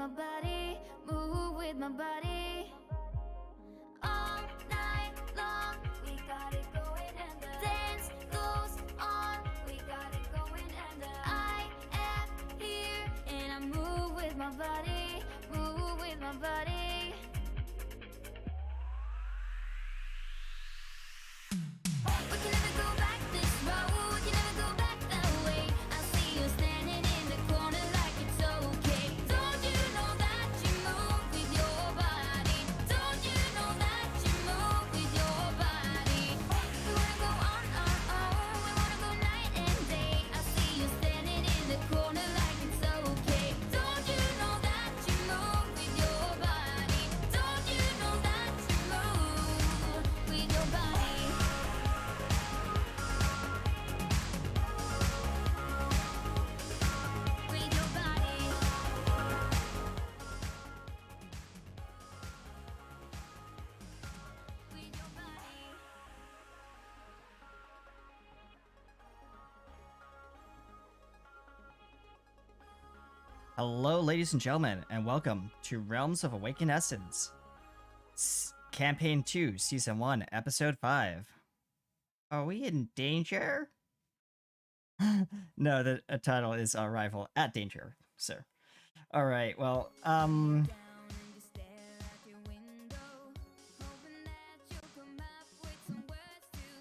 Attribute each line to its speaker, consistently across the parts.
Speaker 1: my body, move with my body. All night long, we got it going and the dance goes on. We got it going and I am here and I move with my body, move with my body. We can never go back this road, you never go back that way. I see you standing in the corner like it's okay. Don't you know that you move with your body? Don't you know that you move with your body? We wanna go on our own, we wanna go night and day. I see you standing in the corner like it's okay. Don't you know that you move with your body? Don't you know that you move with your body? With your body. With your body.
Speaker 2: Hello, ladies and gentlemen, and welcome to Realms of Awakened Essence, Campaign 2, Season 1, Episode 5. Are we in danger? No, the title is Arrival at Danger, sir. Alright, well,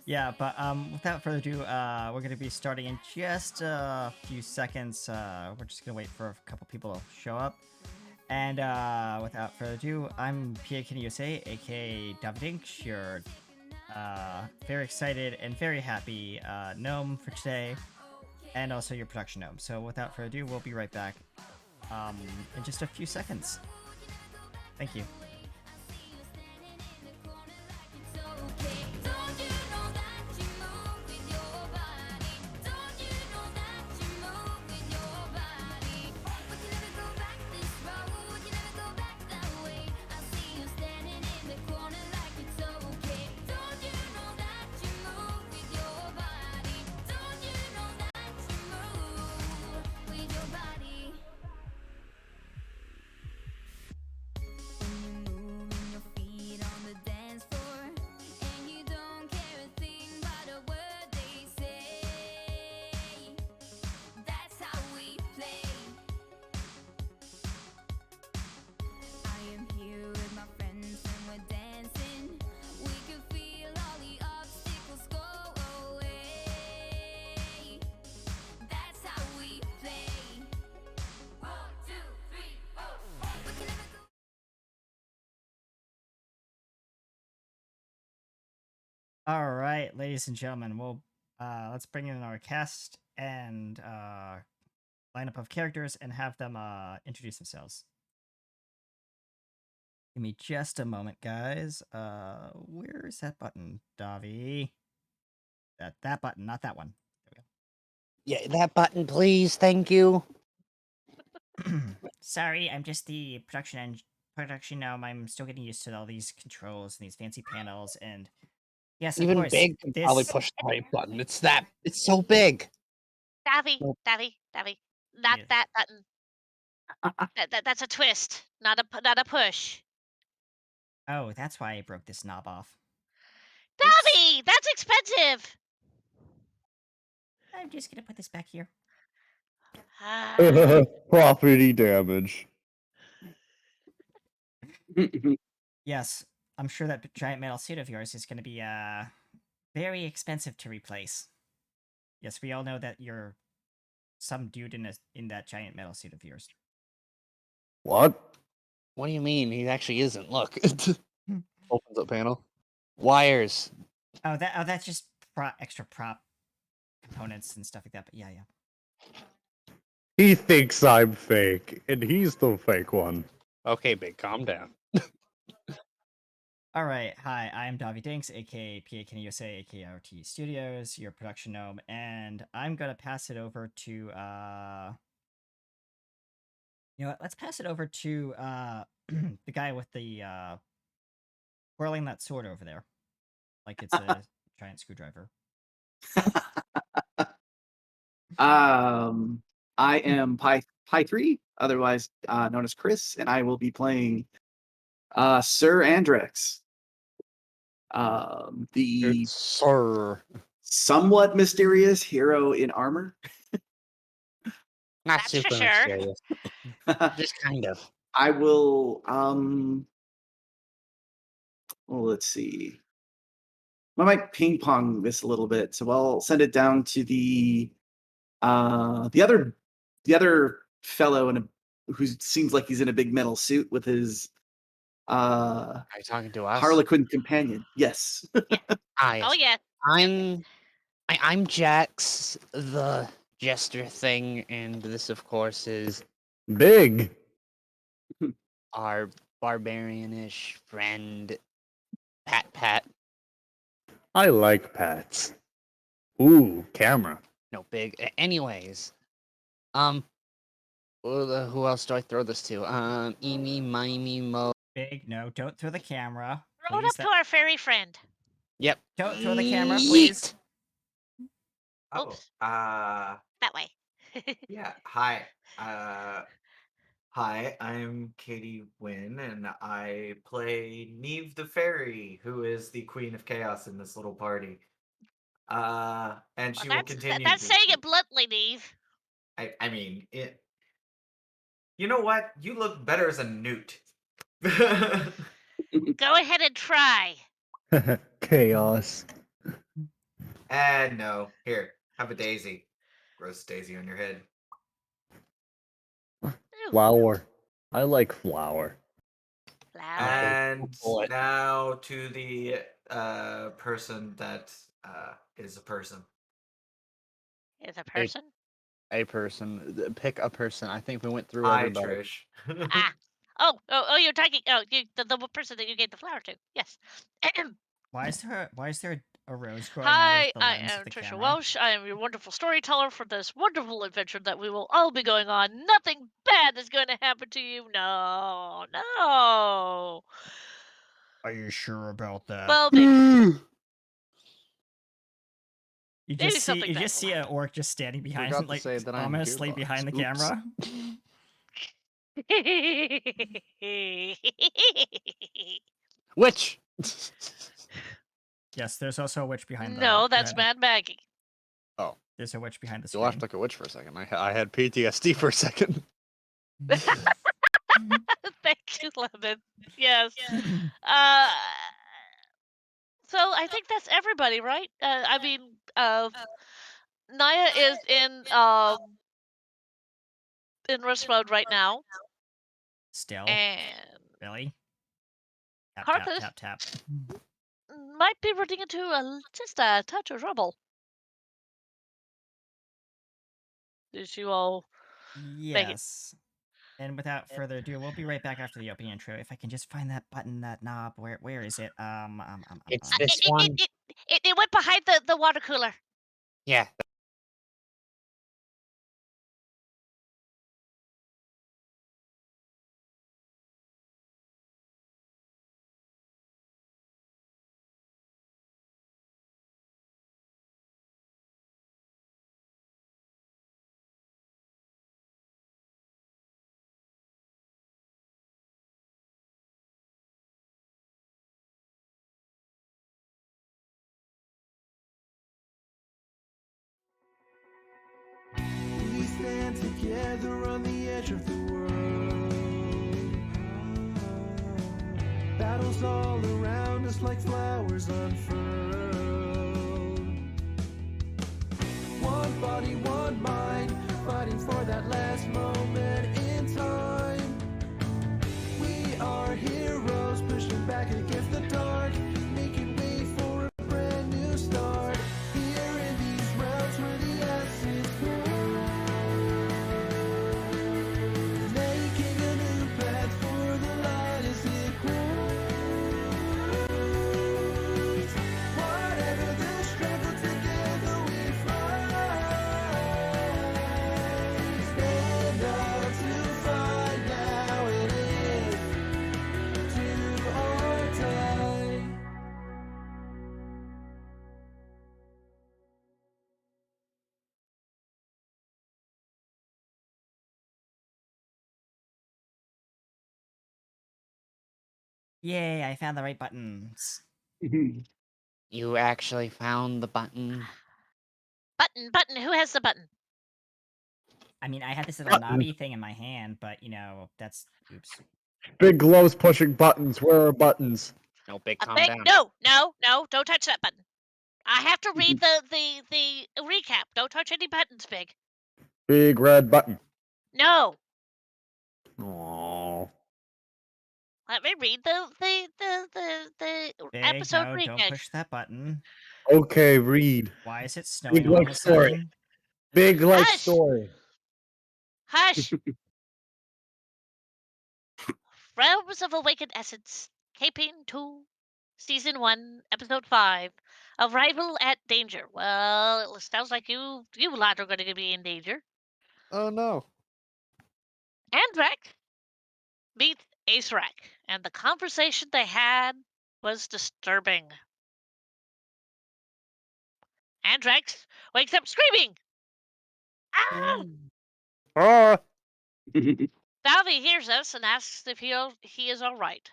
Speaker 2: yeah, but without further ado, we're going to be starting in just a few seconds. We're just going to wait for a couple people to show up. And without further ado, I'm Piakin USA, aka Davidinks, your very excited and very happy gnome for today, and also your production gnome. So without further ado, we'll be right back in just a few seconds. Thank you. All right, ladies and gentlemen, we'll let's bring in our cast and lineup of characters and have them introduce themselves. Give me just a moment, guys. Where is that button, Davi? That button, not that one.
Speaker 3: Yeah, that button, please. Thank you.
Speaker 2: Sorry, I'm just the production gnome. I'm still getting used to all these controls and these fancy panels, and yes, of
Speaker 3: Even
Speaker 2: course,
Speaker 3: big can probably
Speaker 2: this
Speaker 3: push the right button. It's so big.
Speaker 4: Davy,
Speaker 3: Nope.
Speaker 4: Davy, not
Speaker 2: Yeah.
Speaker 4: that button. That's a twist, not a push.
Speaker 2: Oh, that's why I broke this knob off.
Speaker 4: Davy, that's expensive.
Speaker 2: I'm just gonna put this back here.
Speaker 4: Ah,
Speaker 5: Property damage.
Speaker 2: Yes, I'm sure that giant metal suit of yours is gonna be very expensive to replace. Yes, we all know that you're some dude in that giant metal suit of yours.
Speaker 5: What?
Speaker 3: What do you mean? He actually isn't. Look.
Speaker 5: Opens up panel.
Speaker 3: Wires.
Speaker 2: Oh, that's just extra prop components and stuff like that. But yeah.
Speaker 5: He thinks I'm fake, and he's the fake one.
Speaker 3: Okay, big, calm down.
Speaker 2: All right, hi, I'm Davi Dinks, aka PAKN USA, aka RT Studios, your production gnome, and I'm gonna pass it over to you know what? Let's pass it over to the guy with the whirling that sword over there, like it's a giant screwdriver.
Speaker 6: I am Pi3. otherwise known as Chris, and I will be playing Sir Andrex, the
Speaker 3: Sir.
Speaker 6: somewhat mysterious hero in armor.
Speaker 3: Not
Speaker 4: That's for
Speaker 3: super
Speaker 4: sure.
Speaker 3: mysterious. Just kind of.
Speaker 6: I will well, let's see. I might ping pong this a little bit, so I'll send it down to the other fellow who seems like he's in a big metal suit with his
Speaker 3: Are you talking to us?
Speaker 6: Harlequin companion. Yes.
Speaker 3: Ah, yes.
Speaker 4: Oh yeah.
Speaker 3: I'm Jax, the jester thing, and this, of course, is
Speaker 5: Big.
Speaker 3: our barbarianish friend, Pat.
Speaker 5: I like pats. Ooh, camera.
Speaker 3: No, Big. Anyways, who else do I throw this to? Eeny, Mimey, Mo.
Speaker 2: Big, no, don't throw the camera.
Speaker 4: Throw it
Speaker 2: Please.
Speaker 4: up to our fairy friend.
Speaker 3: Yep.
Speaker 2: Don't throw the camera,
Speaker 3: Yeet.
Speaker 2: please.
Speaker 7: Oh,
Speaker 4: Oops. That way.
Speaker 7: yeah. Hi. Hi, I'm Katie Wynn, and I play Neve the Fairy, who is the Queen of Chaos in this little party. And she will continue.
Speaker 4: That's saying it bluntly, Neve.
Speaker 7: I mean, it. You know what? You look better as a newt.
Speaker 4: Go ahead and try.
Speaker 5: Chaos.
Speaker 7: And no, here, have a daisy. Roast daisy on your head.
Speaker 4: Ooh,
Speaker 5: Flower. I like flower.
Speaker 4: flower.
Speaker 7: And
Speaker 3: bullet.
Speaker 7: now to the person that is a person.
Speaker 4: Is a person?
Speaker 3: A person. Pick a person. I think we went through
Speaker 7: Hi,
Speaker 3: everybody.
Speaker 7: Trish.
Speaker 4: Ah. Oh, you're talking. Oh, the person that you gave the flower to. Yes.
Speaker 2: Why is there a rose growing
Speaker 4: Hi,
Speaker 2: out of the
Speaker 4: I
Speaker 2: lens
Speaker 4: am
Speaker 2: of the
Speaker 4: Trisha
Speaker 2: camera?
Speaker 4: Welsh. I am your wonderful storyteller for this wonderful adventure that we will all be going on. Nothing bad is going to happen to you. No.
Speaker 2: Are you sure about that?
Speaker 4: Well, maybe,
Speaker 2: you
Speaker 4: maybe
Speaker 2: just
Speaker 4: something bad will
Speaker 2: see an orc just standing behind,
Speaker 3: Forgot to
Speaker 2: like
Speaker 3: say that I'm
Speaker 2: ominously
Speaker 3: Gearbox.
Speaker 2: behind the
Speaker 3: Oops.
Speaker 2: camera.
Speaker 3: Witch.
Speaker 2: Yes, there's also a witch behind the.
Speaker 4: No, that's
Speaker 2: behind
Speaker 4: Mad Maggie.
Speaker 2: There's a witch behind the
Speaker 3: You'll have
Speaker 2: screen.
Speaker 3: to look at witch for a second. I had PTSD for a second.
Speaker 4: Thank you, Lemon. Yes. So I think that's everybody, right? I mean, Naya is in rest mode right now,
Speaker 2: Still,
Speaker 4: and
Speaker 2: really? Tap
Speaker 4: Harpus
Speaker 2: tap tap tap.
Speaker 4: might be running into just a touch of trouble. Did you all? Make it.
Speaker 2: Yes. And without further ado, we'll be right back after the opening intro. If I can just find that button, that knob, where is it?
Speaker 3: It's this one.
Speaker 4: It went behind the water cooler.
Speaker 3: Yeah.
Speaker 8: We stand together on the edge of the world. Battles all around us like flowers unfurled. One body, one mind, fighting for that last moment in time. We are heroes pushing back against the dark, making way for a brand new start. Here in these realms where the essence grows, making a new path for the light as it grows. Whatever the struggle, together we fight.
Speaker 2: Yay! I found the right buttons.
Speaker 3: You actually found the button.
Speaker 4: Button. Who has the button?
Speaker 2: I mean, I had this little
Speaker 5: Button.
Speaker 2: knobby thing in my hand, but that's oops.
Speaker 5: Big gloves pushing buttons. Where are buttons?
Speaker 3: No, Big,
Speaker 4: A
Speaker 3: calm
Speaker 4: big
Speaker 3: down.
Speaker 4: no, don't touch that button. I have to read the recap. Don't touch any buttons, Big.
Speaker 5: Big red button.
Speaker 4: No.
Speaker 5: Aww.
Speaker 4: Let me read the
Speaker 2: Big,
Speaker 4: episode
Speaker 2: no, don't
Speaker 4: recap.
Speaker 2: push that button.
Speaker 5: Okay, read.
Speaker 2: Why is it snowing all
Speaker 5: like
Speaker 2: of a
Speaker 5: story.
Speaker 2: sudden?
Speaker 5: Big like
Speaker 4: Hush!
Speaker 5: story.
Speaker 4: Hush! Realms of Awakened Essence, Caping 2, Season 1, Episode 5, Arrival at Danger. Well, it sounds like you lot are going to be in danger.
Speaker 5: Oh no.
Speaker 4: Andrak meets Acerak, and the conversation they had was disturbing. Andrax wakes up screaming. Ah!
Speaker 5: Ah.
Speaker 4: Davi hears us and asks if he is all right.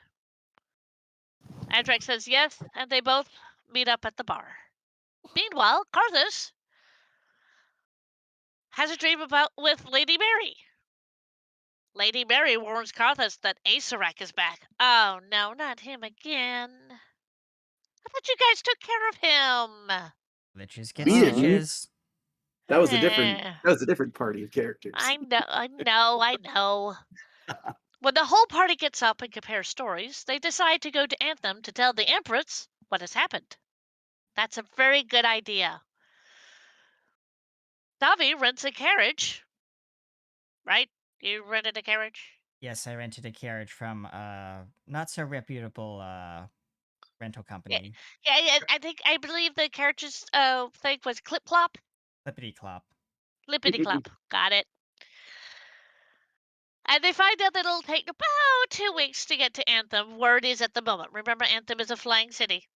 Speaker 4: Andrax says yes, and they both meet up at the bar. Meanwhile, Karthus has a dream with Lady Mary. Lady Mary warns Karthus that Acerak is back. Oh no, not him again. I thought you guys took care of him.
Speaker 2: Liches get
Speaker 6: We didn't.
Speaker 2: stitches.
Speaker 6: That was
Speaker 4: Eh.
Speaker 6: a different party of characters.
Speaker 4: I know. When the whole party gets up and compares stories, they decide to go to Anthem to tell the Empress what has happened. That's a very good idea. Davi rents a carriage. Right? You rented a carriage?
Speaker 2: Yes, I rented a carriage from not so reputable rental company,
Speaker 4: Yeah, I believe the carriage's thing was Clip Clop.
Speaker 2: Lippity Clop.
Speaker 4: Lippity Clop. Got it. And they find out that it'll take about 2 weeks to get to Anthem, where it is at the moment. Remember, Anthem is a flying city.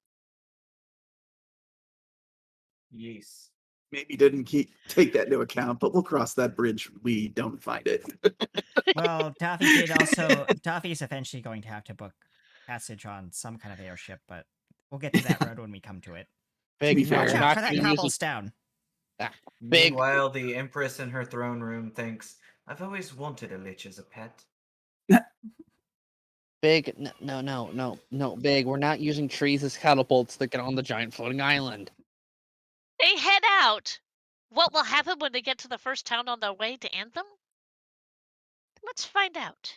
Speaker 7: Yes.
Speaker 6: Maybe didn't take that into account, but we'll cross that bridge when we don't find it.
Speaker 2: Well, Daffy's eventually going to have to book passage on some kind of airship, but we'll get to that road when we come to it.
Speaker 5: Big
Speaker 6: be fair,
Speaker 2: Watch
Speaker 6: We're
Speaker 2: out
Speaker 3: not
Speaker 2: for that
Speaker 3: gonna use it.
Speaker 2: cobblestone.
Speaker 3: Big.
Speaker 7: Meanwhile, the Empress in her throne room thinks, I've always wanted a lich as a pet.
Speaker 3: Big, no, Big. We're not using trees as catapults that get on the giant floating island.
Speaker 4: They head out. What will happen when they get to the first town on their way to Anthem? Let's find out.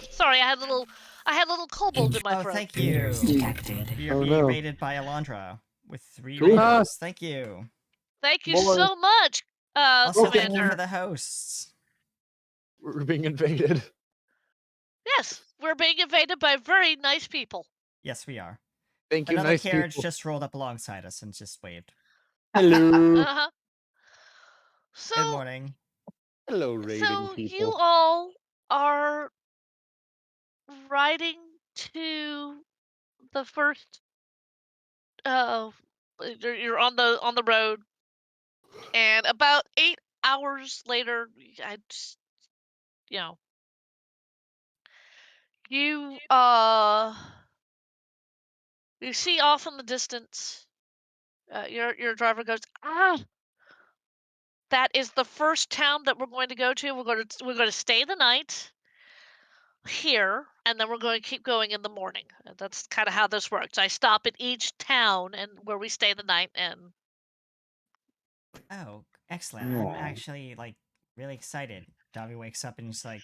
Speaker 4: Sorry, I had a little kobold in my
Speaker 2: Oh,
Speaker 4: throat.
Speaker 2: thank you.
Speaker 8: Detected.
Speaker 2: You're
Speaker 5: Oh,
Speaker 2: being
Speaker 5: no.
Speaker 2: raided by Alondra with 3
Speaker 6: Cool.
Speaker 2: raiders. Thank you.
Speaker 4: Thank you
Speaker 5: More-
Speaker 4: so much,
Speaker 2: Also, thank you
Speaker 4: Commander.
Speaker 2: for the hosts.
Speaker 5: We're being invaded.
Speaker 4: Yes, we're being invaded by very nice people.
Speaker 2: Yes, we are.
Speaker 5: Thank you,
Speaker 2: Another
Speaker 5: nice
Speaker 2: carriage
Speaker 5: people.
Speaker 2: just rolled up alongside us and just waved.
Speaker 5: Hello.
Speaker 4: Uh-huh.
Speaker 2: Good
Speaker 4: So,
Speaker 2: morning.
Speaker 5: Hello, raiding
Speaker 4: so
Speaker 5: people.
Speaker 4: you all are riding to the first. You're on the road, and about 8 hours later, I just, you you see off in the distance. Your driver goes, that is the first town that we're going to go to. We're going to stay the night here, and then we're going to keep going in the morning. That's kind of how this works. I stop at each town and where we stay the night, and
Speaker 2: Oh, excellent. I'm
Speaker 5: Aw.
Speaker 2: actually really excited. Davi wakes up and he's like,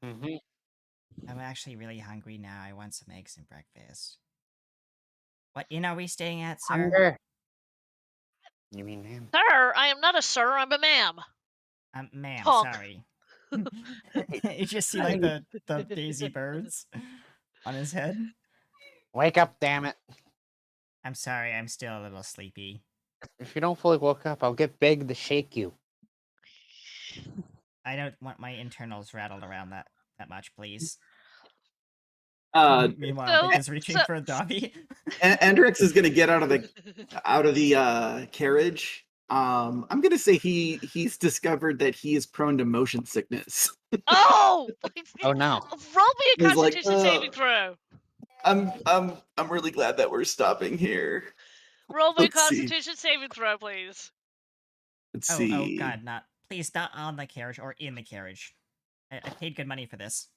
Speaker 3: Mm-hmm.
Speaker 2: I'm actually really hungry now. I want some eggs and breakfast. What inn are we staying at, sir?
Speaker 3: Hunger. You mean ma'am?
Speaker 4: sir, I am not a sir. I'm a ma'am.
Speaker 2: Ma'am,
Speaker 4: Honk.
Speaker 2: sorry. You just see the daisy birds on his head.
Speaker 3: Wake up, damn it.
Speaker 2: I'm sorry, I'm still a little sleepy.
Speaker 3: If you don't fully woke up, I'll get Big to shake you.
Speaker 2: I don't want my internals rattled around that much, please. Meanwhile,
Speaker 4: so-
Speaker 2: Big is reaching
Speaker 4: so-
Speaker 2: for Davi.
Speaker 6: Andrix is gonna get out of the carriage. I'm gonna say he's discovered that he is prone to motion sickness.
Speaker 4: Oh!
Speaker 3: Oh no.
Speaker 4: Roll me a
Speaker 6: He's like,
Speaker 4: Constitution saving throw.
Speaker 6: I'm really glad that we're stopping here.
Speaker 4: Roll me a
Speaker 6: Let's see.
Speaker 4: Constitution saving throw, please.
Speaker 6: Let's
Speaker 2: Oh,
Speaker 6: see.
Speaker 2: God, please, not on the carriage or in the carriage. I paid good money for this.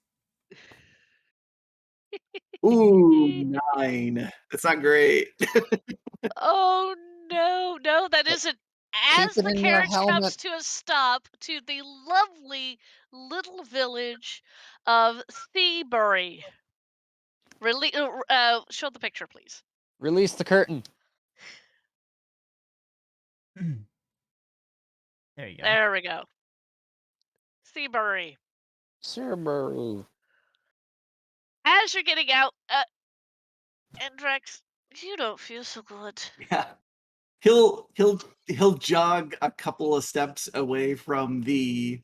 Speaker 6: Ooh, 9. That's not great.
Speaker 4: Oh no, that isn't.
Speaker 3: Keep
Speaker 4: As
Speaker 3: it
Speaker 4: the
Speaker 3: in your
Speaker 4: carriage comes
Speaker 3: helmet.
Speaker 4: to a stop to the lovely little village of Seabury. Show the picture, please.
Speaker 3: Release the curtain.
Speaker 2: There you go.
Speaker 4: There we go. Seabury.
Speaker 3: Cerberus.
Speaker 4: As you're getting out, Andrex, you don't feel so good.
Speaker 6: Yeah. He'll jog a couple of steps away from the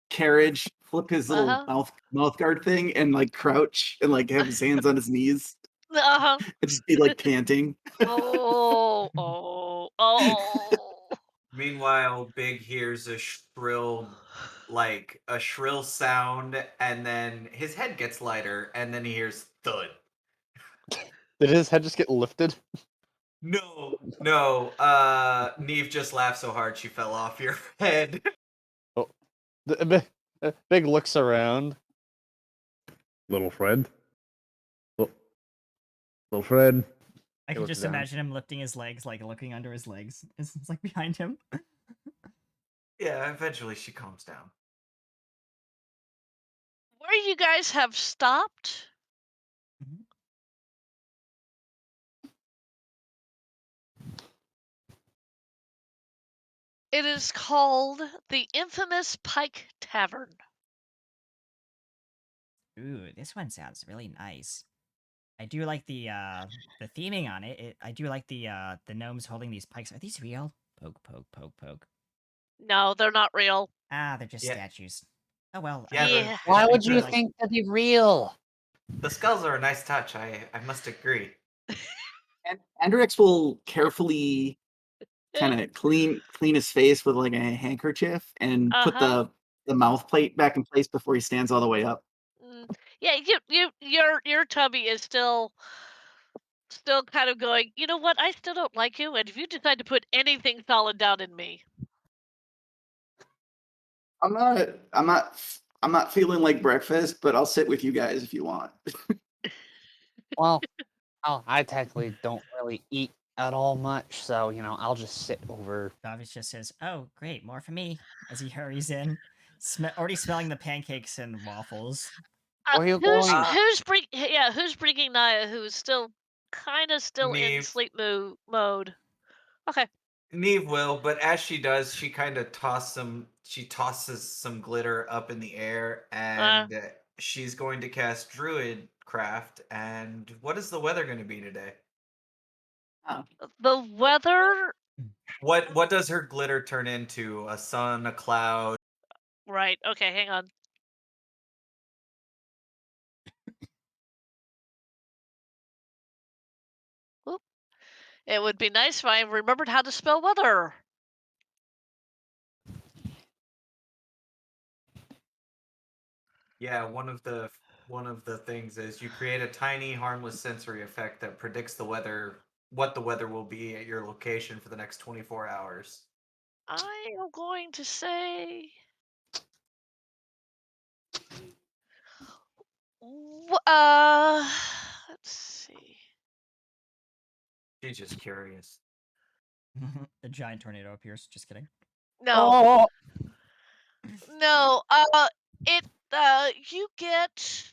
Speaker 6: carriage, flip his little
Speaker 4: Uh-huh.
Speaker 6: mouth guard thing, and like crouch and like have his hands on his knees
Speaker 4: Uh-huh.
Speaker 6: and just be like panting.
Speaker 4: Oh.
Speaker 7: Meanwhile, Big hears a shrill sound, and then his head gets lighter, and then he hears thud.
Speaker 3: Did his head just get lifted?
Speaker 7: No. Neve just laughed so hard she fell off your head.
Speaker 3: Big looks around.
Speaker 5: Little friend. Little friend.
Speaker 2: I can
Speaker 3: looks
Speaker 2: just
Speaker 3: down.
Speaker 2: imagine him lifting his legs, like looking under his legs. It's like behind him.
Speaker 7: Yeah, eventually she calms down.
Speaker 4: Where you guys have stopped?
Speaker 2: Mhm.
Speaker 4: It is called the infamous Pike Tavern.
Speaker 2: Ooh, this one sounds really nice. I do like the theming on it. I do like the gnomes holding these pikes. Are these real? Poke, poke, poke, poke.
Speaker 4: No, they're not real.
Speaker 2: Ah, they're just
Speaker 7: Yeah.
Speaker 2: statues. Oh well.
Speaker 7: Yeah,
Speaker 4: Yeah.
Speaker 3: Why would
Speaker 2: do
Speaker 3: you
Speaker 2: like-
Speaker 3: think they'd be real?
Speaker 7: The skulls are a nice touch, I must agree.
Speaker 6: And Andrex will carefully kind of clean his face with like a handkerchief and put
Speaker 4: Uh-huh.
Speaker 6: the mouth plate back in place before he stands all the way up.
Speaker 4: Yeah, your tummy is still kind of going, you know what? I still don't like you, and if you decide to put anything solid down in me.
Speaker 6: I'm not feeling like breakfast, but I'll sit with you guys if you want.
Speaker 3: Well, I technically don't really eat at all much, so I'll just sit over.
Speaker 2: Davies just says, "Oh, great, more for me," as he hurries in, already smelling the pancakes and waffles.
Speaker 3: Where you going?
Speaker 4: Who's bringing Naya, who's still kind of still in
Speaker 7: Neve.
Speaker 4: sleep mode? Okay.
Speaker 7: Neve will, but as she does, she kind of tosses some glitter up in the air, and she's going to cast Druid Craft. And what is the weather going to be today?
Speaker 4: The weather,
Speaker 7: What does her glitter turn into? A sun, a cloud?
Speaker 4: right? Okay, hang on. Whoop. It would be nice if I remembered how to spell weather.
Speaker 7: Yeah, one of the things is you create a tiny harmless sensory effect that predicts what the weather will be at your location for the next 24 hours.
Speaker 4: I am going to say. Let's see.
Speaker 7: She's just curious.
Speaker 2: A giant tornado appears. Just kidding.
Speaker 4: No. No. You get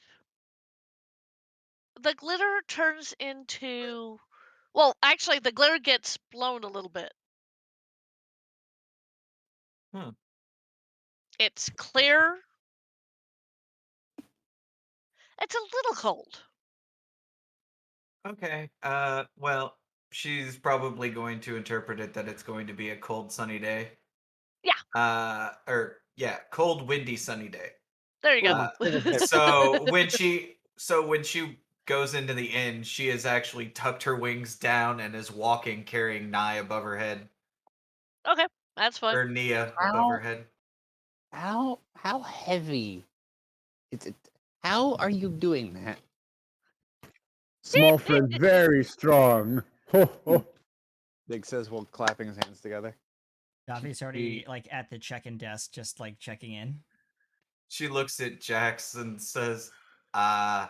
Speaker 4: the glitter turns into. Well, actually, the glitter gets blown a little bit. It's clear. It's a little cold.
Speaker 7: Okay. Well, she's probably going to interpret it that it's going to be a cold, sunny day.
Speaker 4: Yeah.
Speaker 7: Cold, windy, sunny day.
Speaker 4: There you go.
Speaker 7: So when she goes into the inn, she has actually tucked her wings down and is walking, carrying Nye above her head,
Speaker 4: Okay, that's fine.
Speaker 7: or Nia above her head.
Speaker 3: How heavy How are you doing that?
Speaker 5: Small friend, very strong. Ho, ho.
Speaker 9: Big says while clapping his hands together.
Speaker 2: Davi's already like at the check-in desk, just like checking in.
Speaker 7: She looks at Jax and says, I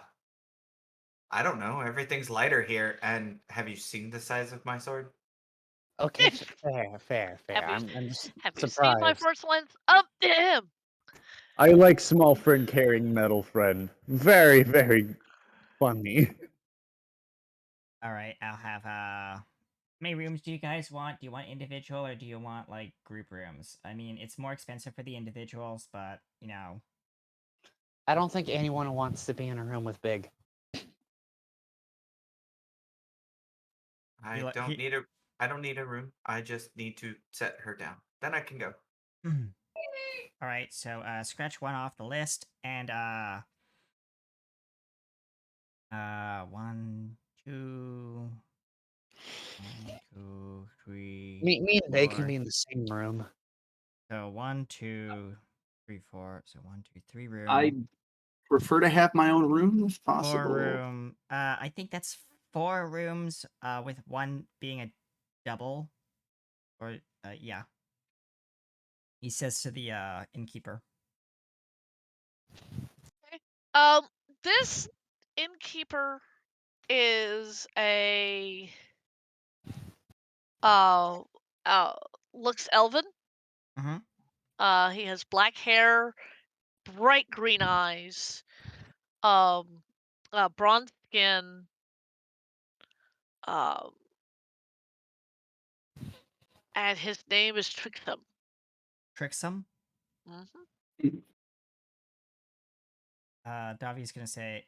Speaker 7: don't know. Everything's lighter here. And have you seen the size of my sword?
Speaker 3: Okay, fair.
Speaker 4: Have you-
Speaker 3: I'm just
Speaker 4: Have you seen my
Speaker 3: surprised.
Speaker 4: first length of him?
Speaker 5: I like small friend carrying metal friend. Very, very funny.
Speaker 2: All right, I'll have how many rooms do you guys want? Do you want individual or do you want like group rooms? I mean, it's more expensive for the individuals, but you know,
Speaker 3: I don't think anyone wants to be in a room with Big.
Speaker 7: I
Speaker 2: li-
Speaker 7: don't
Speaker 2: he-
Speaker 7: need a I don't need a room. I just need to set her down. Then I can go.
Speaker 2: all right. So scratch one off the list, and 1, 2, 1, 2, 3.
Speaker 3: Me and Big can
Speaker 2: 4.
Speaker 3: be in the same room.
Speaker 2: So 1, 2, 3, 4. So 1, 2, 3 room.
Speaker 6: I prefer to have my own room if
Speaker 2: 4
Speaker 6: possible.
Speaker 2: room. I think that's 4 rooms. With one being a double. Or yeah. He says to the innkeeper.
Speaker 4: This innkeeper is a looks elven.
Speaker 2: Mhm.
Speaker 4: He has black hair, bright green eyes, bronze skin, and his name is Trixum.
Speaker 2: Trixum.
Speaker 4: Mm-hmm.
Speaker 2: Davi's gonna say,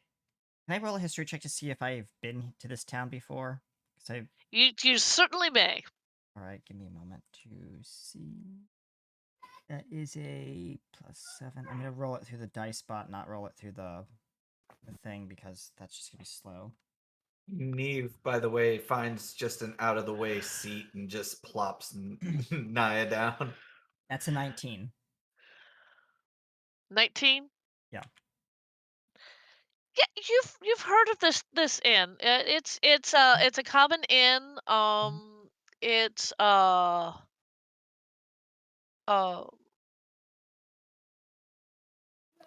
Speaker 2: "Can I roll a history check to see if I've been to this town before?" Because I.
Speaker 4: You certainly may.
Speaker 2: All right, give me a moment to see. That is a +7. I'm gonna roll it through the dice bot, not roll it through the thing because that's just gonna be slow.
Speaker 7: Neve, by the way, finds just an out of the way seat and just plops Naya down.
Speaker 2: That's a 19.
Speaker 4: 19.
Speaker 2: Yeah.
Speaker 4: Yeah, you've heard of this inn. It's a common inn. It's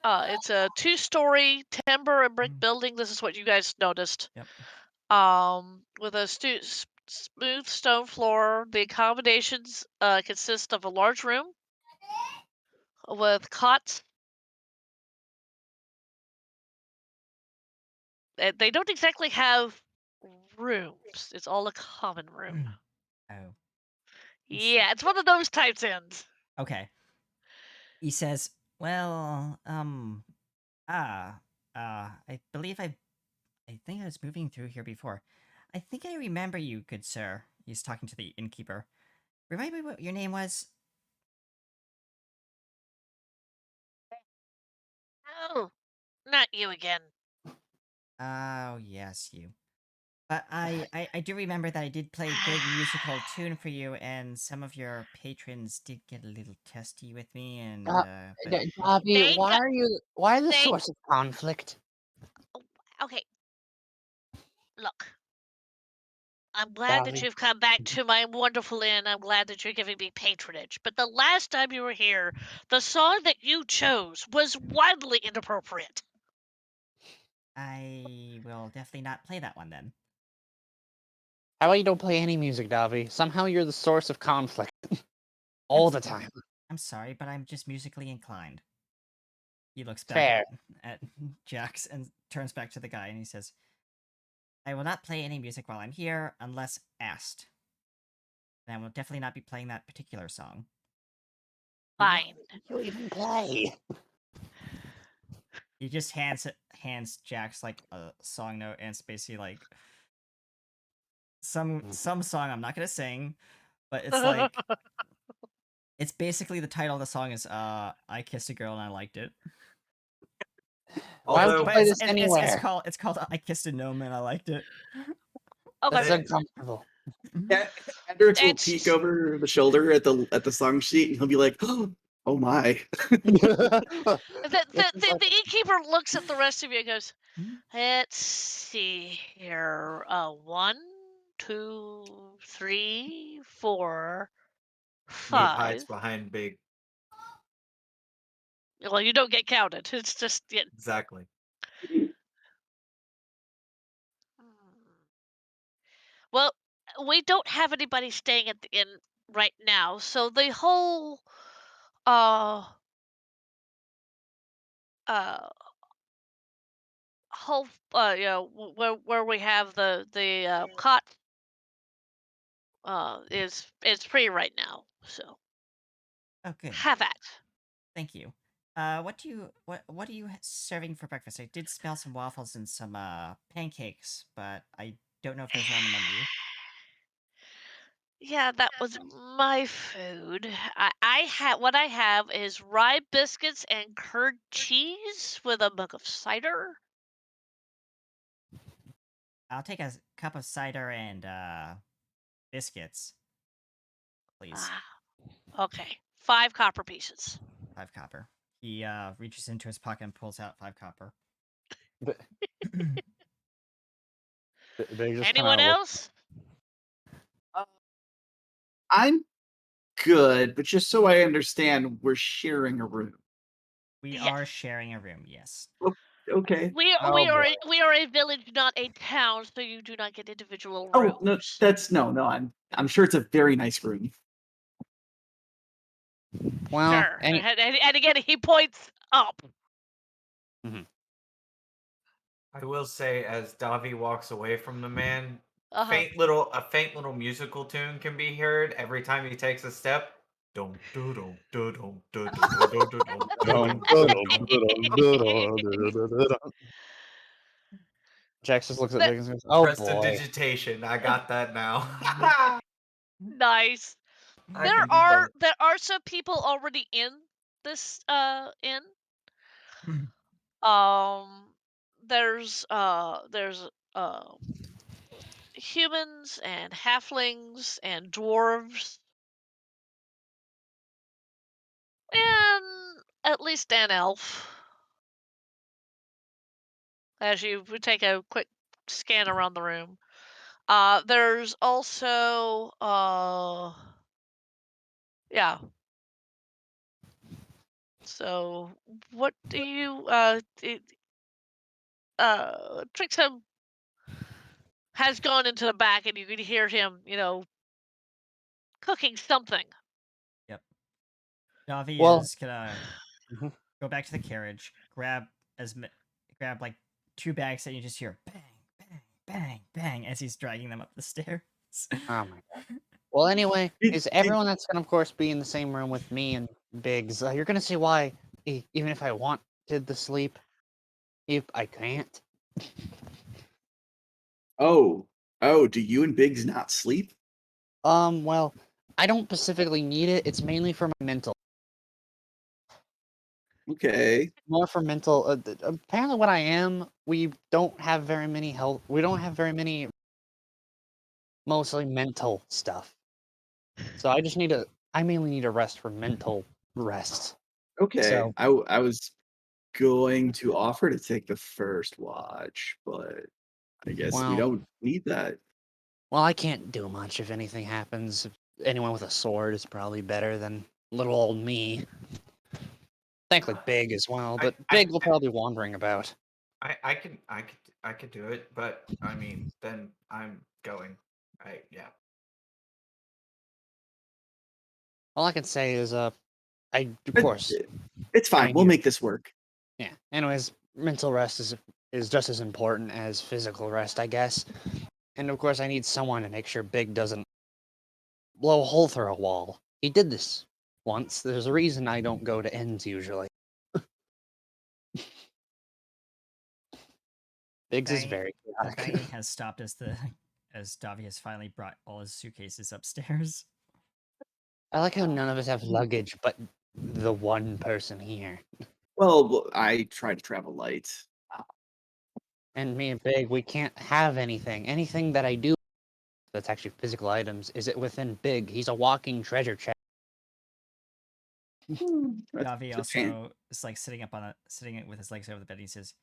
Speaker 4: it's a 2-story timber and brick building. This is what you guys noticed.
Speaker 2: Yep.
Speaker 4: With a smooth stone floor. The accommodations consist of a large room with cots. They don't exactly have rooms. It's all a common room.
Speaker 2: Oh.
Speaker 4: Yeah, it's one of those types inns.
Speaker 2: Okay. He says, "Well, I believe I think I was moving through here before. I think I remember you, good sir." He's talking to the innkeeper. "Remind me what your name was?"
Speaker 4: Oh, not you again.
Speaker 2: Oh, yes, you. But I do remember that I did play a good musical tune for you, and some of your patrons did get a little testy with me, and but
Speaker 3: Bobby,
Speaker 4: They
Speaker 3: why
Speaker 4: got-
Speaker 3: are you? Why the
Speaker 4: they-
Speaker 3: source of conflict?
Speaker 4: Okay. Look. I'm glad that
Speaker 3: Bobby.
Speaker 4: you've come back to my wonderful inn. I'm glad that you're giving me patronage. But the last time you were here, the song that you chose was wildly inappropriate.
Speaker 2: I will definitely not play that one then.
Speaker 3: How about you don't play any music, Davi? Somehow you're the source of conflict. All the time.
Speaker 2: I'm sorry, but I'm just musically inclined. He looks
Speaker 3: Fair.
Speaker 2: back at Jax and turns back to the guy and he says, "I will not play any music while I'm here unless asked. And I will definitely not be playing that particular song."
Speaker 4: Fine.
Speaker 3: You even play.
Speaker 2: He just hands Jax like a song note, and it's basically like some song I'm not gonna sing, but it's like it's basically the title of the song is "I Kissed a Girl and I Liked It."
Speaker 3: Why would
Speaker 7: Although
Speaker 3: you
Speaker 2: But
Speaker 3: play
Speaker 2: it's,
Speaker 3: this anywhere?
Speaker 2: it's called "I Kissed a Gnome and I Liked It."
Speaker 3: That's
Speaker 4: Okay.
Speaker 3: uncomfortable.
Speaker 6: Yeah, Hendrix will
Speaker 4: It's-
Speaker 6: peek over the shoulder at the song sheet and he'll be like, "Oh, Oh my.
Speaker 4: The innkeeper looks at the rest of you and goes,
Speaker 2: Hmm?
Speaker 4: let's see here. 1, 2, 3, 4,
Speaker 7: Nate hides
Speaker 4: 5.
Speaker 7: behind Big.
Speaker 4: Well, you don't get counted. It's just
Speaker 7: Exactly.
Speaker 4: well, we don't have anybody staying at the inn right now, so the whole uh uh whole where we have the cot is free right now. So
Speaker 2: Oh, good.
Speaker 4: have at.
Speaker 2: Thank you. What are you serving for breakfast? I did smell some waffles and some pancakes, but I don't know if those are on the menu.
Speaker 4: Yeah, that was my food. What I have is rye biscuits and curd cheese with a mug of cider.
Speaker 2: I'll take a cup of cider and biscuits, please.
Speaker 4: Ah, okay. 5 copper pieces.
Speaker 2: 5 copper. He reaches into his pocket and pulls out 5 copper.
Speaker 9: But they just
Speaker 4: Anyone
Speaker 9: kinda look-
Speaker 4: else?
Speaker 6: I'm good, but just so I understand, we're sharing a room.
Speaker 2: We
Speaker 4: Yeah.
Speaker 2: are sharing a room, yes.
Speaker 6: Okay.
Speaker 4: We
Speaker 9: Oh,
Speaker 4: we are
Speaker 9: boy.
Speaker 4: we are a village, not a town, so you do not get individual
Speaker 6: Oh
Speaker 4: rooms.
Speaker 6: no, that's no. I'm sure it's a very nice room.
Speaker 3: Well,
Speaker 4: Sure. And again, he points up.
Speaker 7: I will say, as Davi walks away from the man,
Speaker 4: Uh-huh.
Speaker 7: a faint little musical tune can be heard every time he takes a step. Dum dum dum dum dum dum dum dum dum dum.
Speaker 3: Jax just looks at Big and goes, "Oh boy."
Speaker 7: Prestidigitation. I got that now.
Speaker 4: Nice.
Speaker 7: I can do that.
Speaker 4: There are some people already in this inn. There's humans and halflings and dwarves and at least an elf. As you take a quick scan around the room. There's also yeah. So what do you Trixham has gone into the back and you can hear him, cooking something.
Speaker 2: Yep. Davi
Speaker 3: Well-
Speaker 2: is gonna go back to the carriage, grab like 2 bags, and you just hear bang, bang, bang, bang as he's dragging them up the stairs.
Speaker 3: Oh my god. Well, anyway,
Speaker 6: It-
Speaker 3: is everyone that's gonna, of course, be in the same room with me and Biggs? You're gonna see why, even if I wanted to sleep, if I can't.
Speaker 6: Oh, do you and Biggs not sleep?
Speaker 3: Well, I don't specifically need it. It's mainly for my mental.
Speaker 6: Okay.
Speaker 3: More for mental. Apparently, what I am, we don't have very many mostly mental stuff. So I mainly need a rest for mental rest.
Speaker 6: Okay.
Speaker 3: So-
Speaker 6: I was going to offer to take the first watch, but I guess we
Speaker 3: Well-
Speaker 6: don't need that.
Speaker 3: Well, I can't do much if anything happens. Anyone with a sword is probably better than little old me. Thankfully, Big as well, but Big will probably be wandering about.
Speaker 7: I could do it, but I mean, then I'm going. Yeah.
Speaker 3: All I can say is, of
Speaker 6: It-
Speaker 3: course,
Speaker 6: It's fine.
Speaker 3: Fine,
Speaker 6: We'll
Speaker 3: you-
Speaker 6: make this work.
Speaker 3: yeah. Anyways, mental rest is just as important as physical rest, I guess. And of course, I need someone to make sure Big doesn't blow a hole through a wall. He did this once. There's a reason I don't go to ends usually. Biggs is
Speaker 2: Banging-
Speaker 3: very
Speaker 2: The
Speaker 3: chaotic.
Speaker 2: banging has stopped as Davi has finally brought all his suitcases upstairs.
Speaker 3: I like how none of us have luggage, but the one person here.
Speaker 6: Well, I try to travel light.
Speaker 3: And me and Big, we can't have anything. Anything that I do that's actually physical items is it within Big. He's a walking treasure chest.
Speaker 2: Davi
Speaker 6: Just hand-
Speaker 2: also is like sitting with his legs over the bed. And he says,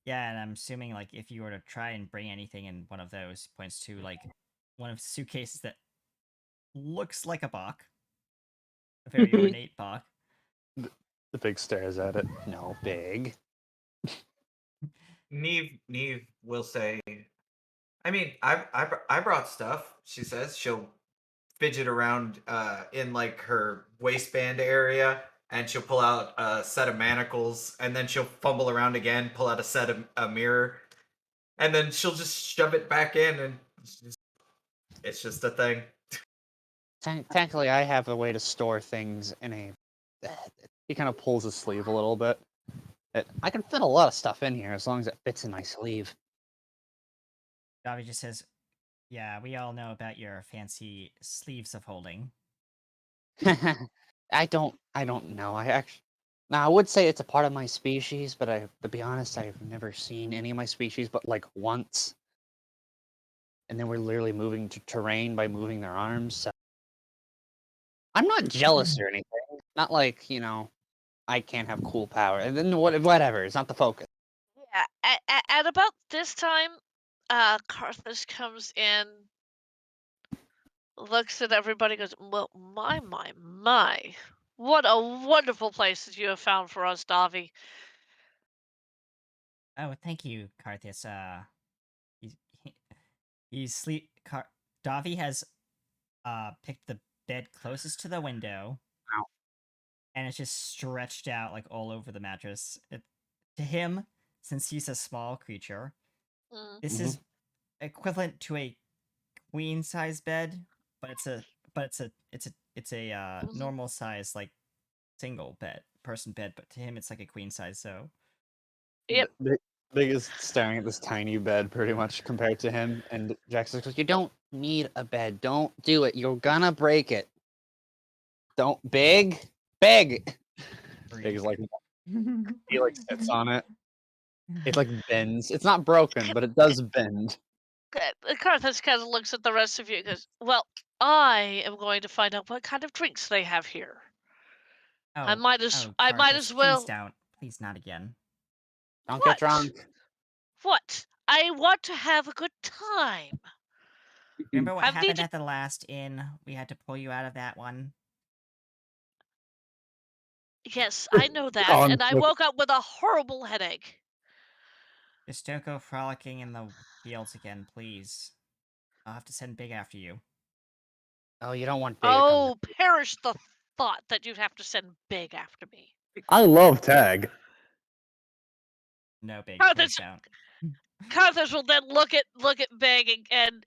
Speaker 2: "Yeah, and I'm assuming like if you were to try and bring anything in one of those," points to like one of the suitcases that looks like a Bach, a very ornate Bach.
Speaker 5: The Big stares at it.
Speaker 3: No, big.
Speaker 7: Neve will say, I mean, I brought stuff. She says she'll fidget around in like her waistband area, and she'll pull out a set of manacles, and then she'll fumble around again, pull out a mirror, and then she'll just shove it back in, and it's just a thing.
Speaker 3: Thankfully, I have a way to store things in a. He kind of pulls his sleeve a little bit. I can fit a lot of stuff in here as long as it fits in my sleeve.
Speaker 2: Davi just says, "Yeah, we all know about your fancy sleeves of holding."
Speaker 3: I don't know. Now I would say it's a part of my species, but to be honest, I've never seen any of my species but like once. And then we're literally moving to terrain by moving their arms. So I'm not jealous or anything. Not like, I can't have cool power. And then whatever, it's not the focus.
Speaker 4: Yeah, at about this time, Karthus comes in, looks at everybody, goes, "Well, my. What a wonderful place that you have found for us, Davi."
Speaker 2: Oh, thank you, Carthus. He's he's Davi has picked the bed closest to the window.
Speaker 3: Wow.
Speaker 2: And it's just stretched out like all over the mattress. To him, since he's a small creature,
Speaker 4: Mm.
Speaker 2: this is equivalent to a queen size bed, but it's a
Speaker 4: Mhm.
Speaker 2: normal size like single person bed, but to him it's like a queen size. So
Speaker 4: Yep.
Speaker 5: Big is staring at this tiny bed pretty much compared to him, and
Speaker 3: Jackson goes, "You don't need a bed. Don't do it. You're gonna break it. Don't big.
Speaker 5: Big is like he like sits on it. It like bends. It's not broken, but it does bend.
Speaker 4: Karthus kind of looks at the rest of you and goes, "Well, I am going to find out what kind of drinks they have here. I might as
Speaker 2: Carthus,
Speaker 4: well."
Speaker 2: please don't. Please not again.
Speaker 3: Don't
Speaker 4: What?
Speaker 3: get drunk."
Speaker 4: What? I want to have a good time.
Speaker 2: Remember what
Speaker 4: I've
Speaker 2: happened
Speaker 4: needed-
Speaker 2: at the last inn? We had to pull you out of that one.
Speaker 4: Yes, I know that,
Speaker 5: On
Speaker 4: and I
Speaker 5: with-
Speaker 4: woke up with a horrible headache.
Speaker 2: Just don't go frolicking in the fields again, please. I'll have to send Big after you.
Speaker 3: Oh, you don't want Big to come.
Speaker 4: Oh, perish the thought that you'd have to send Big after me.
Speaker 5: I love tag.
Speaker 2: No, Big,
Speaker 4: Oh,
Speaker 2: please don't.
Speaker 4: Karthus will then look at Big and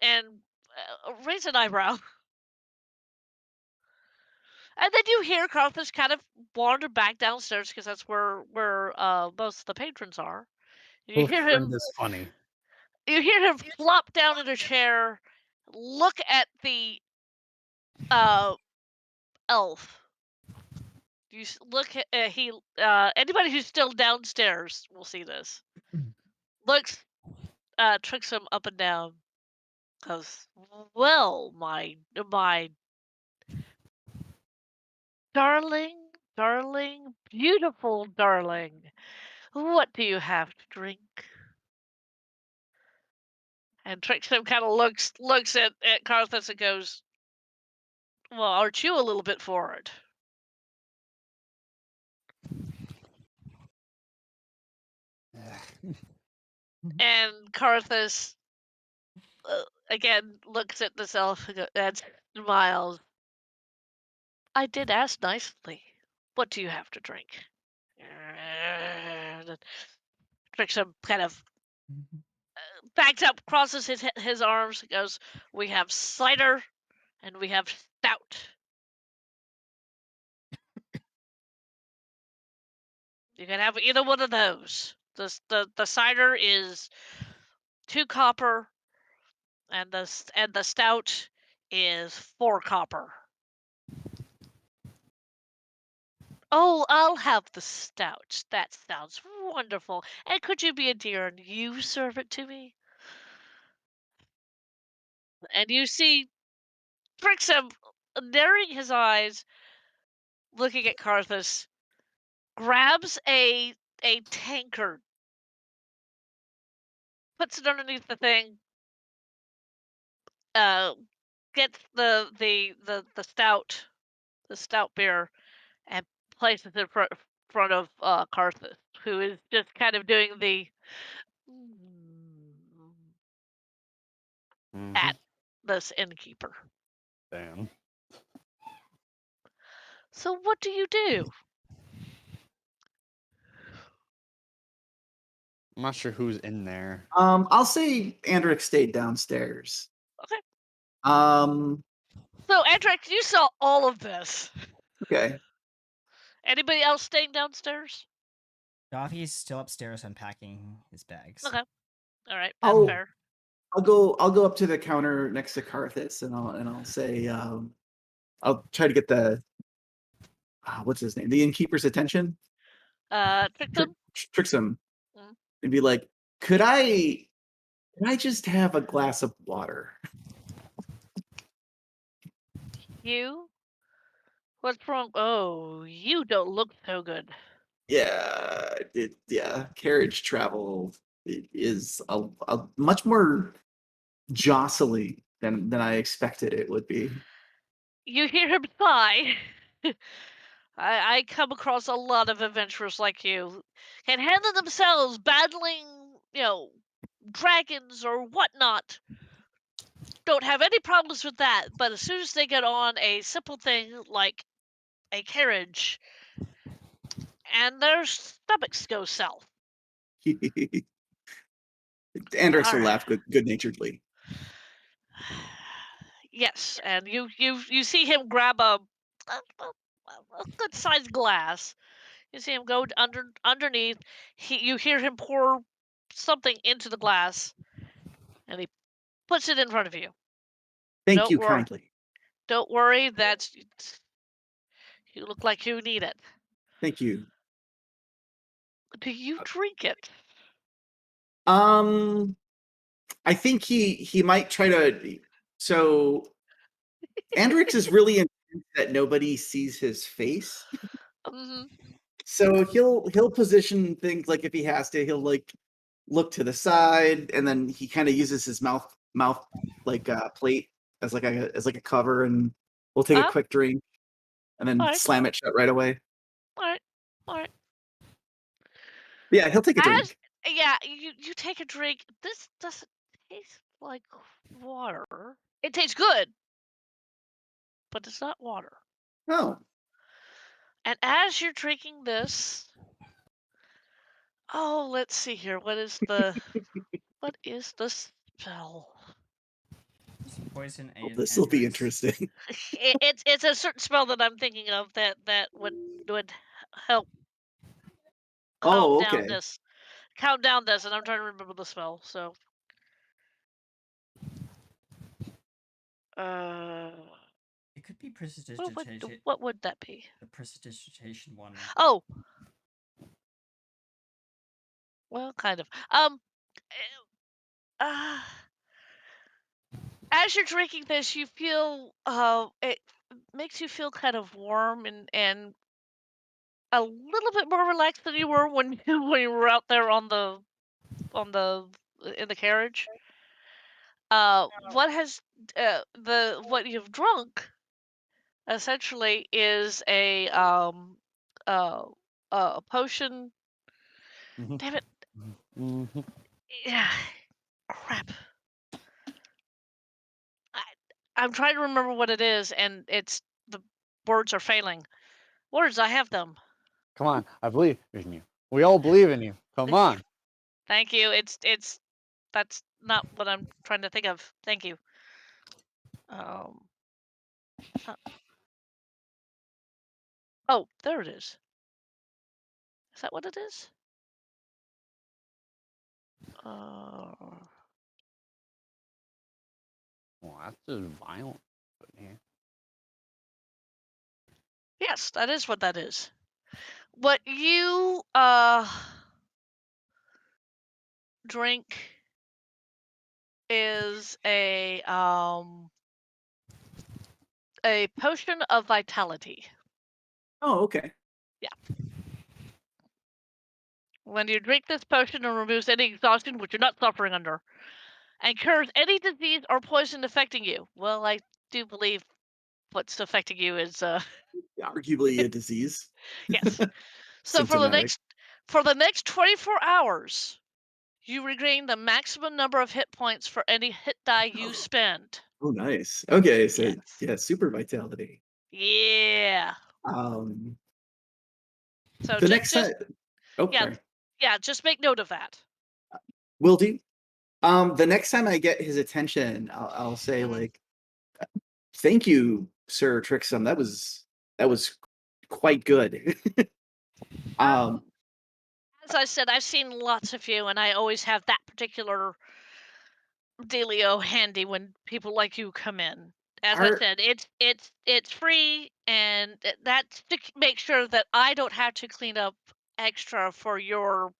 Speaker 4: raise an eyebrow. And then you hear Karthus kind of wander back downstairs because that's where most of the patrons are. You
Speaker 5: Close
Speaker 4: hear
Speaker 5: friend
Speaker 4: him.
Speaker 5: is funny.
Speaker 4: You hear him flop down in a chair, look at the elf. Look at anybody who's still downstairs will see this. Looks tricks him up and down. Goes, "Well, my darling, beautiful darling, what do you have to drink?" And Trixie kind of looks at Karthus and goes, "Well, aren't you a little bit forward?" And Karthus again looks at this elf and smiles. "I did ask nicely. What do you have to drink?" And Trixie kind of backs up, crosses his arms, and goes, "We have cider and we have stout. You can have either one of those. The cider is 2 copper, and the stout is 4 copper." "Oh, I'll have the stout. That sounds wonderful. And could you be a dear and you serve it to me?" And you see Brixham narrowing his eyes, looking at Karthus, grabs a tankard, puts it underneath the thing, gets the stout beer, and places it in front of Karthus, who is just kind of doing the
Speaker 5: Mhm.
Speaker 4: at this innkeeper.
Speaker 5: Damn.
Speaker 4: So what do you do?
Speaker 5: I'm not sure who's in there.
Speaker 6: I'll say Andric stayed downstairs.
Speaker 4: Okay.
Speaker 6: Um,
Speaker 4: So Andrex, you saw all of this.
Speaker 6: okay.
Speaker 4: Anybody else staying downstairs?
Speaker 2: Davi's still upstairs unpacking his bags.
Speaker 4: Okay. All right. That's
Speaker 6: I'll
Speaker 4: fair.
Speaker 6: I'll go up to the counter next to Karthus and I'll say I'll try to get the what's his name? The innkeeper's attention.
Speaker 4: Trixum?
Speaker 6: Trixum.
Speaker 4: Mm.
Speaker 6: And be like, could I just have a glass of water?
Speaker 4: You? What's wrong? Oh, you don't look so good.
Speaker 6: Yeah, carriage travel is a much more jostling than I expected it would be.
Speaker 4: You hear him sigh. I come across a lot of adventurers like you. Can handle themselves battling, dragons or whatnot. Don't have any problems with that, but as soon as they get on a simple thing like a carriage, and their stomachs go south.
Speaker 6: Andrex will
Speaker 4: Alright.
Speaker 6: laugh good naturedly.
Speaker 4: Yes, and you see him grab a good sized glass. You see him go underneath. You hear him pour something into the glass, and he puts it in front of you.
Speaker 6: Thank you kindly.
Speaker 4: Don't worry, you look like you need it.
Speaker 6: Thank you.
Speaker 4: Do you drink it?
Speaker 6: I think he might try to. So Andrix is really intense that nobody sees his face.
Speaker 4: Mm-hmm.
Speaker 6: So he'll position things like if he has to, he'll like look to the side, and then he kind of uses his mouth like plate as like a cover, and we'll take a quick drink, and then
Speaker 4: Alright.
Speaker 6: slam it shut right away.
Speaker 4: Alright.
Speaker 6: But yeah, he'll take a drink.
Speaker 4: Yeah, you take a drink. This doesn't taste like water. It tastes good, but it's not water.
Speaker 6: Oh,
Speaker 4: And as you're drinking this, let's see here. What is the spell?
Speaker 2: Poison
Speaker 6: well, this will be
Speaker 2: Andrix.
Speaker 6: interesting.
Speaker 4: It's a certain spell that I'm thinking of that would help
Speaker 6: Oh,
Speaker 4: count down
Speaker 6: okay.
Speaker 4: this, and I'm trying to remember the spell. So,
Speaker 2: It could be prestidigitation.
Speaker 4: what would that be?
Speaker 2: The prestidigitation one.
Speaker 4: Oh, well, kind of. As you're drinking this, you feel it makes you feel kind of warm and a little bit more relaxed than you were when when you were out there on the in the carriage. What has what you've drunk essentially is uh a potion.
Speaker 5: Mhm.
Speaker 4: Damn it!
Speaker 5: Mhm.
Speaker 4: Yeah, crap. I'm trying to remember what it is, and it's the words are failing. Words, I have them.
Speaker 5: Come on, I believe in you. We all believe in you. Come on.
Speaker 4: Thank you. It's that's not what I'm trying to think of. Thank you. Oh, there it is. Is that what it is?
Speaker 5: Well, that's just violent. Yeah.
Speaker 4: Yes, that is what that is. What you drink is a potion of vitality.
Speaker 6: Oh, okay.
Speaker 4: When you drink this potion, it removes any exhaustion which you're not suffering under, and cures any disease or poison affecting you. Well, I do believe what's affecting you is
Speaker 6: Arguably a disease.
Speaker 4: yes. So
Speaker 6: Symptomatic.
Speaker 4: for the next 24 hours, you regain the maximum number of hit points for any hit die you spend.
Speaker 6: Oh, nice. Okay, so
Speaker 4: Yes.
Speaker 6: yeah, super vitality.
Speaker 4: Yeah.
Speaker 6: Um,
Speaker 4: So
Speaker 6: the next time. Oh,
Speaker 4: yeah,
Speaker 6: sorry.
Speaker 4: yeah, just make note of that.
Speaker 6: Will do. The next time I get his attention, I'll say
Speaker 4: Mhm.
Speaker 6: like, "Thank you, Sir Trixum. That was quite good." um,
Speaker 4: As I said, I've seen lots of you, and I always have that particular dealio handy when people like you come in. As I
Speaker 6: are
Speaker 4: said, it's free, and that's to make sure that I don't have to clean up extra for your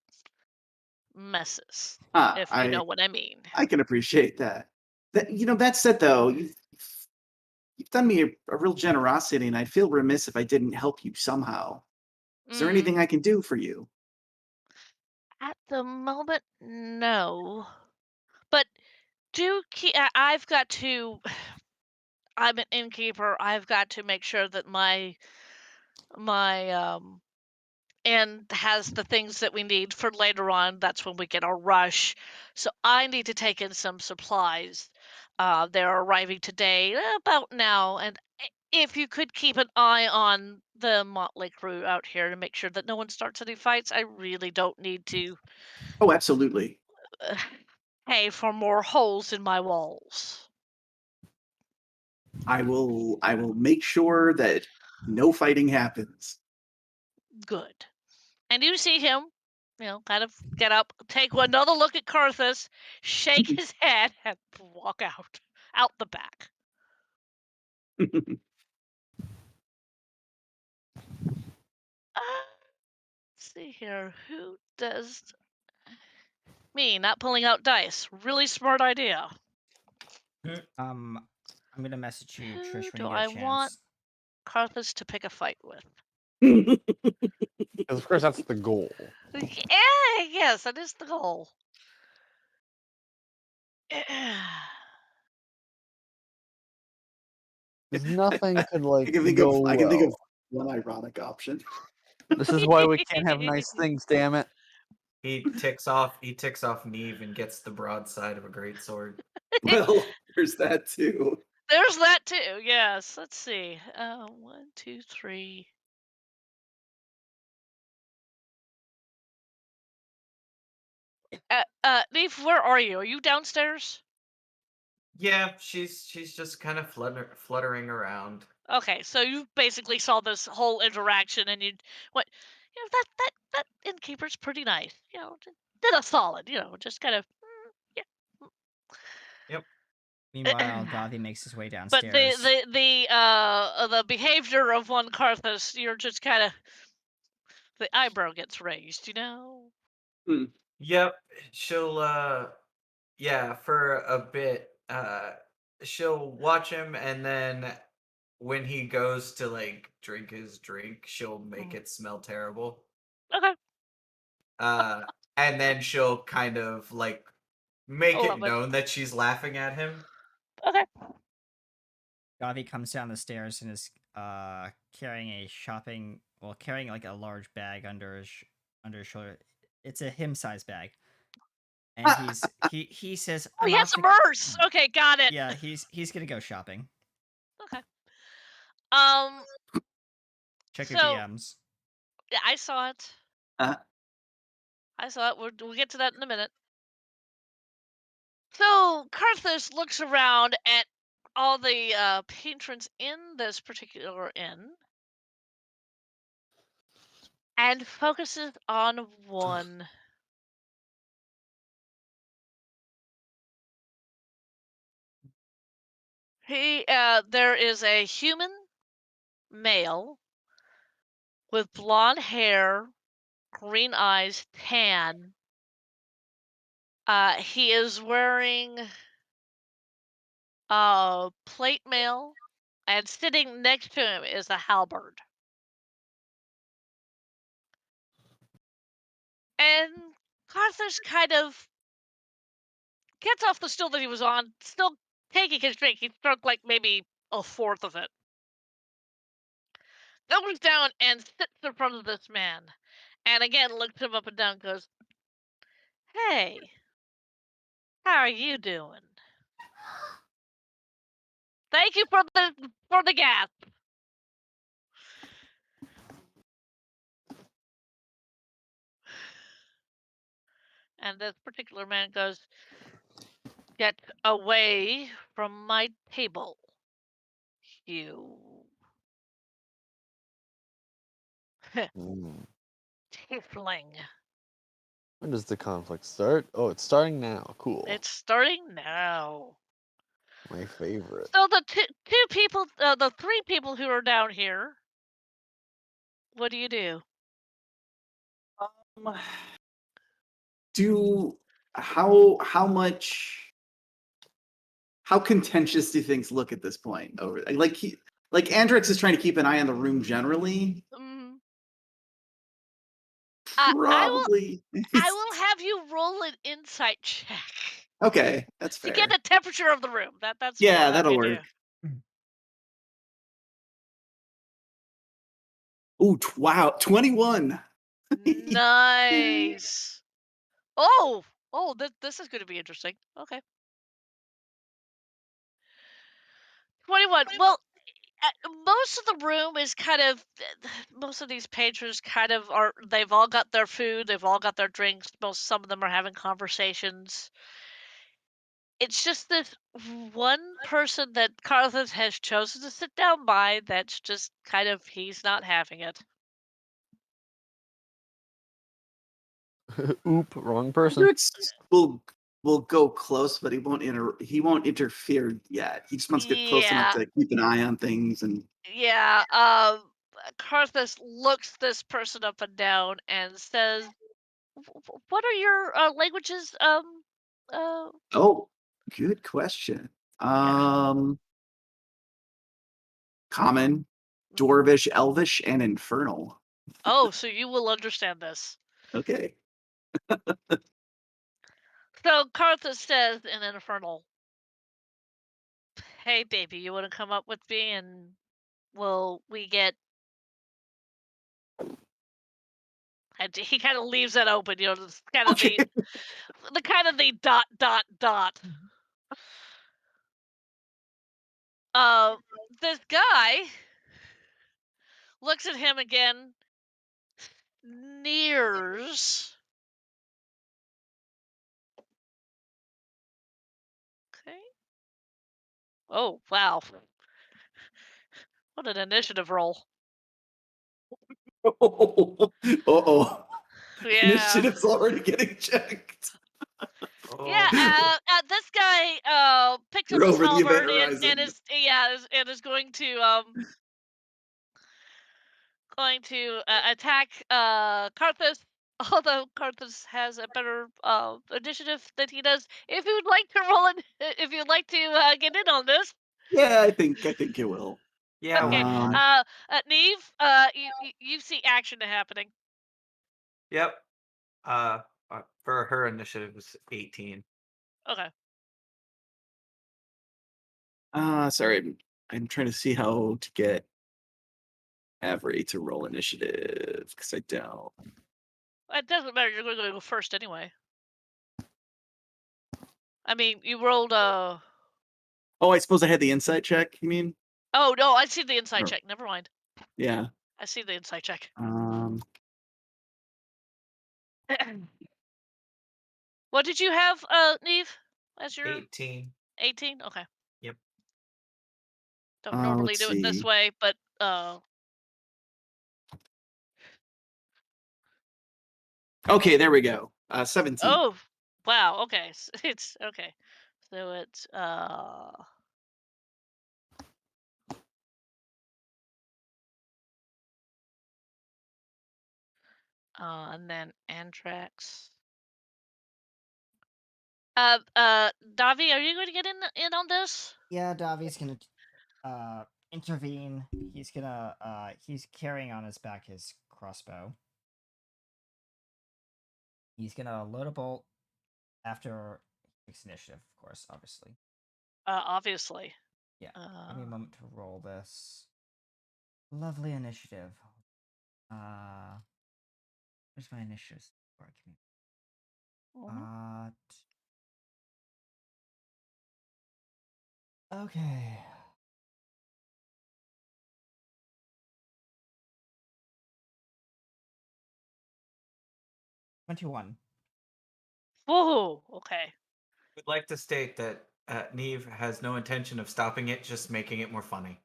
Speaker 4: messes, if you know
Speaker 6: I
Speaker 4: what I mean.
Speaker 6: I can appreciate that. That said though, you've done me a real generosity, and I'd feel remiss if I didn't help you somehow. Is there
Speaker 4: Mm.
Speaker 6: anything I can do for you?
Speaker 4: At the moment, no. But do keep. I've got to. I'm an innkeeper. I've got to make sure that my and has the things that we need for later on. That's when we get our rush. So I need to take in some supplies. They're arriving today, about now. And if you could keep an eye on the motley crew out here to make sure that no one starts any fights, I really don't need to
Speaker 6: Oh, absolutely.
Speaker 4: uh, pay for more holes in my walls.
Speaker 6: I will make sure that no fighting happens.
Speaker 4: Good. And you see him, kind of get up, take another look at Carthus, shake his head, and walk out the back. Let's see here. Who does me not pulling out dice? Really smart idea.
Speaker 2: I'm gonna message you,
Speaker 4: Who
Speaker 2: Trish, when
Speaker 4: do
Speaker 2: you get
Speaker 4: I
Speaker 2: a
Speaker 4: want
Speaker 2: chance.
Speaker 4: Carthus to pick a fight with?
Speaker 5: Because of course that's the goal.
Speaker 4: Yeah, yes, that is the goal.
Speaker 5: Because nothing could
Speaker 6: I can think
Speaker 5: go
Speaker 6: of
Speaker 5: well.
Speaker 6: one ironic option.
Speaker 5: This is why we can't have nice things, damn it.
Speaker 7: He ticks off Neve and gets the broadside of a great sword.
Speaker 6: Well, there's that too.
Speaker 4: There's that too. Yes. Let's see. 1, 2, 3. Neve, where are you? Are you downstairs?
Speaker 7: Yeah, she's just kind of fluttering around.
Speaker 4: Okay, so you basically saw this whole interaction, and you what? That innkeeper's pretty nice. Did a solid. Just kind of yeah.
Speaker 7: Yep.
Speaker 2: Meanwhile, Gavi makes his way
Speaker 4: But
Speaker 2: downstairs.
Speaker 4: the behavior of one Carthus, you're just kind of the eyebrow gets raised.
Speaker 7: Yep. She'll yeah, for a bit she'll watch him, and then when he goes to like drink his drink, she'll make it smell terrible.
Speaker 4: Okay,
Speaker 7: Uh and then she'll kind of like
Speaker 4: I
Speaker 7: make it
Speaker 4: love it.
Speaker 7: known that she's laughing at him.
Speaker 4: Okay.
Speaker 2: Gavi comes down the stairs and is carrying like a large bag under his shoulder. It's a him-sized bag, and he says,
Speaker 4: Oh,
Speaker 2: "I'm
Speaker 4: he has
Speaker 2: off
Speaker 4: a
Speaker 2: to."
Speaker 4: purse. Okay, got it.
Speaker 2: Yeah, he's gonna go shopping.
Speaker 4: Okay. Um.
Speaker 2: Check your
Speaker 4: So
Speaker 2: DMs.
Speaker 4: yeah, I saw it.
Speaker 6: Uh,
Speaker 4: I saw it. We'll get to that in a minute. So Carthus looks around at all the patrons in this particular inn and focuses on one. There is a human male with blonde hair, green eyes, tan. He is wearing plate mail, and sitting next to him is a halberd. And Carthus kind of gets off the stool that he was on, still taking his drink. He drunk like maybe a fourth of it. Goes down and sits in front of this man. And again looks him up and down, goes, "Hey, how are you doing? Thank you for the gas." And this particular man goes, "Get away from my table, you
Speaker 5: Mm.
Speaker 4: tiefling."
Speaker 5: When does the conflict start? Oh, it's starting now. Cool.
Speaker 4: It's starting now.
Speaker 5: My favorite.
Speaker 4: So the two people, the three people who are down here, what do you do?
Speaker 6: How contentious do things look at this point? Over like Andrix is trying to keep an eye on the room generally.
Speaker 4: Mm,
Speaker 6: Probably.
Speaker 4: I will have you roll an insight check
Speaker 6: Okay, that's
Speaker 4: to
Speaker 6: fair.
Speaker 4: get the temperature of the room. That's what
Speaker 6: Yeah,
Speaker 4: I'll have
Speaker 6: that'll
Speaker 4: you
Speaker 6: work. Ooh, wow, 21.
Speaker 4: do. Nice. Oh, this is going to be interesting. Okay. 21. Well, most of the room is kind of, most of these patrons kind of are, they've all got their food, they've all got their drinks, some of them are having conversations. It's just this one person that Carthus has chosen to sit down by that's just kind of, he's not having it.
Speaker 5: Oop, wrong person.
Speaker 6: Andrix will go close, but he won't interfere yet. He just wants to get close enough
Speaker 4: Yeah.
Speaker 6: to keep an eye on things and
Speaker 4: Yeah, Carthus looks this person up and down and says, What are your languages?
Speaker 6: oh, good question. Common, Dwarvish, Elvish, and Infernal.
Speaker 4: Oh, so you will understand this.
Speaker 6: Okay.
Speaker 4: So Carthus says in Infernal, "Hey, baby, you want to come up with me and we get?" And he kind of leaves that open, this kind of
Speaker 6: Okay.
Speaker 4: the kind of the dot dot dot. This guy looks at him again, sneers. Okay. Oh, wow. What an initiative roll.
Speaker 6: Uh-oh.
Speaker 4: Yeah.
Speaker 6: Initiative's already getting checked.
Speaker 4: Yeah, this guy picks up
Speaker 6: You're
Speaker 4: his
Speaker 6: over the event
Speaker 4: halberd
Speaker 6: horizon.
Speaker 4: is going to attack Carthus. Although Carthus has a better initiative than he does. If you would like to roll it, if you'd like to get in on this.
Speaker 6: Yeah, I think it will.
Speaker 7: Yeah.
Speaker 4: Okay.
Speaker 7: why not?
Speaker 4: Neve, you see action happening.
Speaker 7: Yep. For her initiative was 18.
Speaker 4: Okay.
Speaker 6: Sorry, I'm trying to see how to get Avery to roll initiative because I don't.
Speaker 4: It doesn't matter. You're going to go first anyway. I mean, you rolled
Speaker 6: Oh, I suppose I had the insight check. You mean?
Speaker 4: Oh no, I see the insight
Speaker 6: Oh.
Speaker 4: check. Never mind.
Speaker 6: Yeah.
Speaker 4: I see the insight check. What did you have, Neve? As your
Speaker 7: 18.
Speaker 4: 18? Okay.
Speaker 7: Yep.
Speaker 4: Don't normally
Speaker 6: let's
Speaker 4: do it this
Speaker 6: see.
Speaker 4: way, but
Speaker 6: Okay, there we go. 17.
Speaker 4: oh, wow. Okay, it's okay. So it's and then Antrax. Davi, are you going to get in on this?
Speaker 2: Yeah, Davi's gonna intervene. He's gonna he's carrying on his back his crossbow. He's gonna load a bolt after he takes initiative, of course, obviously.
Speaker 4: Obviously.
Speaker 2: Yeah. Give me a moment to roll this. Lovely initiative. Where's my initiative?
Speaker 4: Mhm.
Speaker 2: Okay. $21.
Speaker 4: Whoa. Okay.
Speaker 7: Would like to state that Neve has no intention of stopping it, just making it more funny.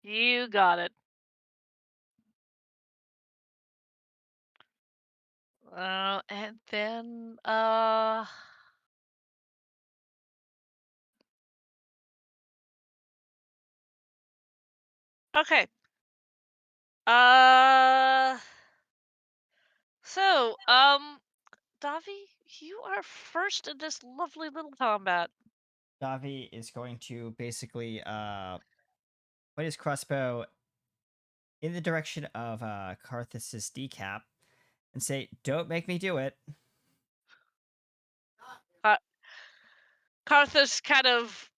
Speaker 4: You got it. And then okay. So, Davi, you are first in this lovely little combat.
Speaker 2: Davi is going to basically put his crossbow in the direction of Karthus's decap and say, "Don't make me do it."
Speaker 4: Karthus kind of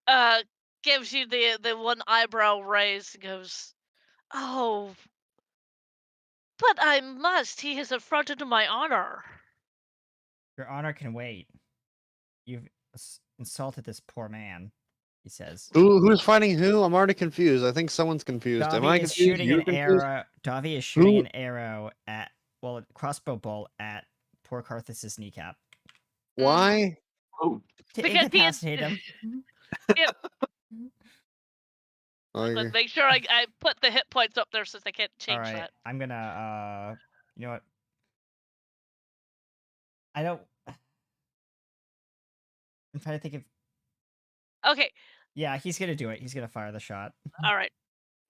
Speaker 4: gives you the one eyebrow raise and goes, "Oh, but I must. He has affronted my honor."
Speaker 2: Your honor can wait. You've insulted this poor man, he says.
Speaker 5: Who's fighting who? I'm already confused. I think someone's confused. Am I
Speaker 2: Davi is
Speaker 5: confused?
Speaker 2: shooting
Speaker 5: You're
Speaker 2: an
Speaker 5: confused?
Speaker 2: arrow. Davi is shooting
Speaker 5: Who?
Speaker 2: an arrow at, well, a crossbow bolt at poor Karthus's kneecap.
Speaker 5: Why?
Speaker 6: Oh,
Speaker 2: To
Speaker 4: Because he is.
Speaker 2: incapacitate him.
Speaker 4: Yep.
Speaker 5: Okay.
Speaker 4: Let's make sure I put the hit points up there since I can't change
Speaker 2: All right,
Speaker 4: that.
Speaker 2: I'm gonna you know what? I don't. I'm trying to think of.
Speaker 4: Okay.
Speaker 2: Yeah, he's gonna do it. He's gonna fire the shot.
Speaker 4: All right.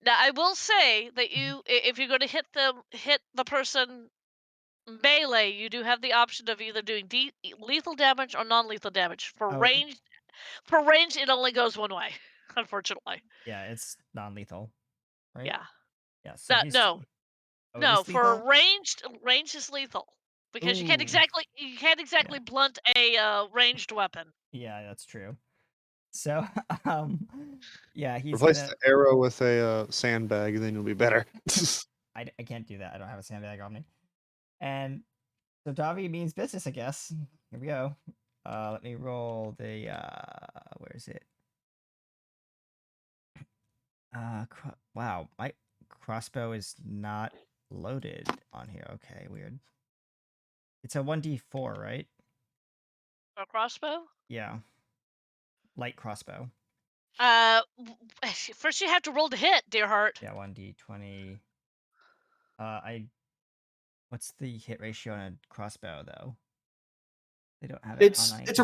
Speaker 4: Now I will say that if you're going to hit the person melee, you do have the option of either doing lethal damage or non-lethal damage. For
Speaker 2: Oh.
Speaker 4: range, it only goes one way, unfortunately.
Speaker 2: Yeah, it's non-lethal, right?
Speaker 4: Yeah.
Speaker 2: Yeah. So he's. Oh,
Speaker 4: No.
Speaker 2: it's
Speaker 4: For
Speaker 2: lethal?
Speaker 4: range is lethal because you can't
Speaker 2: Ooh.
Speaker 4: exactly blunt a ranged weapon.
Speaker 2: Yeah, that's true. So, yeah, he's
Speaker 5: Replace
Speaker 2: gonna.
Speaker 5: the arrow with a sandbag, then you'll be better.
Speaker 2: I can't do that. I don't have a sandbag on me. And so Davi means business, I guess. Here we go. Let me roll the. Where is it? Wow, my crossbow is not loaded on here. Okay, weird. It's a 1d4, right?
Speaker 4: A crossbow?
Speaker 2: Yeah. Light crossbow.
Speaker 4: First you have to roll to hit, dear heart.
Speaker 2: Yeah, 1d20. What's the hit ratio on a crossbow though? They don't have it on
Speaker 6: it's a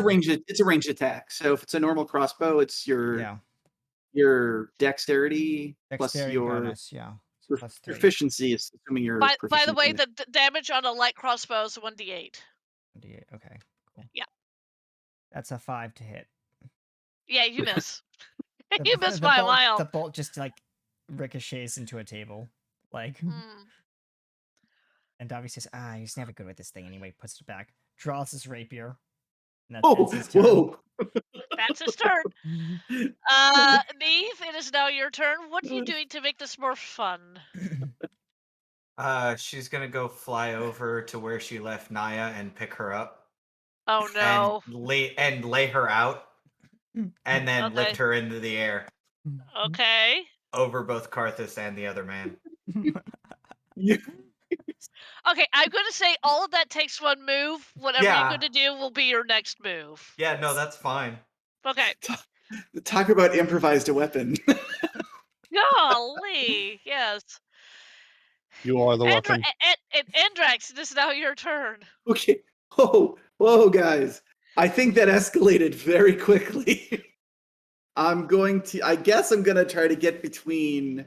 Speaker 6: ranged attack. So if it's a normal crossbow, it's your dexterity plus your
Speaker 2: bonus, yeah. Plus 3.
Speaker 6: proficiency, is assuming you're
Speaker 4: By the
Speaker 6: proficient
Speaker 4: way,
Speaker 6: in
Speaker 4: the damage on a light crossbow is 1d8.
Speaker 2: 1d8. Okay, cool.
Speaker 4: Yeah.
Speaker 2: That's a 5 to hit.
Speaker 4: Yeah, you miss.
Speaker 2: The-
Speaker 4: You
Speaker 2: the-
Speaker 4: miss
Speaker 2: the
Speaker 4: by a
Speaker 2: bolt-
Speaker 4: mile.
Speaker 2: The bolt just like ricochets into a table, like. And Davi says, "He's never good with this thing anyway." Puts it back, draws his rapier. And that's his turn.
Speaker 6: whoa!
Speaker 4: That's his turn. Neve, it is now your turn. What are you doing to make this more fun?
Speaker 7: She's gonna go fly over to where she left Naya and pick her up.
Speaker 4: Oh no.
Speaker 7: And lay her out, and then lift
Speaker 4: Okay.
Speaker 7: her into the air
Speaker 4: Okay.
Speaker 7: over both Karthus and the other man.
Speaker 4: Okay, I'm gonna say all of that takes one move. Whatever
Speaker 7: Yeah.
Speaker 4: you're gonna do will be your next move.
Speaker 7: Yeah, no, that's fine.
Speaker 4: Okay.
Speaker 6: Talk about improvised a weapon.
Speaker 4: Golly, yes.
Speaker 5: You are the weapon.
Speaker 4: Andrax, it is now your turn.
Speaker 6: Okay. Whoa, guys. I think that escalated very quickly. I guess I'm gonna try to get between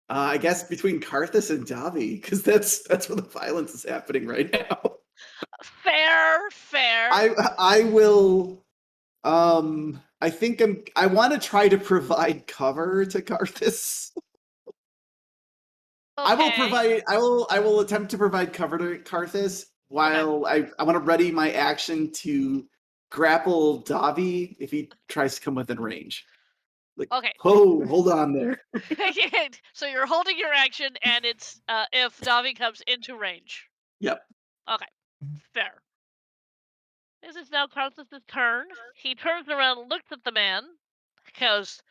Speaker 6: between Karthus and Davi, because that's where the violence is happening right now.
Speaker 4: Fair.
Speaker 6: I will I want to try to provide cover to Karthus. I will
Speaker 4: Okay.
Speaker 6: provide. I will attempt to provide cover to Karthus while I want to ready my action to grapple Davi if he tries to come within range. Like,
Speaker 4: Okay.
Speaker 6: oh, hold on there.
Speaker 4: So you're holding your action, and it's if Davi comes into range.
Speaker 6: Yep.
Speaker 4: Okay, fair. This is now Karthus' turn. He turns around and looks at the man. Goes,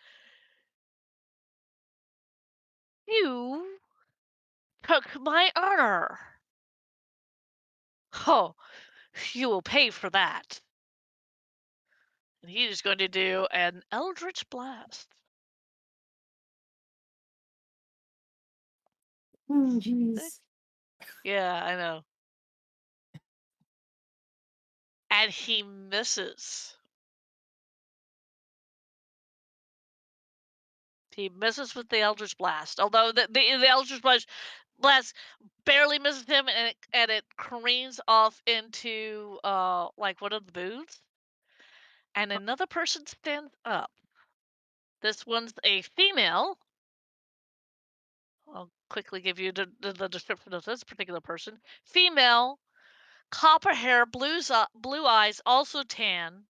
Speaker 4: "You took my honor. Oh, you will pay for that." And he is going to do an Eldritch Blast.
Speaker 6: Oh, jeez.
Speaker 4: Yeah, I know. And he misses. He misses with the Eldritch Blast. Although the Eldritch Blast barely misses him, and it careens off into like one of the booths. And another person stands up. This one's a female. I'll quickly give you the description of this particular person. Female, copper hair, blue eyes, also tan.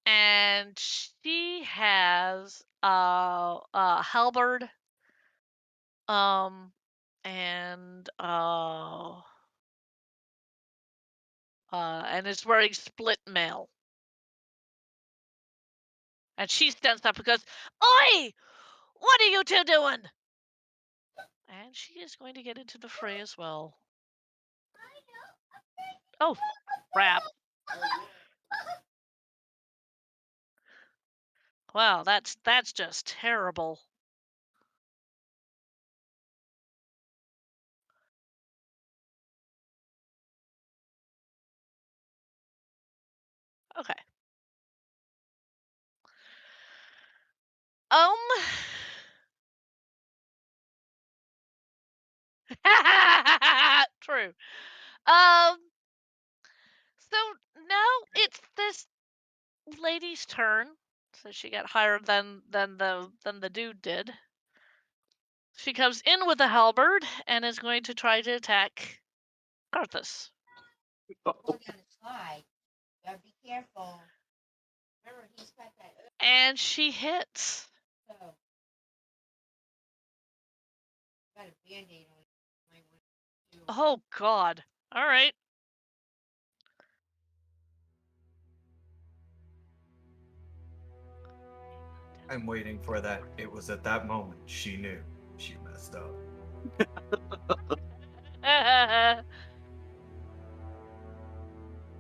Speaker 4: And she has a halberd, and is wearing split mail. And she stands up and goes, "Oi! What are you two doing?" And she is going to get into the fray as well. Oh, crap. Wow, that's just terrible. Okay. True. So now it's this lady's turn. So she got higher than the dude did. She comes in with a halberd and is going to try to attack Karthus.
Speaker 10: Go down the slide. Gotta be careful. Remember, he's got that.
Speaker 4: And she hits.
Speaker 10: So, got a band-aid on it. Might want to.
Speaker 4: Oh God. All right.
Speaker 7: I'm waiting for that. It was at that moment she knew she messed up.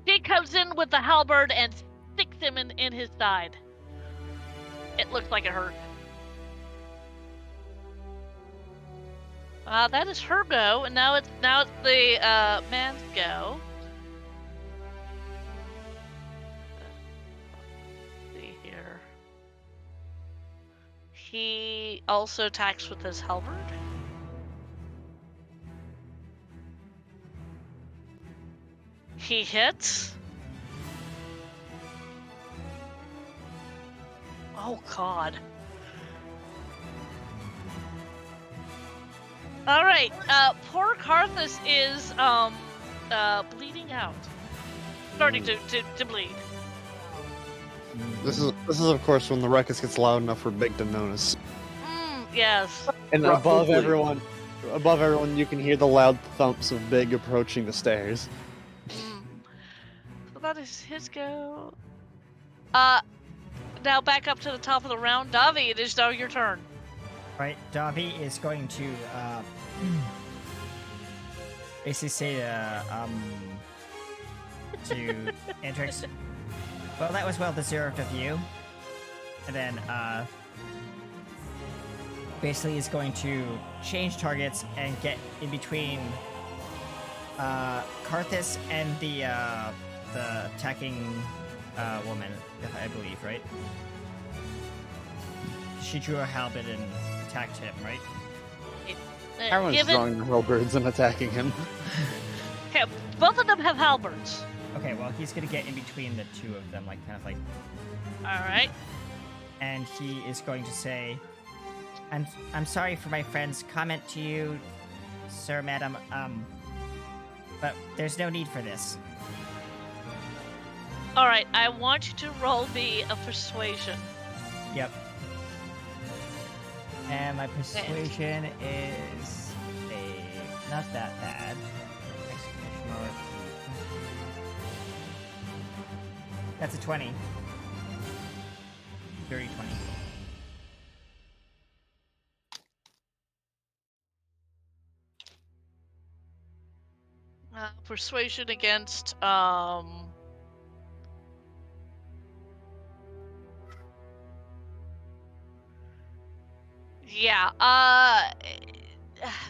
Speaker 4: She comes in with the halberd and sticks him in his side. It looks like it hurt. That is her go, and now it's the man's go. Let's see here. He also attacks with his halberd. He hits. Oh God. All right. Poor Karthus is bleeding out, starting to bleed.
Speaker 5: This is of course when the ruckus gets loud enough for Big to notice.
Speaker 4: Yes.
Speaker 5: And above everyone, you can hear the loud thumps of Big approaching the stairs.
Speaker 4: So that is his go. Now back up to the top of the round. Davi, it is now your turn.
Speaker 2: Right, Davi is going to basically say to Andrix, well, that was well deserved of you. And then basically is going to change targets and get in between Karthus and the attacking woman, I believe, right? She drew a halberd and attacked him, right?
Speaker 5: Everyone's drawing halberds and attacking him.
Speaker 4: Okay, both of them have halberds.
Speaker 2: Okay, well, he's gonna get in between the two of them, like, kind of like...
Speaker 4: All right.
Speaker 2: And he is going to say, I'm sorry for my friend's comment to you, sir, madam. But there's no need for this.
Speaker 4: All right, I want you to roll me a persuasion.
Speaker 2: Yep. And my persuasion is not that bad. Exclamation mark. That's a 20. Dirty 20.
Speaker 4: Persuasion against yeah,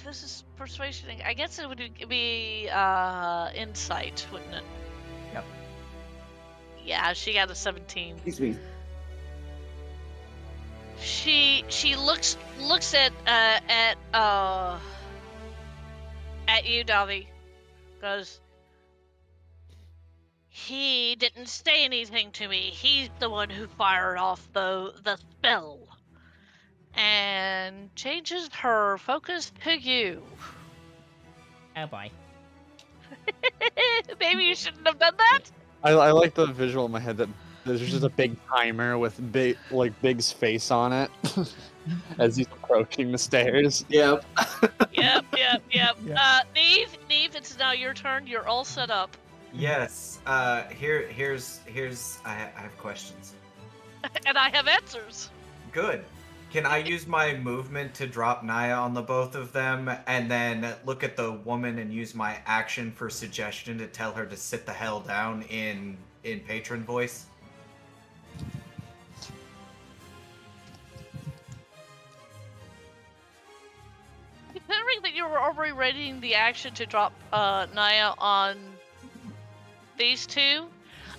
Speaker 4: this is persuasion. I guess it would be insight, wouldn't it?
Speaker 2: Yep.
Speaker 4: Yeah, she got a 17.
Speaker 6: Excuse me.
Speaker 4: She looks at you, Davi. Goes, he didn't say anything to me. He's the one who fired off the spell. And changes her focus to you.
Speaker 2: Oh boy.
Speaker 4: Maybe you shouldn't have done that.
Speaker 5: I like the visual in my head that there's just a big timer with Big's face on it as he's approaching the stairs.
Speaker 6: Yep.
Speaker 4: Yep.
Speaker 2: Yeah.
Speaker 4: Neve, it's now your turn. You're all set up.
Speaker 7: Yes. Here's. I have questions.
Speaker 4: And I have answers.
Speaker 7: Good. Can I use my movement to drop Naya on the both of them, and then look at the woman and use my action for suggestion to tell her to sit the hell down in patron voice?
Speaker 4: Considering that you were already readying the action to drop Naya on these two,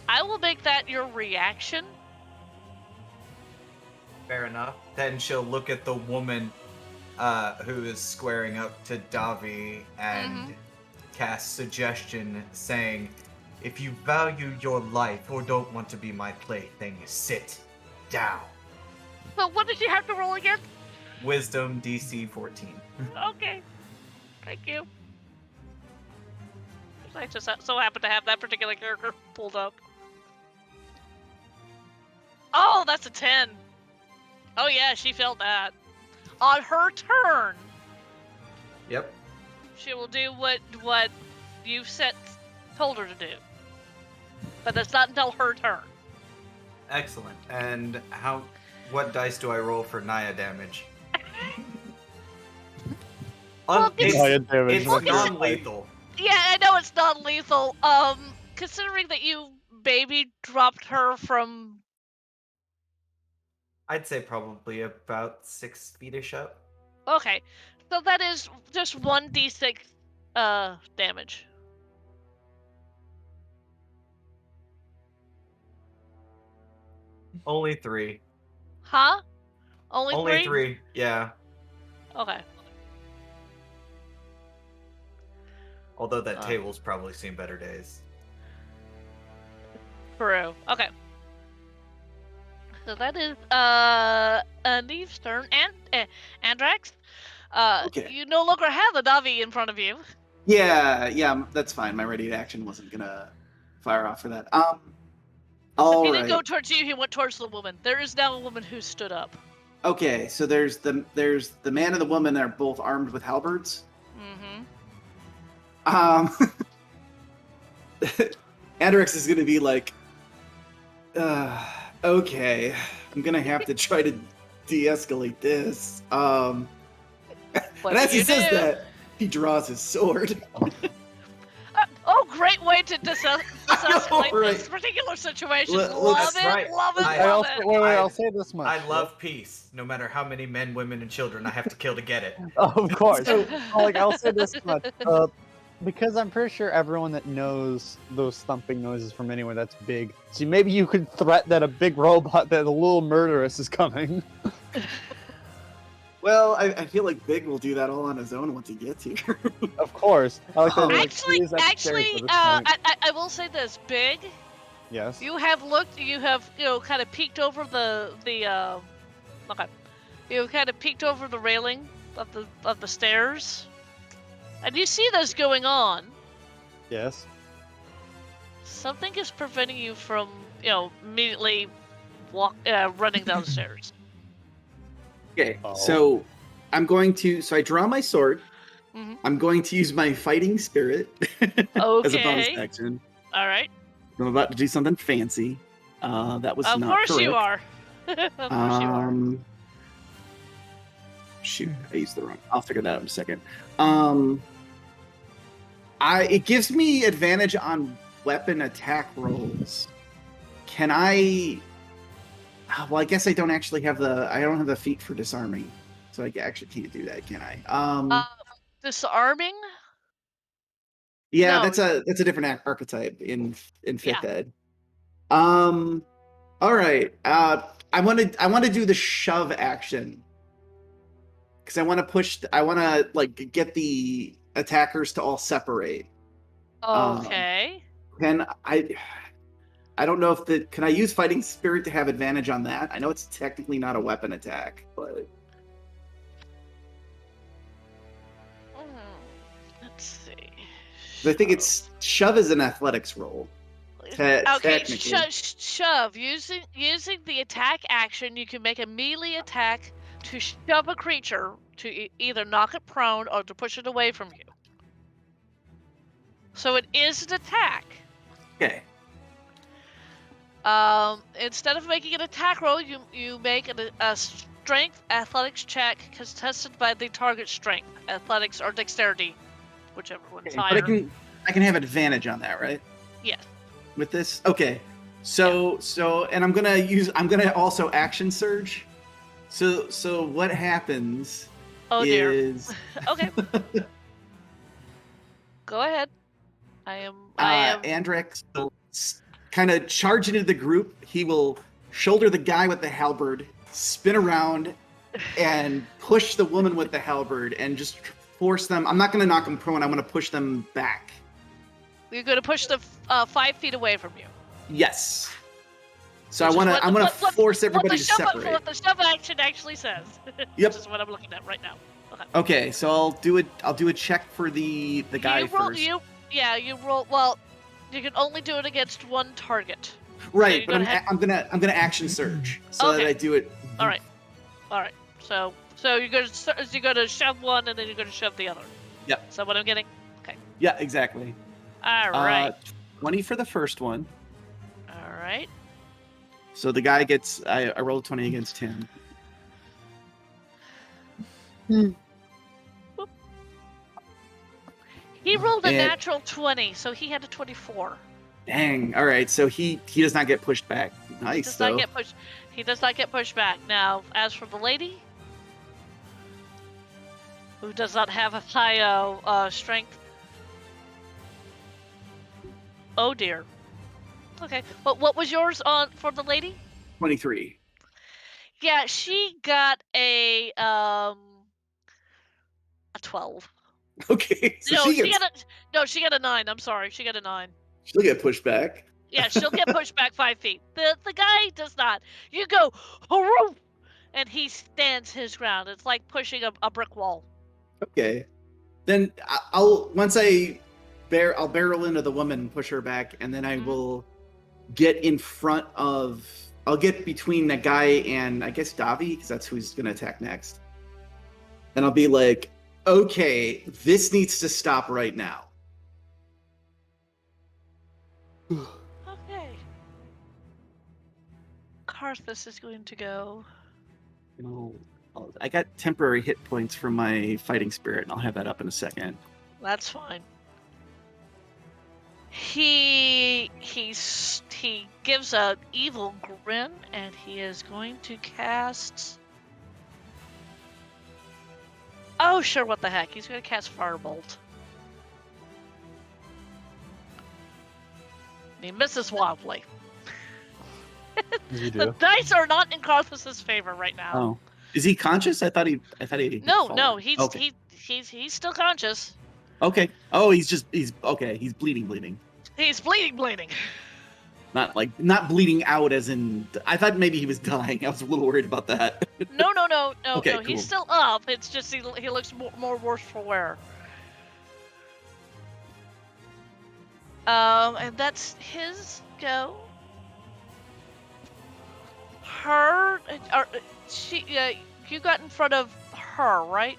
Speaker 4: I will make that your reaction.
Speaker 7: Fair enough. Then she'll look at the woman who is squaring up to Davi and cast suggestion saying, if you value your life or don't want to be my plaything, sit down.
Speaker 4: So what did you have to roll again?
Speaker 7: Wisdom DC 14.
Speaker 4: Okay. Thank you. I just so happen to have that particular character pulled up. Oh, that's a 10. Oh yeah, she felt that. On her turn,
Speaker 7: Yep.
Speaker 4: she will do what you've told her to do. But that's not until her turn.
Speaker 7: Excellent. And what dice do I roll for Naya damage?
Speaker 4: Well,
Speaker 5: Naya damage.
Speaker 7: It's non-lethal.
Speaker 4: Yeah, I know it's not lethal. Considering that you baby dropped her from.
Speaker 7: I'd say probably about 6 feet-ish up.
Speaker 4: Okay, so that is just 1d6 damage.
Speaker 7: Only 3.
Speaker 4: Huh? Only
Speaker 7: Only 3, yeah.
Speaker 4: Okay.
Speaker 7: Although that table's probably seen better days.
Speaker 4: True. Okay. So that is Neve's turn, and Andrax.
Speaker 6: Okay.
Speaker 4: You no longer have the Davi in front of you.
Speaker 6: Yeah, that's fine. My ready to action wasn't gonna fire off for that.
Speaker 4: He
Speaker 6: All
Speaker 4: didn't
Speaker 6: right.
Speaker 4: go towards you. He went towards the woman. There is now a woman who stood up.
Speaker 6: Okay, so there's the man and the woman that are both armed with halberds.
Speaker 4: Mm-hmm.
Speaker 6: Andrix is gonna be like, okay, I'm gonna have to try to de-escalate this.
Speaker 4: What
Speaker 6: And as
Speaker 4: do
Speaker 6: he
Speaker 4: you
Speaker 6: says
Speaker 4: do?
Speaker 6: that, he draws his sword.
Speaker 4: Oh, great way to escalate
Speaker 6: right?
Speaker 4: this particular situation.
Speaker 6: Let-
Speaker 4: Love
Speaker 6: let's-
Speaker 4: it,
Speaker 7: That's right.
Speaker 4: love it,
Speaker 7: I
Speaker 4: love
Speaker 7: also-
Speaker 4: it.
Speaker 5: I'll say this much.
Speaker 7: I love peace, no matter how many men, women, and children I have to kill to get it.
Speaker 5: Of course.
Speaker 6: So-
Speaker 5: I'll say this much. Because I'm pretty sure everyone that knows those thumping noises from anywhere, that's big. So maybe you could threat that a big robot that a little murderous is coming.
Speaker 6: Well, I feel like Big will do that all on his own once he gets here.
Speaker 5: Of course. I like that. like,
Speaker 4: Actually,
Speaker 5: he is at the stairs at this point.
Speaker 4: I will say this, Big.
Speaker 5: Yes.
Speaker 4: You have kind of peeked over the okay. You kind of peeked over the railing of the stairs, and you see this going on.
Speaker 5: Yes.
Speaker 4: Something is preventing you from, immediately running downstairs.
Speaker 6: Okay,
Speaker 5: Oh.
Speaker 6: so I'm going to. So I draw my sword.
Speaker 4: Mhm.
Speaker 6: I'm going to use my fighting spirit as a bonus
Speaker 4: Okay.
Speaker 6: action.
Speaker 4: All right.
Speaker 6: I'm about to do something fancy. That was
Speaker 4: Of
Speaker 6: not
Speaker 4: course
Speaker 6: correct.
Speaker 4: you are. Of course you are.
Speaker 6: Shoot, I used the wrong. I'll figure that out in a second. It gives me advantage on weapon attack rolls. Can I? Well, I guess I don't actually have I don't have the feat for disarming, so I actually can't do that, can I?
Speaker 4: Disarming?
Speaker 6: Yeah,
Speaker 4: no.
Speaker 6: that's a different archetype in fifth
Speaker 4: Yeah.
Speaker 6: ed. All right. I want to do the shove action because I want to push. I want to like get the attackers to all separate.
Speaker 4: Okay.
Speaker 6: Can I don't know if can I use fighting spirit to have advantage on that? I know it's technically not a weapon attack, but
Speaker 4: Let's see.
Speaker 6: I think it's shove is an athletics roll.
Speaker 4: Okay,
Speaker 6: technically.
Speaker 4: shove. Using the attack action, you can make a melee attack to shove a creature to either knock it prone or to push it away from you. So it is an attack.
Speaker 6: Okay.
Speaker 4: Instead of making an attack roll, you make a strength athletics check contested by the target strength, athletics or dexterity, whichever one's
Speaker 6: Okay,
Speaker 4: higher.
Speaker 6: but I can have advantage on that, right?
Speaker 4: Yes.
Speaker 6: With this? Okay. So and I'm gonna also action surge. So what happens
Speaker 4: Oh dear.
Speaker 6: is
Speaker 4: Okay. Go ahead. I am.
Speaker 6: Andrex will kind of charge into the group. He will shoulder the guy with the halberd, spin around, and push the woman with the halberd and just force them. I'm not gonna knock them prone, I'm gonna push them back.
Speaker 4: You're going to push them 5 feet away from you.
Speaker 6: Yes. So
Speaker 4: Which is
Speaker 6: I'm gonna force everybody to separate.
Speaker 4: What the shove action actually says.
Speaker 6: Yep.
Speaker 4: Which is what I'm looking at right now. Okay.
Speaker 6: Okay, so I'll do a check for the guy first.
Speaker 4: You roll. Well, you can only do it against one target.
Speaker 6: Right,
Speaker 4: So
Speaker 6: but I'm gonna action surge so that
Speaker 4: Okay.
Speaker 6: I do it.
Speaker 4: All right. So you're gonna shove one and then you're gonna shove the other.
Speaker 6: Yep.
Speaker 4: Is that what I'm getting? Okay.
Speaker 6: Yeah, exactly.
Speaker 4: All right.
Speaker 6: 20 for the first one.
Speaker 4: All right.
Speaker 6: So the guy gets. I rolled 20 against him.
Speaker 4: He rolled a
Speaker 6: And-
Speaker 4: natural 20, so he had a 24.
Speaker 6: Dang. All right. So he does not get pushed back. Nice
Speaker 4: Does
Speaker 6: though.
Speaker 4: not get pushed. He does not get pushed back. Now, as for the lady, who does not have a high strength. Oh dear. Okay. But what was yours on for the lady?
Speaker 6: 23.
Speaker 4: Yeah, she got a 12.
Speaker 6: Okay. So
Speaker 4: No,
Speaker 6: she
Speaker 4: got a 9. I'm sorry, she got a 9.
Speaker 6: she'll get pushed back.
Speaker 4: Yeah, she'll get pushed back 5 feet. The guy does not. You go, "Hurroo!" and he stands his ground. It's like pushing a brick wall.
Speaker 6: Okay. Then I'll barrel into the woman and push her back, and then I will get in front of. I'll get between that guy and I guess Davi, because that's who's gonna attack next. And I'll be like, okay, this needs to stop right now.
Speaker 4: Okay. Karthus is going to go.
Speaker 6: I got temporary hit points from my fighting spirit, and I'll have that up in a second.
Speaker 4: That's fine. He gives an evil grin, and he is going to cast. Oh, sure, what the heck? He's going to cast Firebolt. And he misses wildly.
Speaker 5: You
Speaker 4: The
Speaker 5: do.
Speaker 4: dice are not in Karthus's favor right now.
Speaker 6: Oh, is he conscious? I thought he.
Speaker 4: No,
Speaker 6: fallen.
Speaker 4: he's
Speaker 6: Okay.
Speaker 4: he's still conscious.
Speaker 6: Okay. Oh, he's okay. He's bleeding.
Speaker 4: He's bleeding.
Speaker 6: Not bleeding out as in. I thought maybe he was dying. I was a little worried about that.
Speaker 4: No.
Speaker 6: Okay,
Speaker 4: no. He's
Speaker 6: cool.
Speaker 4: still up. It's just he looks more worse for wear. And that's his go. Her, she, you got in front of her, right?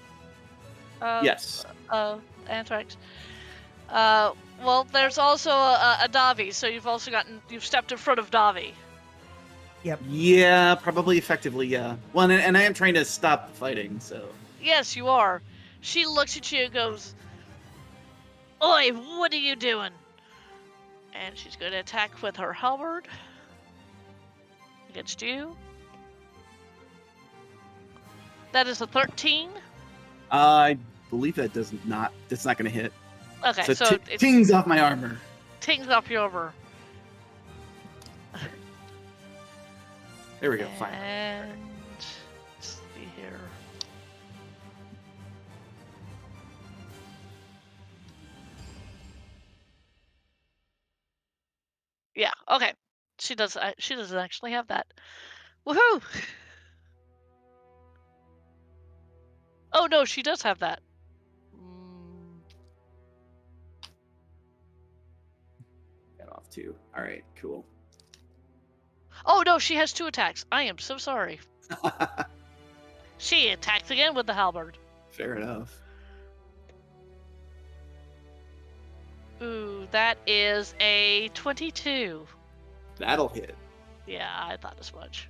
Speaker 6: Yes.
Speaker 4: Anthrax. Well, there's also a Davi, so you've stepped in front of Davi.
Speaker 6: Yeah, probably effectively, yeah. Well, and I am trying to stop the fighting, so.
Speaker 4: Yes, you are. She looks at you and goes, "Oi, what are you doing?" And she's going to attack with her halberd against you. That is a 13.
Speaker 6: I believe that's not going to hit.
Speaker 4: Okay, so
Speaker 6: it
Speaker 4: it
Speaker 6: tings off my armor.
Speaker 4: tings off your armor.
Speaker 6: There we go, fine.
Speaker 4: And let's see here. Yeah, okay. She doesn't actually have that. Woohoo! Oh no, she does have that.
Speaker 6: Got off too. All right, cool.
Speaker 4: Oh no, she has 2 attacks. I am so sorry. She attacks again with the halberd.
Speaker 6: Fair enough.
Speaker 4: Ooh, that is a 22.
Speaker 6: That'll hit.
Speaker 4: Yeah, I thought as much.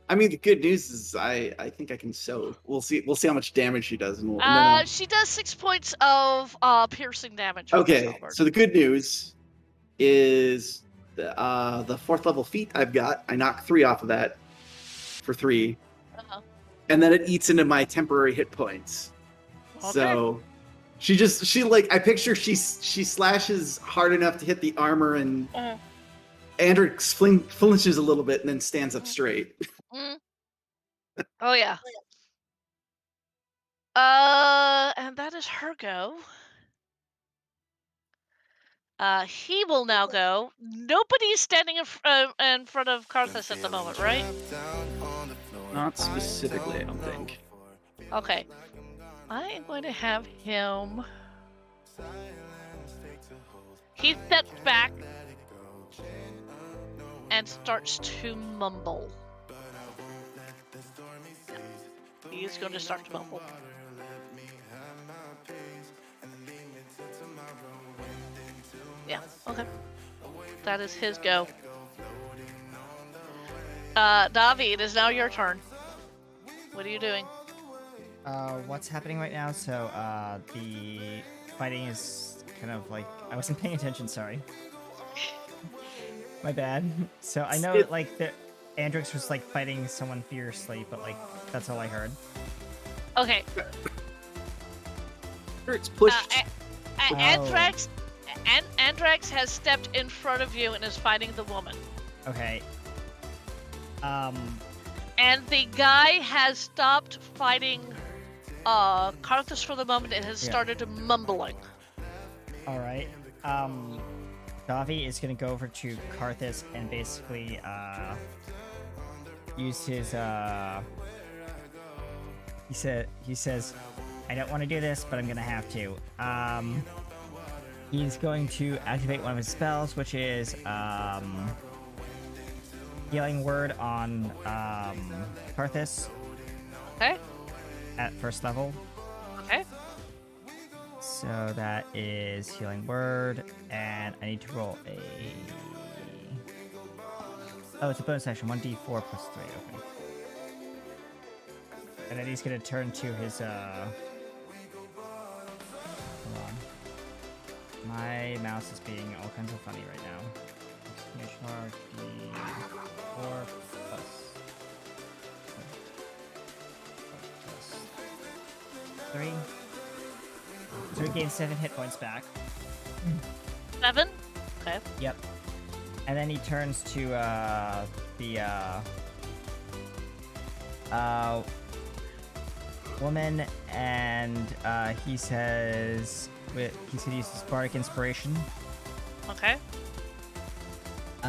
Speaker 6: I mean, the good news is I think I can sew. We'll see how much damage she does, and then
Speaker 4: She does 6 points of piercing damage. with this
Speaker 6: okay.
Speaker 4: halberd.
Speaker 6: So the good news is the 4th level feat I've got. I knock 3 off of that for 3, and then it eats into my temporary hit points.
Speaker 4: Okay.
Speaker 6: So I picture she slashes hard enough to hit the armor, and Andrix flinches a little bit and then stands up straight.
Speaker 4: Oh yeah. And that is her go. He will now go. Nobody's standing in front of Karthus at the moment, right?
Speaker 6: Not specifically, I don't think.
Speaker 4: Okay. I am going to have him. He steps back and starts to mumble. He is going to start to mumble. Yeah, okay. That is his go. Davi, it is now your turn. What are you doing?
Speaker 2: What's happening right now? So, the fighting is kind of like I wasn't paying attention. Sorry, my bad. So I know that like the Andrix was like fighting someone fiercely, but like that's all I heard.
Speaker 4: Okay.
Speaker 6: It's pushed.
Speaker 4: Anthrax has stepped in front of you and is fighting the woman.
Speaker 2: Okay.
Speaker 4: And the guy has stopped fighting Karthus for the moment and has started mumbling.
Speaker 2: All right. Davi is gonna go over to Karthus and basically use his he says, I don't want to do this, but I'm gonna have to. He's going to activate one of his spells, which is Healing Word on Karthus.
Speaker 4: Okay.
Speaker 2: At 1st level.
Speaker 4: Okay.
Speaker 2: So that is Healing Word, and I need to roll a... Oh, it's a bonus action, 1d4 plus 3, okay. And then he's gonna turn to his, Hold on. My mouse is being all kinds of funny right now. Exclamation mark, D4 plus... plus 3. So he gains 7 hit points back.
Speaker 4: 7? Okay.
Speaker 2: Yep. And then he turns to the woman, and he says he's gonna use his bardic inspiration.
Speaker 4: Okay.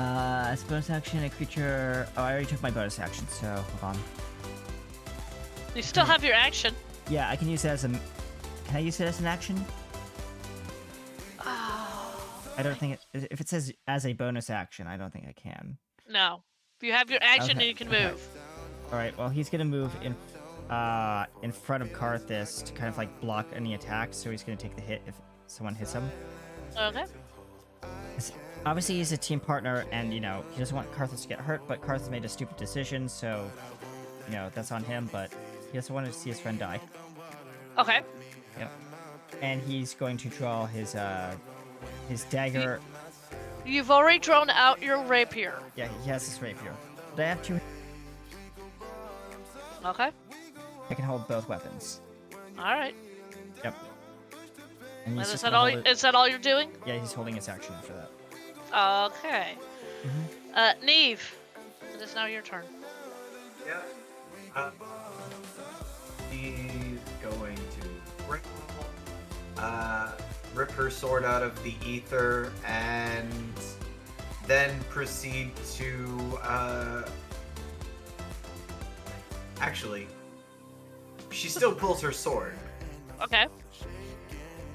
Speaker 2: As a bonus action, a creature. Oh, I already took my bonus action, so hold on.
Speaker 4: You still have your action.
Speaker 2: Yeah, I can use it as a. Can I use it as an action? I don't think it. If it says as a bonus action, I don't think I can.
Speaker 4: No. You have your action
Speaker 2: Okay,
Speaker 4: and you can
Speaker 2: okay.
Speaker 4: move.
Speaker 2: All right. Well, he's gonna move in front of Karthus to kind of like block any attacks. So he's gonna take the hit if someone hits him.
Speaker 4: Okay.
Speaker 2: Obviously, he's a team partner, and you know he doesn't want Karthus to get hurt. But Karthus made a stupid decision, so you know that's on him. But he doesn't want to see his friend die.
Speaker 4: Okay.
Speaker 2: Yep. And he's going to draw his dagger.
Speaker 4: You've already drawn out your rapier.
Speaker 2: Yeah, he has his rapier. But I have two.
Speaker 4: Okay.
Speaker 2: I can hold both weapons.
Speaker 4: All right.
Speaker 2: Yep. And he's
Speaker 4: And
Speaker 2: just
Speaker 4: is that
Speaker 2: gonna
Speaker 4: all?
Speaker 2: hold it-
Speaker 4: Is that all you're doing?
Speaker 2: Yeah, he's holding his action after that.
Speaker 4: Okay.
Speaker 2: Mm-hmm.
Speaker 4: Neve, it is now your turn.
Speaker 7: Yeah. He's going to rip her sword out of the ether and then proceed to actually she still pulls her sword,
Speaker 4: Okay.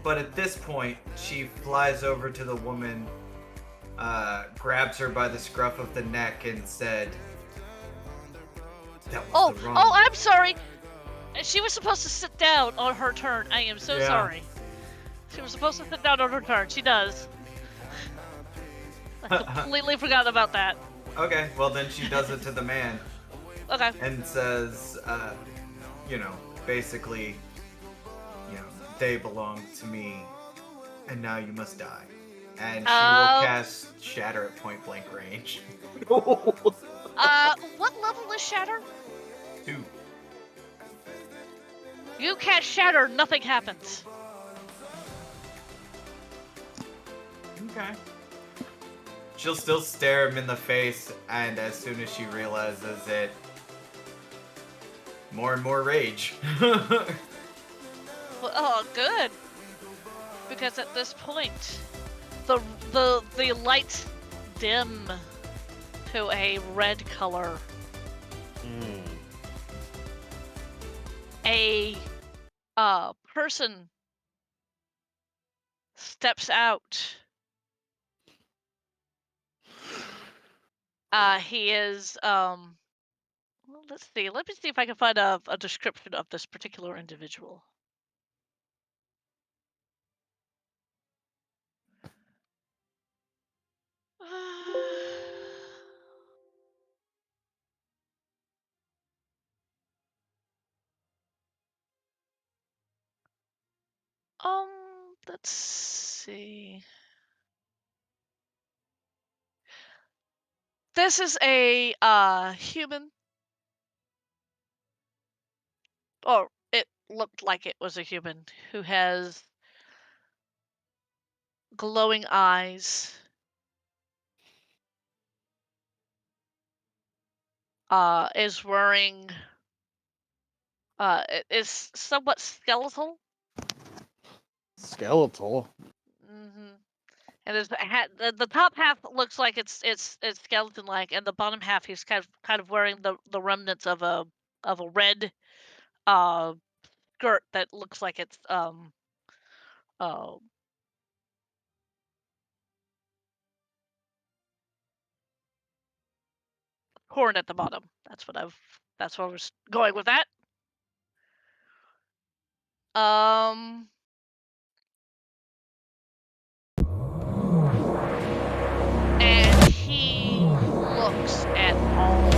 Speaker 7: but at this point she flies over to the woman, grabs her by the scruff of the neck and said, that was the wrong
Speaker 4: I'm sorry. She was supposed to sit down on her turn. I am so
Speaker 7: Yeah.
Speaker 4: sorry. She was supposed to sit down on her turn. She does. I completely forgot about that.
Speaker 7: Okay, well then she does it to the man
Speaker 4: Okay.
Speaker 7: and says, you know, basically, you know, they belong to me, and now you must die. And she will cast Shatter at point blank range.
Speaker 4: What level is Shatter?
Speaker 7: 2.
Speaker 4: You cast Shatter, nothing happens.
Speaker 7: Okay. She'll still stare him in the face, and as soon as she realizes it, more and more rage.
Speaker 4: Well, oh, good. Because at this point, the lights dim to a red color. A person steps out. He is well, let's see. Let me see if I can find a description of this particular individual. Let's see. This is a human. Or it looked like it was a human who has glowing eyes. Is wearing is somewhat skeletal.
Speaker 5: Skeletal.
Speaker 4: And his hat, the top half looks like it's skeleton like, and the bottom half he's kind of wearing the remnants of a red skirt that looks like it's horn at the bottom. That's what I was going with that. And he looks at all.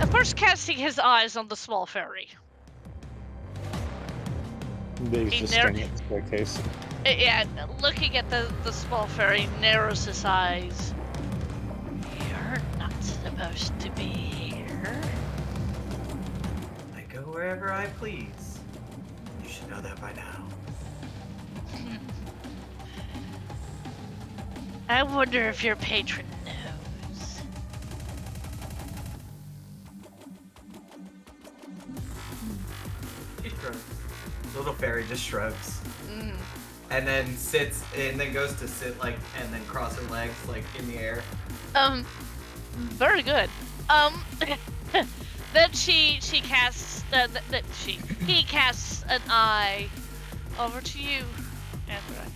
Speaker 4: At first, casting his eyes on the small fairy.
Speaker 5: Dave's
Speaker 4: He
Speaker 5: just
Speaker 4: narr-
Speaker 5: staring at the staircase.
Speaker 4: Yeah, looking at the small fairy, narrows his eyes. You're not supposed to be here.
Speaker 7: I go wherever I please. You should know that by now.
Speaker 4: I wonder if your patron knows.
Speaker 7: He shrugs. Little fairy just shrugs. and then sits, and then goes to sit like, and then cross her legs like in the air.
Speaker 4: Very good. Then she casts he casts an eye over to you, Anthrax.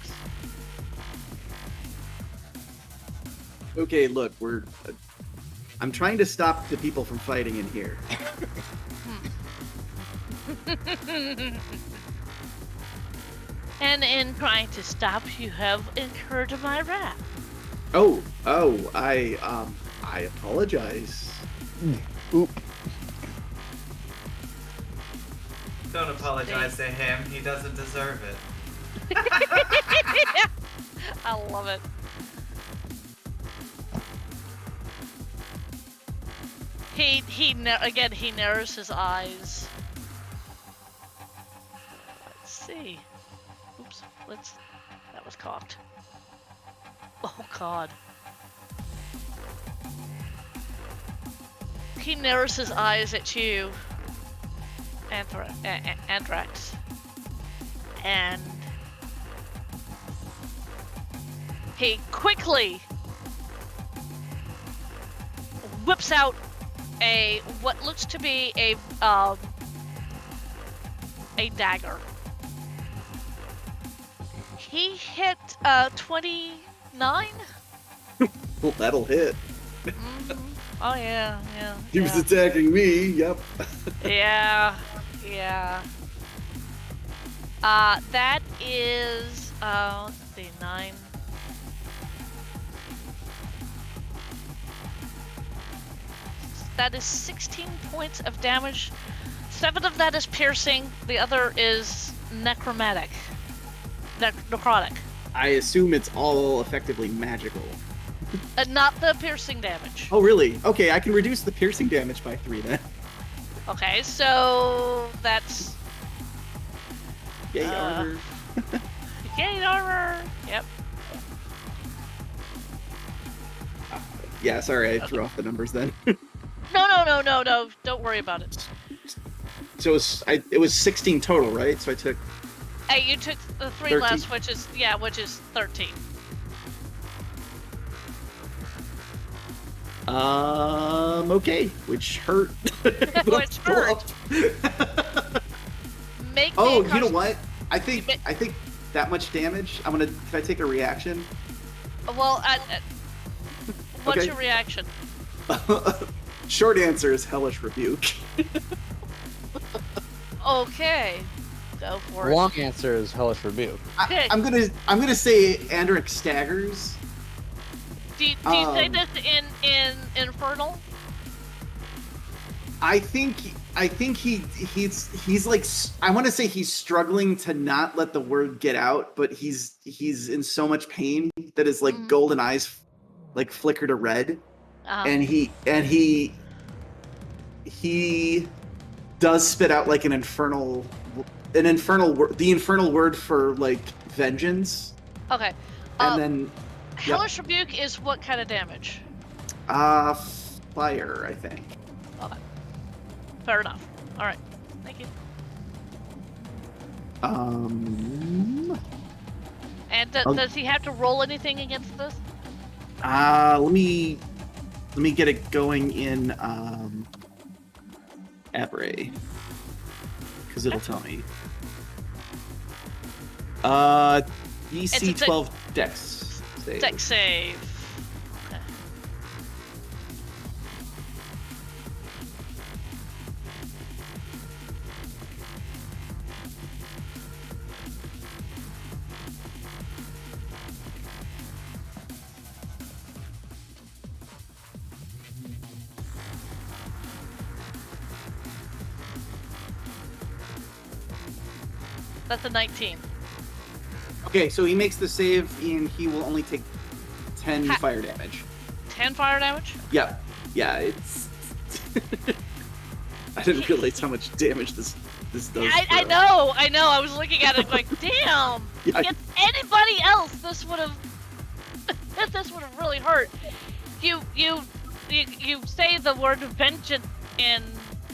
Speaker 6: Okay, look, I'm trying to stop the people from fighting in here.
Speaker 4: And in trying to stop, you have incurred my wrath.
Speaker 6: Oh, I apologize.
Speaker 5: Oop.
Speaker 7: Don't apologize to him. He doesn't deserve it.
Speaker 4: I love it. He narrows his eyes. Let's see. Oops. That was cocked. Oh God. He narrows his eyes at you, Anthrax, and he quickly whips out what looks to be a dagger. He hit 29.
Speaker 6: Well, that'll hit.
Speaker 4: Oh yeah.
Speaker 6: He was attacking me. Yep.
Speaker 4: Yeah. That is let's see, 9. That is 16 points of damage. 7 of that is piercing. The other is necrotic.
Speaker 6: I assume it's all effectively magical.
Speaker 4: Not the piercing damage.
Speaker 6: Oh, really? Okay, I can reduce the piercing damage by 3 then.
Speaker 4: Okay, so that's
Speaker 6: Yay, armor.
Speaker 4: gain armor. Yep.
Speaker 6: Yeah, sorry, I threw off the numbers then.
Speaker 4: No. Don't worry about it.
Speaker 6: So it was 16 total, right? So I took.
Speaker 4: Hey, you took the 3
Speaker 6: 13.
Speaker 4: less, which is 13.
Speaker 6: Okay, which hurt.
Speaker 4: Which hurt. Make
Speaker 6: Oh,
Speaker 4: me
Speaker 6: you know what? I think that much damage. Can I take a reaction?
Speaker 4: Well, what's
Speaker 6: Okay.
Speaker 4: your reaction?
Speaker 6: Short answer is Hellish Rebuke.
Speaker 4: Okay, go for it.
Speaker 5: Long answer is Hellish Rebuke.
Speaker 4: Okay.
Speaker 6: I'm gonna say Andric staggers.
Speaker 4: Do you say this in Infernal?
Speaker 6: I think he's like, I want to say he's struggling to not let the word get out, but he's in so much pain that his like golden eyes like flicker to red, and he does spit out like the infernal word for like vengeance,
Speaker 4: Okay.
Speaker 6: and then
Speaker 4: Hellish Rebuke is what kind of damage?
Speaker 6: fire, I think.
Speaker 4: Okay. Fair enough. All right. Thank you. And does he have to roll anything against this?
Speaker 6: Let me get it going in Abre, because it'll tell me. DC 12 Dex save.
Speaker 4: Dex save. Okay. That's a 19.
Speaker 6: Okay, so he makes the save, and he will only take 10 fire damage.
Speaker 4: 10 fire damage?
Speaker 6: Yeah, it's. I didn't realize how much damage this does.
Speaker 4: I know. I was looking at it like, damn.
Speaker 6: Yeah,
Speaker 4: If anybody else, this would have really hurt. You say the word vengeance in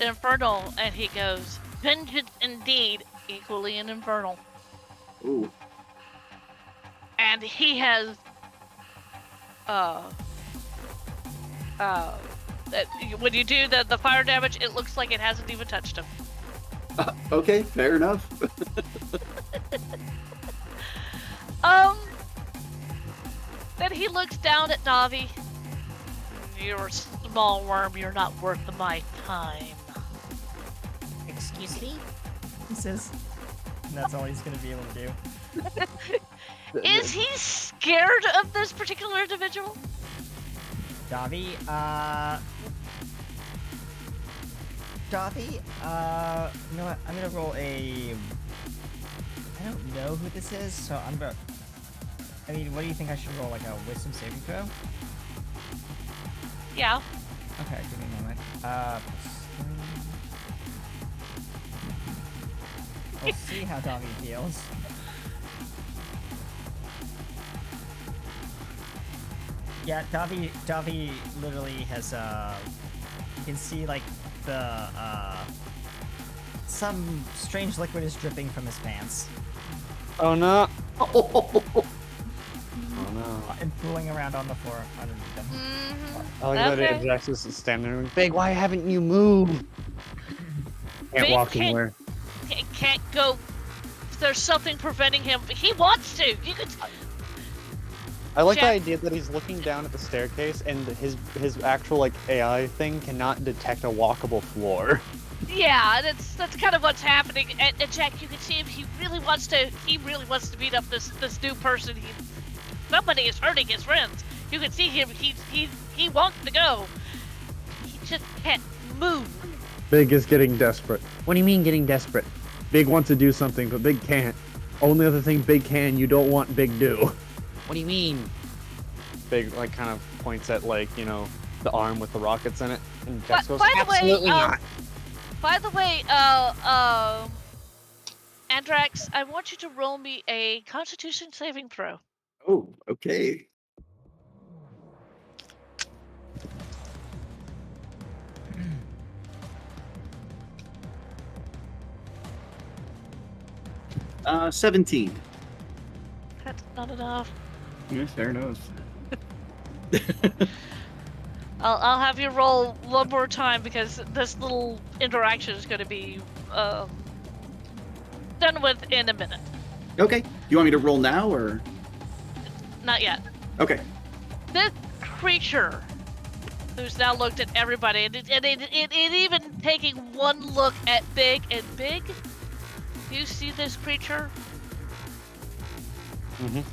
Speaker 4: Infernal, and he goes, vengeance indeed, equally in Infernal.
Speaker 6: Ooh.
Speaker 4: and he has when you do the fire damage, it looks like it hasn't even touched him.
Speaker 6: Okay, fair enough.
Speaker 4: Then he looks down at Navi. You're a small worm. You're not worth my time.
Speaker 10: Excuse me?
Speaker 2: He says, and that's all he's gonna be able to do.
Speaker 4: Is he scared of this particular individual?
Speaker 2: Davi, you know what? I'm gonna roll a. I don't know who this is, so I'm gonna. I mean, what do you think I should roll? Like a wisdom saving throw?
Speaker 4: Yeah.
Speaker 2: Okay, give me a moment. We'll see how Davi feels. Yeah, Davi literally has, you can see, like, the, some strange liquid is dripping from his pants.
Speaker 5: Oh no!
Speaker 6: Oh,
Speaker 5: Oh no!
Speaker 2: And pooling around on the floor underneath him.
Speaker 4: Mm-hmm.
Speaker 5: I like that
Speaker 4: Okay.
Speaker 5: Ajax is standing there. Big, why haven't you moved? Can't
Speaker 4: Big
Speaker 5: walk
Speaker 4: can't-
Speaker 5: anywhere.
Speaker 4: Can't go. There's something preventing him. He wants to. You could.
Speaker 5: I like the
Speaker 4: Jack-
Speaker 5: idea that he's looking down at the staircase and his actual like AI thing cannot detect a walkable floor.
Speaker 4: Yeah, that's kind of what's happening. And Jack, you can see if he really wants to. He really wants to beat up this new person. Somebody is hurting his friends. You can see him. He wants to go. He just can't move.
Speaker 9: Big is getting desperate. What do you mean getting desperate? Big wants to do something, but Big can't. Only other thing Big can, you don't want Big do.
Speaker 3: What do you mean?
Speaker 5: Big like kind of points at like, you know, the arm with the rockets in it, and
Speaker 4: But
Speaker 5: Jax goes,
Speaker 4: by the way,
Speaker 3: "Absolutely not."
Speaker 4: By the way, Andrax, I want you to roll me a Constitution saving throw.
Speaker 6: oh, okay. Uh, 17.
Speaker 4: That's not enough.
Speaker 6: Yeah, fair enough.
Speaker 4: I'll have you roll one more time because this little interaction is going to be done with in a minute.
Speaker 6: Okay. You want me to roll now or?
Speaker 4: Not yet.
Speaker 6: Okay.
Speaker 4: This creature, who's now looked at everybody, and it even taking one look at Big, and Big, you see this creature?
Speaker 5: Mhm.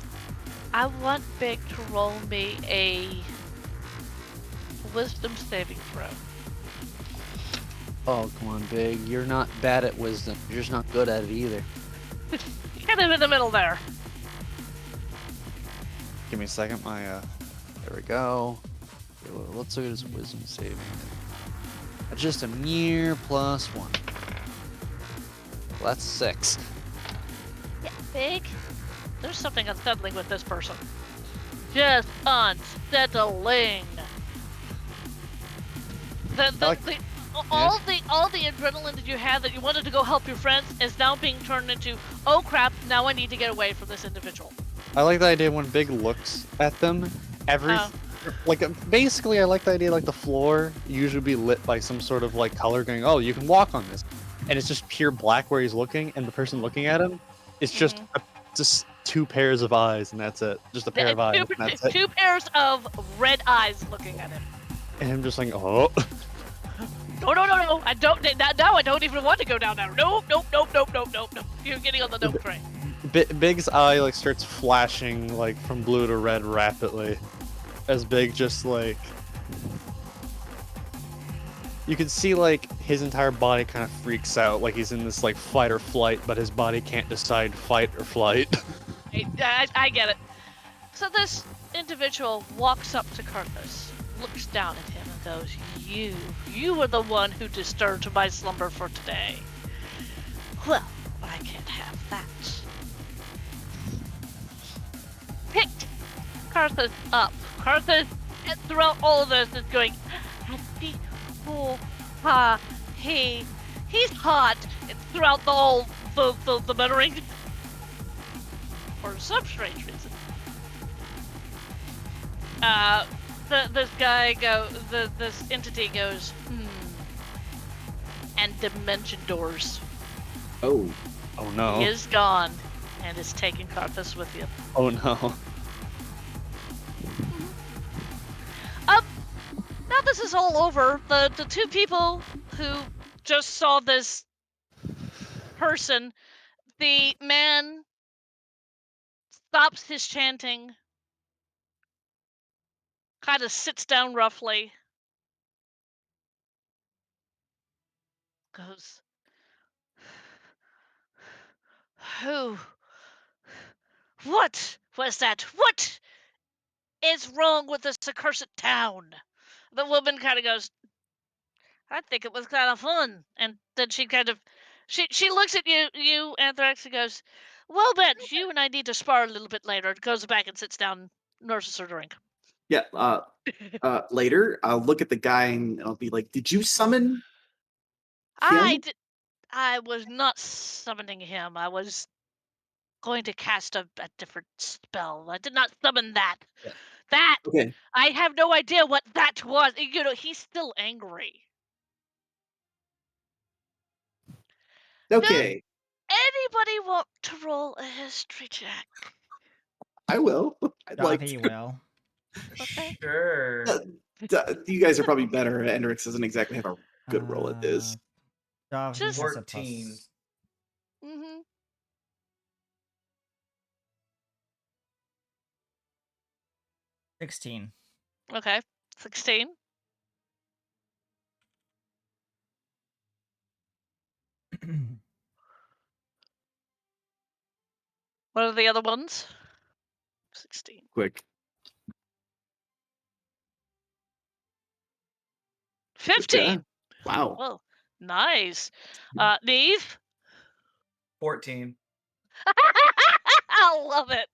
Speaker 4: I want Big to roll me a wisdom saving throw.
Speaker 3: Oh, come on, Big. You're not bad at wisdom. You're just not good at it either.
Speaker 4: Kind of in the middle there.
Speaker 5: Give me a second. My
Speaker 3: There we go. Okay, well, let's look at his wisdom saving. Just a mere +1. Well, that's 6.
Speaker 4: Yeah, Big. There's something unsettling with this person. Just unsettling. All the adrenaline that you had that you wanted to go help your friends is now being turned into, oh crap, now I need to get away from this individual.
Speaker 5: I like the idea when Big looks at them, basically I like the idea like the floor usually be lit by some sort of like color going, oh, you can walk on this. And it's just pure black where he's looking, and the person looking at him, it's just just 2 pairs of eyes, and that's it. Just a pair of eyes, and that's it.
Speaker 4: 2 pairs of red eyes looking at him.
Speaker 5: And him just like, oh.
Speaker 4: No, I don't, now I don't even want to go down there. Nope. You're getting on the nope train.
Speaker 5: Big's eye like starts flashing like from blue to red rapidly, as Big just like, you can see like his entire body kind of freaks out, like he's in this like fight or flight, but his body can't decide fight or flight.
Speaker 4: I get it. So this individual walks up to Carthus, looks down at him and goes, you were the one who disturbed my slumber for today. Well, I can't have that. Picked Carthus up. Carthus, throughout all of this, is going, he's hot, and throughout the whole, the muttering, for some strange reason. This entity goes, and dimension doors.
Speaker 6: Oh,
Speaker 5: Oh no.
Speaker 4: He is gone, and is taking Karthus with you.
Speaker 5: Oh no.
Speaker 4: Now this is all over. The two people who just saw this person, the man stops his chanting, kind of sits down roughly, goes, "Who? What was that? What is wrong with this accursed town?" The woman kind of goes, "I think it was kind of fun," and then she kind of, she looks at you, Anthrax, and goes, "Well, Ben, you and I need to spar a little bit later." Goes back and sits down, nurses her drink.
Speaker 6: yeah. Later, I'll look at the guy and I'll be like, "Did you summon him?"
Speaker 4: I was not summoning him. I was going to cast a different spell. I did not summon that.
Speaker 6: Yeah.
Speaker 4: That
Speaker 6: Okay.
Speaker 4: I have no idea what that was. You know, he's still angry.
Speaker 6: Okay.
Speaker 4: Anybody want to roll a history check?
Speaker 6: I will. I'd like
Speaker 2: Davi
Speaker 6: to.
Speaker 2: will.
Speaker 4: Okay.
Speaker 7: Sure.
Speaker 6: You guys are probably better. Hendrix doesn't exactly have a good roll at this.
Speaker 2: Davi
Speaker 4: Just-
Speaker 2: has a
Speaker 7: 14.
Speaker 2: plus.
Speaker 4: Mm-hmm.
Speaker 2: 16.
Speaker 4: Okay. 16. What are the other ones? 16.
Speaker 6: Quick.
Speaker 4: 15.
Speaker 6: Yeah. Wow.
Speaker 4: Well, nice. Neve?
Speaker 7: 14.
Speaker 4: I love it.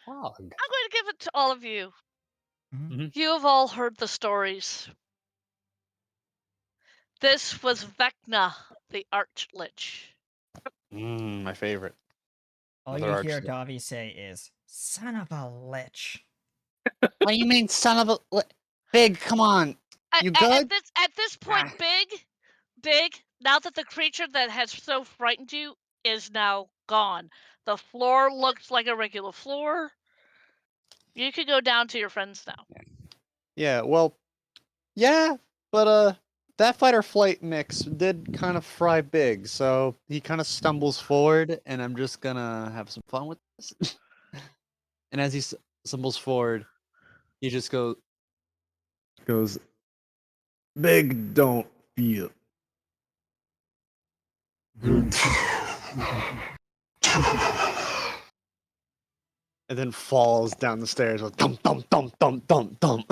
Speaker 5: Wow.
Speaker 4: I'm going to give it to all of you.
Speaker 2: Mhm.
Speaker 4: You have all heard the stories. This was Vecna, the Archlich.
Speaker 5: My favorite.
Speaker 2: All
Speaker 5: Another
Speaker 2: you hear
Speaker 5: arch-
Speaker 2: Davi say is, "Son of a lich."
Speaker 3: What do you mean, son of a Big? Come on. You good?
Speaker 4: At this point, Big, now that the creature that has so frightened you is now gone. The floor looks like a regular floor. You could go down to your friends now.
Speaker 5: Yeah. Well. Yeah, but that fight or flight mix did kind of fry Big, so he kind of stumbles forward, and I'm just gonna have some fun with this. And as he stumbles forward, he just goes,
Speaker 9: Big don't feel.
Speaker 5: and then falls down the stairs with thump thump thump thump thump thump.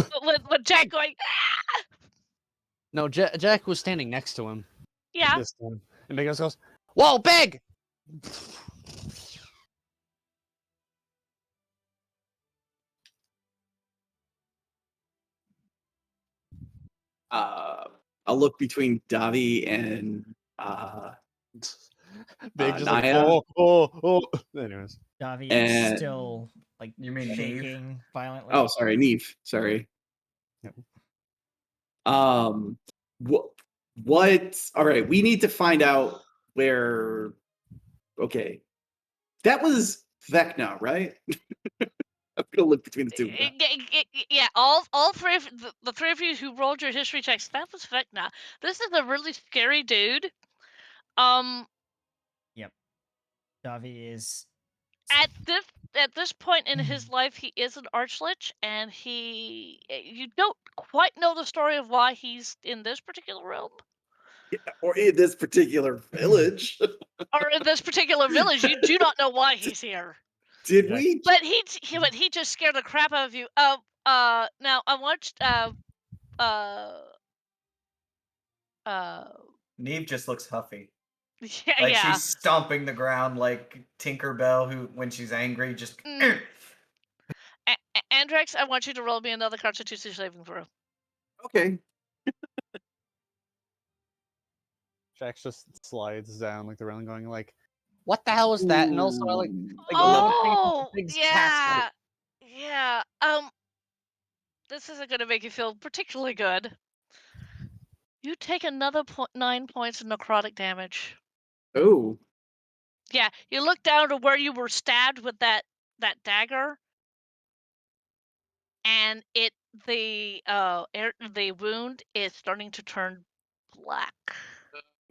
Speaker 4: With Jack going, "Ah!"
Speaker 5: No, Jack was standing next to him
Speaker 4: Yeah.
Speaker 5: this time, and Big goes, "Whoa, Big!"
Speaker 6: I'll look between Davi and
Speaker 5: Big just like,
Speaker 6: Naya.
Speaker 5: oh. Anyways,
Speaker 2: Davi
Speaker 6: And-
Speaker 2: is still like
Speaker 7: You mean Neve?
Speaker 2: shaking violently.
Speaker 6: Oh, sorry, Neve. Sorry.
Speaker 5: Yep.
Speaker 6: What? All right, we need to find out where. Okay, that was Vecna, right? I'm gonna look between the two. of them.
Speaker 4: Yeah, all three of the three of you who rolled your history checks, that was Vecna. This is a really scary dude.
Speaker 2: Davi is
Speaker 4: At this point in his life, he is an archlich, and you don't quite know the story of why he's in this particular realm
Speaker 6: Or in this particular village.
Speaker 4: or in this particular village. You do not know why he's here.
Speaker 6: Did
Speaker 5: Yeah.
Speaker 6: we?
Speaker 4: But he just scared the crap out of you. Now I watched
Speaker 7: Neve just looks huffy.
Speaker 4: yeah,
Speaker 7: Like
Speaker 4: yeah.
Speaker 7: she's stomping the ground like Tinkerbell, who when she's angry just.
Speaker 4: Mm. Andrex, I want you to roll me another Constitution saving throw.
Speaker 6: Okay.
Speaker 5: Jack just slides down like the railing, going like,
Speaker 3: what the hell was that? And also, I like
Speaker 6: Ooh,
Speaker 3: like
Speaker 6: I love
Speaker 3: one
Speaker 6: it.
Speaker 3: thing about
Speaker 4: Oh,
Speaker 3: the Big's cast.
Speaker 4: yeah. This isn't gonna make you feel particularly good. You take another 9 points of necrotic damage.
Speaker 6: Oh,
Speaker 4: Yeah, you look down to where you were stabbed with that dagger, and the wound is starting to turn black.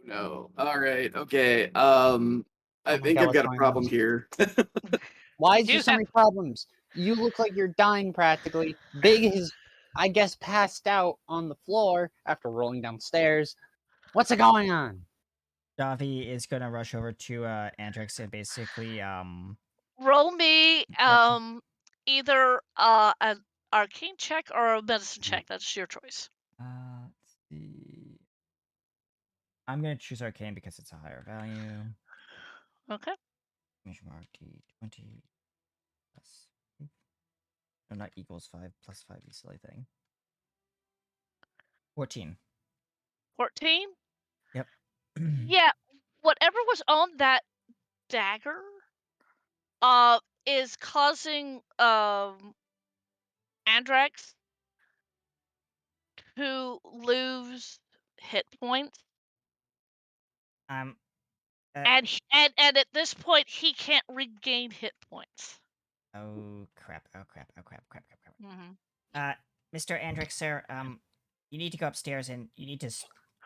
Speaker 6: no. All right. Okay. I
Speaker 3: Oh my
Speaker 6: think
Speaker 3: god,
Speaker 6: I've
Speaker 3: what's
Speaker 6: got a
Speaker 3: going
Speaker 6: problem
Speaker 3: on?
Speaker 6: here.
Speaker 3: Why is there
Speaker 4: You
Speaker 3: so
Speaker 4: have
Speaker 3: many problems? You look like you're dying practically. Big is, I guess, passed out on the floor after rolling downstairs. What's going on?
Speaker 2: Davi is gonna rush over to Andrix and basically
Speaker 4: roll me
Speaker 2: Yep.
Speaker 4: either an arcane check or a medicine check. That's your choice.
Speaker 2: Let's see. I'm gonna choose arcane because it's a higher value.
Speaker 4: Okay.
Speaker 2: Mark D20 plus. No, not equals 5 plus 5, you silly thing. 14.
Speaker 4: 14.
Speaker 2: Yep.
Speaker 4: Yeah, whatever was on that dagger is causing Andrax to lose hit points,
Speaker 2: Um.
Speaker 4: and and at this point he can't regain hit points.
Speaker 2: Oh crap! Oh crap! Oh crap! Crap! Crap! Crap!
Speaker 4: Mm-hmm.
Speaker 2: Mr. Andrix, sir, you need to go upstairs and you need to.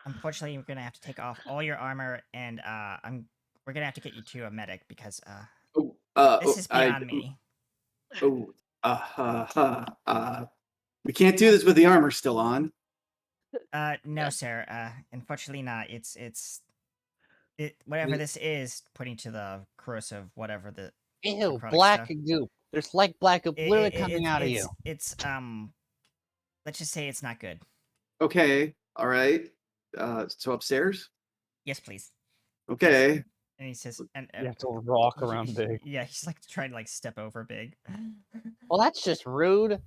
Speaker 2: Unfortunately, we're gonna have to take off all your armor, and we're gonna have to get you to a medic because this is beyond me.
Speaker 6: Oh, we can't do this with the armor still on.
Speaker 2: No, sir. Unfortunately not. Whatever this is, pointing to the corrosive, whatever the
Speaker 3: Ew,
Speaker 2: necrotic
Speaker 3: black
Speaker 2: stuff.
Speaker 3: goop. There's like black goop literally coming out of you.
Speaker 2: It's let's just say it's not good.
Speaker 6: Okay. All right. So upstairs.
Speaker 2: Yes, please.
Speaker 6: Okay.
Speaker 2: And he says, and
Speaker 9: You have to walk
Speaker 2: he-
Speaker 9: around
Speaker 2: he-
Speaker 9: Big.
Speaker 2: Yeah, he's like trying to like step over Big.
Speaker 3: Well, that's just rude.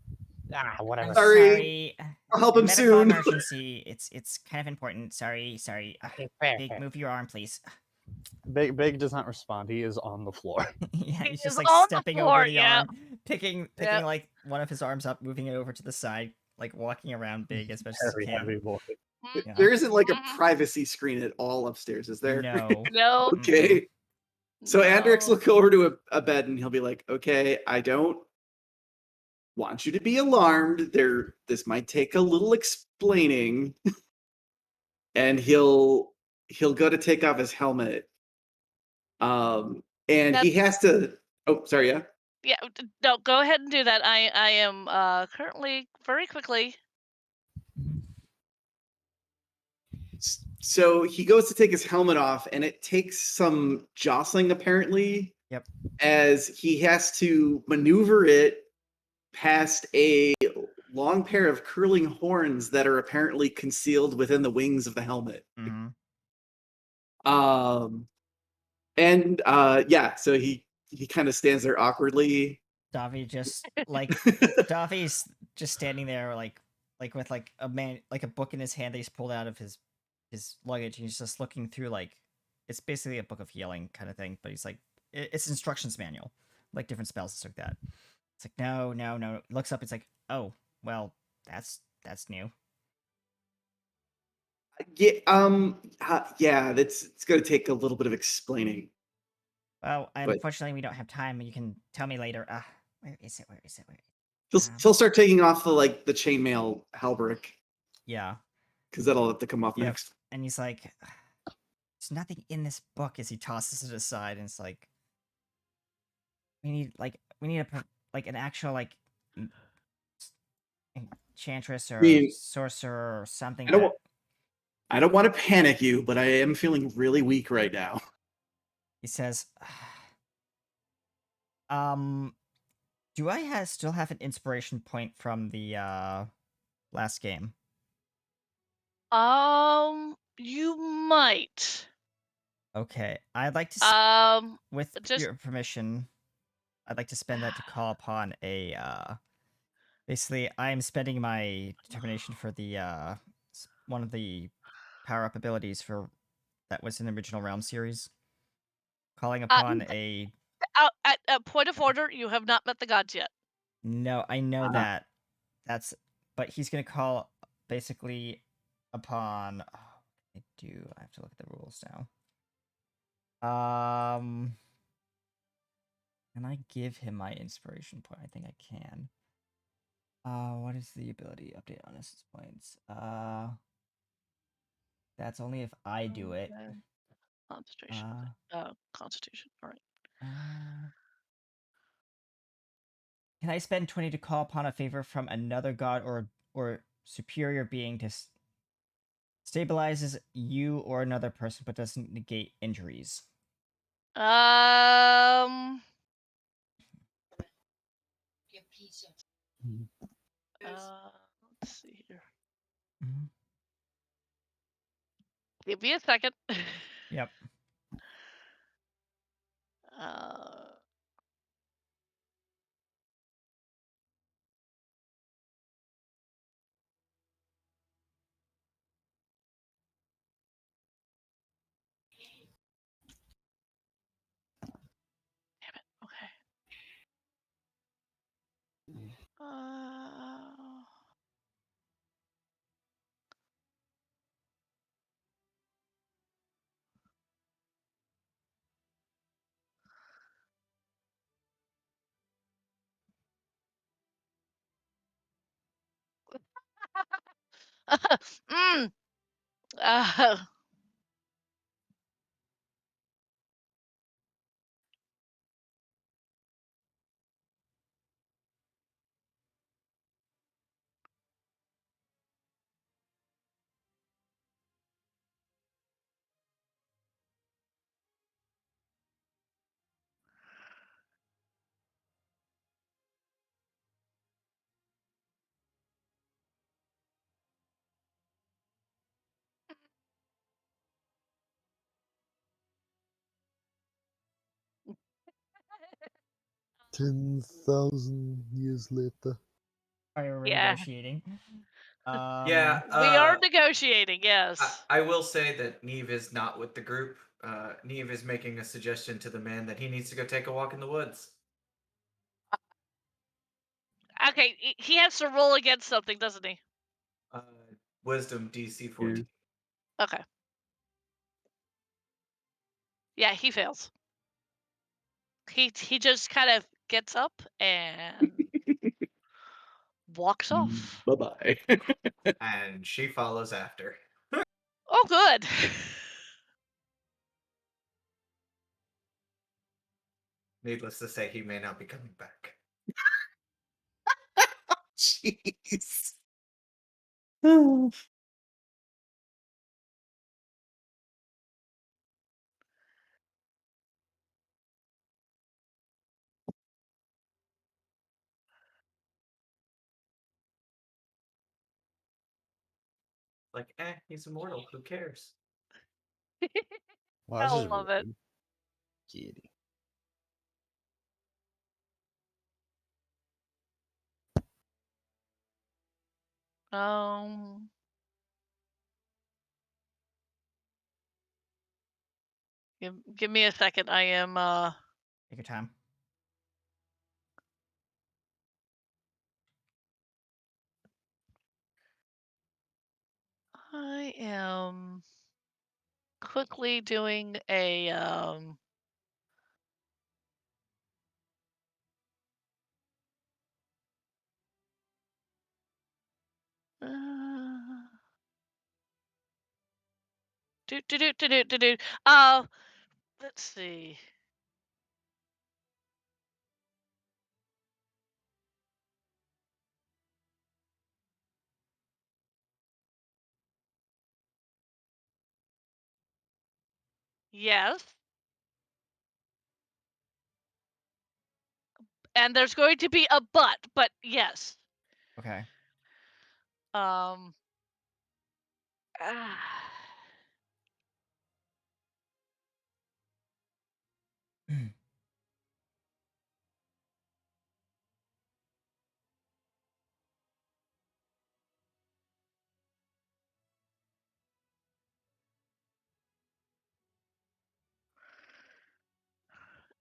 Speaker 3: Ah,
Speaker 2: I'm
Speaker 3: whatever.
Speaker 6: Sorry. I'll help him
Speaker 2: medical
Speaker 6: soon.
Speaker 2: emergency. It's kind of important. Sorry.
Speaker 3: Okay, fair,
Speaker 2: Big,
Speaker 3: fair.
Speaker 2: move your arm, please.
Speaker 9: Big does not respond. He is on the floor.
Speaker 2: Yeah,
Speaker 4: He
Speaker 2: he's
Speaker 4: is
Speaker 2: just like
Speaker 4: on the
Speaker 2: stepping
Speaker 4: floor,
Speaker 2: over the
Speaker 4: yeah.
Speaker 2: arm, picking
Speaker 4: Yep.
Speaker 2: like one of his arms up, moving it over to the side, like walking around Big as best as he
Speaker 9: Very
Speaker 2: can.
Speaker 9: heavy boy.
Speaker 2: Yeah.
Speaker 6: There isn't like a
Speaker 4: Mhm.
Speaker 6: privacy screen at all upstairs, is there?
Speaker 2: No.
Speaker 4: No.
Speaker 6: Okay. So Andrix will
Speaker 4: No.
Speaker 6: go over to a bed and he'll be like, "Okay, I don't want you to be alarmed. This might take a little explaining." And he'll go to take off his helmet. And he has to. Oh, sorry. Yeah.
Speaker 4: Yeah, no, go ahead and do that. I am currently very quickly.
Speaker 6: So he goes to take his helmet off, and it takes some jostling apparently.
Speaker 2: Yep.
Speaker 6: As he has to maneuver it past a long pair of curling horns that are apparently concealed within the wings of the helmet.
Speaker 2: Mhm.
Speaker 6: Yeah, so he kind of stands there awkwardly.
Speaker 2: Davi just like Davi's just standing there like with like a book in his hand that he's pulled out of his luggage, and he's just looking through like it's basically a book of healing kind of thing, but he's like it's instructions manual, like different spells and stuff like that. It's like no. Looks up, it's like, oh well, that's new.
Speaker 6: Yeah, it's going to take a little bit of explaining.
Speaker 2: Well,
Speaker 6: But-
Speaker 2: unfortunately, we don't have time. You can tell me later. Where is it?
Speaker 6: He'll start taking off the chainmail halberd
Speaker 2: Yeah.
Speaker 6: because that'll have to come off
Speaker 2: Yep.
Speaker 6: next.
Speaker 2: And he's like, there's nothing in this book as he tosses it aside, and it's like, we need an actual enchantress or sorcerer or something.
Speaker 6: I don't want to panic you, but I am feeling really weak right now.
Speaker 2: He says, do I still have an inspiration point from the last game?
Speaker 4: You might.
Speaker 2: Okay, I'd like to with
Speaker 4: just-
Speaker 2: your permission, I'd like to spend that to call upon a basically I am spending my determination for the one of the power up abilities for that was in the original Realm series. calling upon a.
Speaker 4: At point of order, you have not met the gods yet.
Speaker 2: No, I know
Speaker 6: Uh-huh.
Speaker 2: that. That's. But he's gonna call basically upon. Oh, what can I do? I have to look at the rules now. Can I give him my inspiration point? I think I can. What is the ability update on his points? That's only if I do it.
Speaker 4: Okay. Concentration. Constitution. All right.
Speaker 2: Can I spend 20 to call upon a favor from another god or superior being to stabilizes you or another person but doesn't negate injuries?
Speaker 10: Your piece of
Speaker 4: Let's see here.
Speaker 2: Mhm.
Speaker 4: Give me a second.
Speaker 2: Yep.
Speaker 4: Damn it. Okay. mm. Uh,
Speaker 2: Oh,
Speaker 5: 10,000 years later.
Speaker 2: are you
Speaker 4: Yeah.
Speaker 2: negotiating?
Speaker 7: Yeah,
Speaker 4: we are negotiating, yes.
Speaker 7: I will say that Neve is not with the group. Neve is making a suggestion to the man that he needs to go take a walk in the woods.
Speaker 4: Okay, he has to roll against something, doesn't he?
Speaker 7: Wisdom DC 14.
Speaker 4: Okay. Yeah, he fails. He just kind of gets up and walks off.
Speaker 6: Bye bye.
Speaker 7: And she follows after.
Speaker 4: Oh, good.
Speaker 7: Needless to say, he may not be coming back.
Speaker 6: Jeez. Oh.
Speaker 7: Like, he's immortal. Who cares?
Speaker 5: Wow,
Speaker 4: I
Speaker 5: that's just
Speaker 4: love it.
Speaker 5: rude. Kitty.
Speaker 4: Give me a second. I am
Speaker 2: Take your time.
Speaker 4: I am quickly doing a do. Let's see. Yes. And there's going to be a but yes.
Speaker 2: Okay.
Speaker 4: Ah.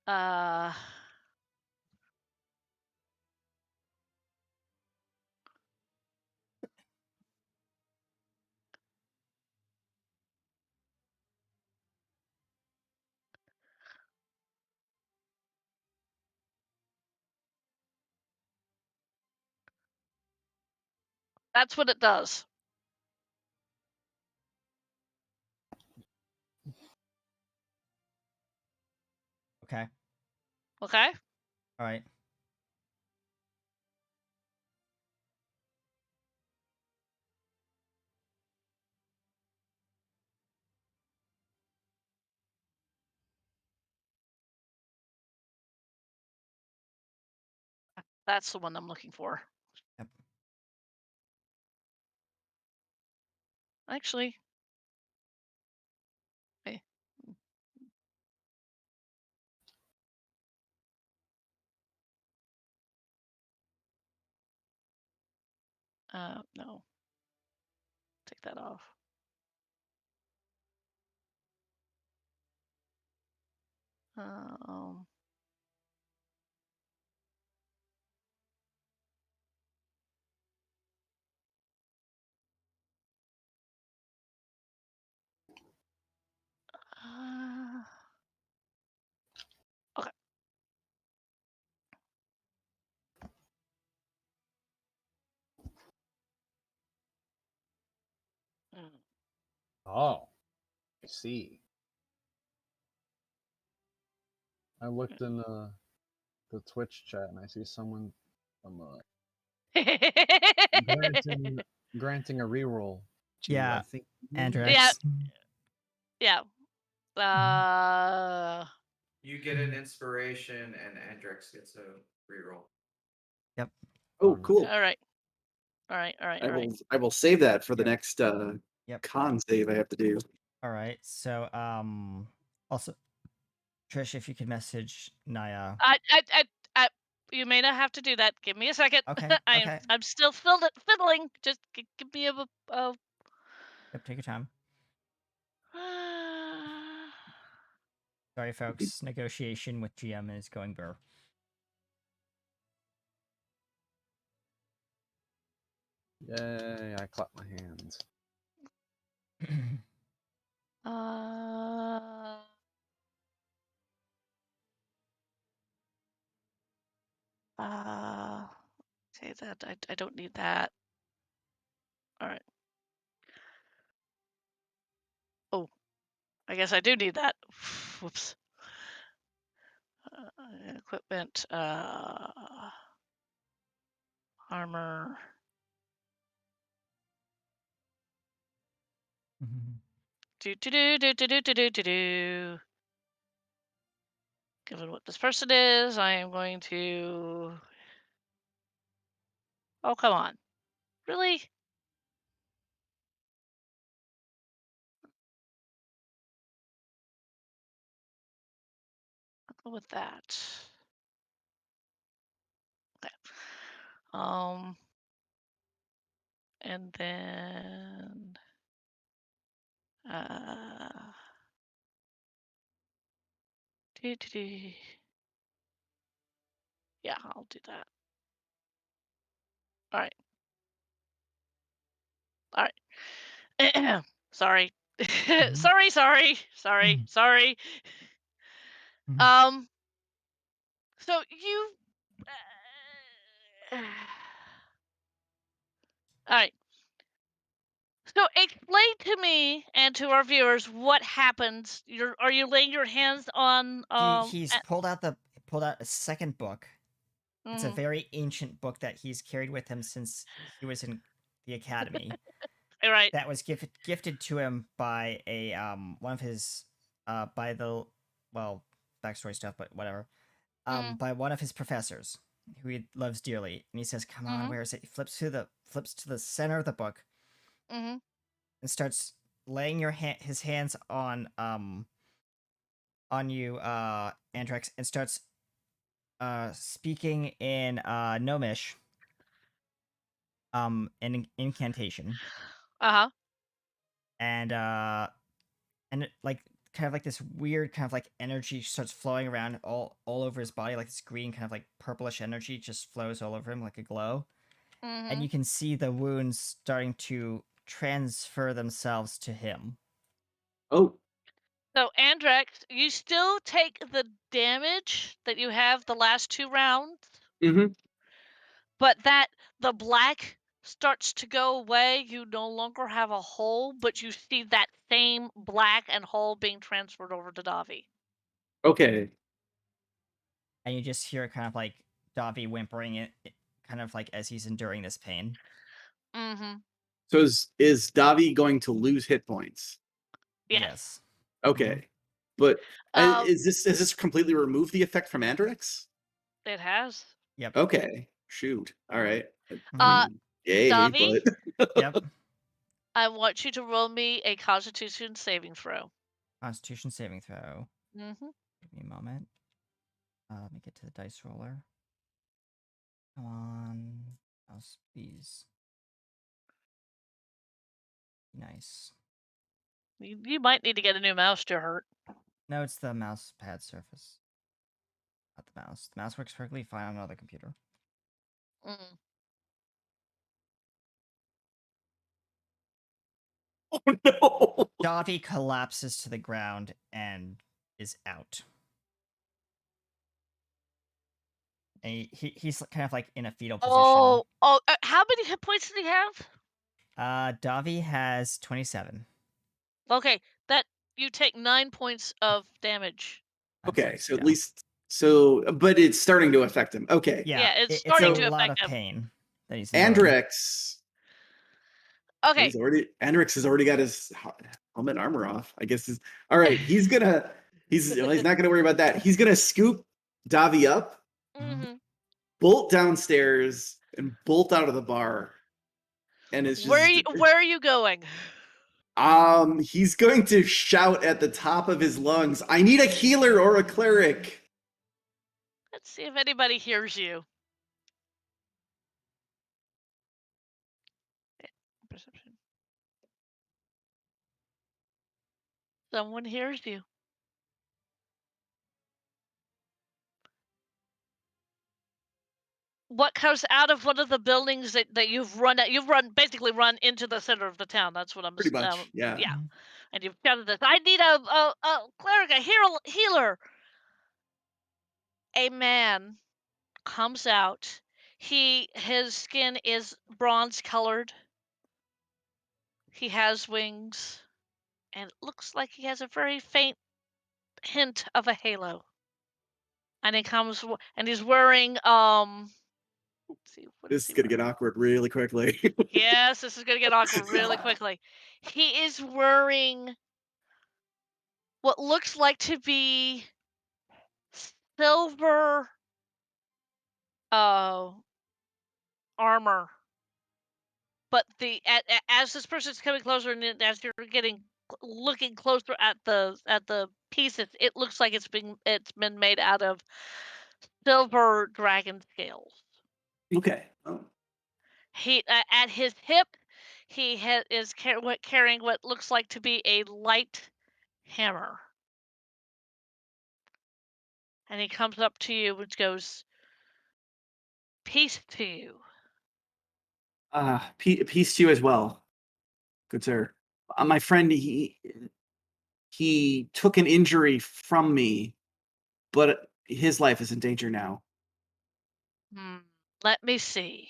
Speaker 4: Uh. That's what it does.
Speaker 2: Okay.
Speaker 4: Okay.
Speaker 2: All right.
Speaker 4: That's the one I'm looking for.
Speaker 2: Yep.
Speaker 4: Actually. Hey. No. Take that off. Um. Uh, okay. Mm.
Speaker 9: Oh, I see. I looked in the Twitch chat and I see someone granting granting a reroll to I
Speaker 2: Yeah.
Speaker 9: think
Speaker 2: Andrex.
Speaker 4: Yeah.
Speaker 7: You get an inspiration, and Andrex gets a reroll.
Speaker 2: Yep.
Speaker 6: Oh, cool.
Speaker 4: All right. All right. All right. All right.
Speaker 6: I will save that for the
Speaker 2: Yep.
Speaker 6: next
Speaker 2: Yep.
Speaker 6: con save I have to do.
Speaker 2: All right. So also Trish, if you could message Naya.
Speaker 4: I, you may not have to do that. Give me a second.
Speaker 2: Okay. Okay.
Speaker 4: I'm still fiddling. Just give me a.
Speaker 2: Yep. Take your time. Sorry, folks. Negotiation with GM is going burr.
Speaker 9: Yay, I clap my hands.
Speaker 4: Say that I don't need that. All right. Oh, I guess I do need that. Whoops. Equipment. Armor. Do. Given what this person is, I am going to. Oh, come on. Really? I'll go with that. Okay. And then. Do. Yeah, I'll do that. All right. All right. Sorry. Sorry. So you. All right. So explain to me and to our viewers what happens. Are you laying your hands on
Speaker 2: He's pulled out a second book. It's a
Speaker 4: Mhm.
Speaker 2: very ancient book that he's carried with him since he was in the academy.
Speaker 4: Right.
Speaker 2: That was gifted to him by a one of his by the backstory stuff, but whatever. By one of his professors who he loves dearly, and he says, "Come on, where is it?" He flips to the center of the book,
Speaker 4: Mm-hmm.
Speaker 2: and starts laying his hands on you, Andrex, and starts speaking in Gnomish, an incantation,
Speaker 4: Uh-huh.
Speaker 2: and like kind of like this weird kind of like energy starts flowing around all over his body, like this green kind of like purplish energy just flows all over him like a glow. And you can see the wounds starting to transfer themselves to him.
Speaker 6: Oh,
Speaker 4: So, Andrex, you still take the damage that you have the last 2 rounds,
Speaker 6: mm-hmm.
Speaker 4: but the black starts to go away. You no longer have a hole, but you see that same black and hole being transferred over to Davi.
Speaker 6: Okay.
Speaker 2: And you just hear kind of like Davi whimpering it kind of like as he's enduring this pain.
Speaker 4: Mm-hmm.
Speaker 6: So is Davi going to lose hit points?
Speaker 4: Yes.
Speaker 6: Okay. But
Speaker 4: Um,
Speaker 6: is this completely removed the effect from Andrix?
Speaker 4: It has.
Speaker 2: Yep.
Speaker 6: Okay. Shoot. All right.
Speaker 4: Uh,
Speaker 6: Yay,
Speaker 4: Davi?
Speaker 6: but
Speaker 2: Yep.
Speaker 4: I want you to roll me a Constitution saving throw.
Speaker 2: Constitution saving throw.
Speaker 4: Mm-hmm.
Speaker 2: Give me a moment. Let me get to the dice roller. Come on. Mouse, please. Nice.
Speaker 4: You might need to get a new mouse to hurt.
Speaker 2: No, it's the mouse pad surface. Not the mouse. The mouse works perfectly fine on another computer.
Speaker 4: Mm.
Speaker 6: oh no.
Speaker 2: Davi collapses to the ground and is out. And he's kind of like in a fetal position.
Speaker 4: How many hit points did he have?
Speaker 2: Davi has 27.
Speaker 4: Okay, that you take 9 points of damage.
Speaker 6: Okay, so at
Speaker 2: Yeah.
Speaker 6: least but it's starting to affect him. Okay.
Speaker 4: Yeah, it's
Speaker 2: it's
Speaker 4: starting
Speaker 2: a
Speaker 4: to
Speaker 2: lot
Speaker 4: affect
Speaker 2: of
Speaker 4: him.
Speaker 2: pain that he's enduring.
Speaker 6: Andrix.
Speaker 4: Okay,
Speaker 6: Andrix has already got his helmet armor off. I guess all right. He's not gonna worry about that. He's gonna scoop Davi up,
Speaker 4: mm-hmm.
Speaker 6: bolt downstairs, and bolt out of the bar. And it's just
Speaker 4: Where are you going?
Speaker 6: he's going to shout at the top of his lungs, "I need a healer or a cleric."
Speaker 4: Let's see if anybody hears you. Perception. Someone hears you. What comes out of one of the buildings that you've basically run into the center of the town. That's what I'm
Speaker 6: Pretty much, yeah.
Speaker 4: yeah. And you've shouted this. I need a cleric, a healer. A man comes out. His skin is bronze colored. He has wings, and it looks like he has a very faint hint of a halo. And he's wearing let's see,
Speaker 6: This is gonna get awkward really quickly.
Speaker 4: Yes, this is gonna get awkward really quickly. He is wearing what looks like to be silver armor. But as this person's coming closer and as you're looking closer at the pieces, it looks like it's been made out of silver dragon scales.
Speaker 6: Okay. Oh.
Speaker 4: He at his hip, he is carrying what looks like to be a light hammer. And he comes up to you and goes, "Peace to you."
Speaker 6: Peace to you as well, good sir. My friend, he took an injury from me, but his life is in danger now.
Speaker 4: Let me see.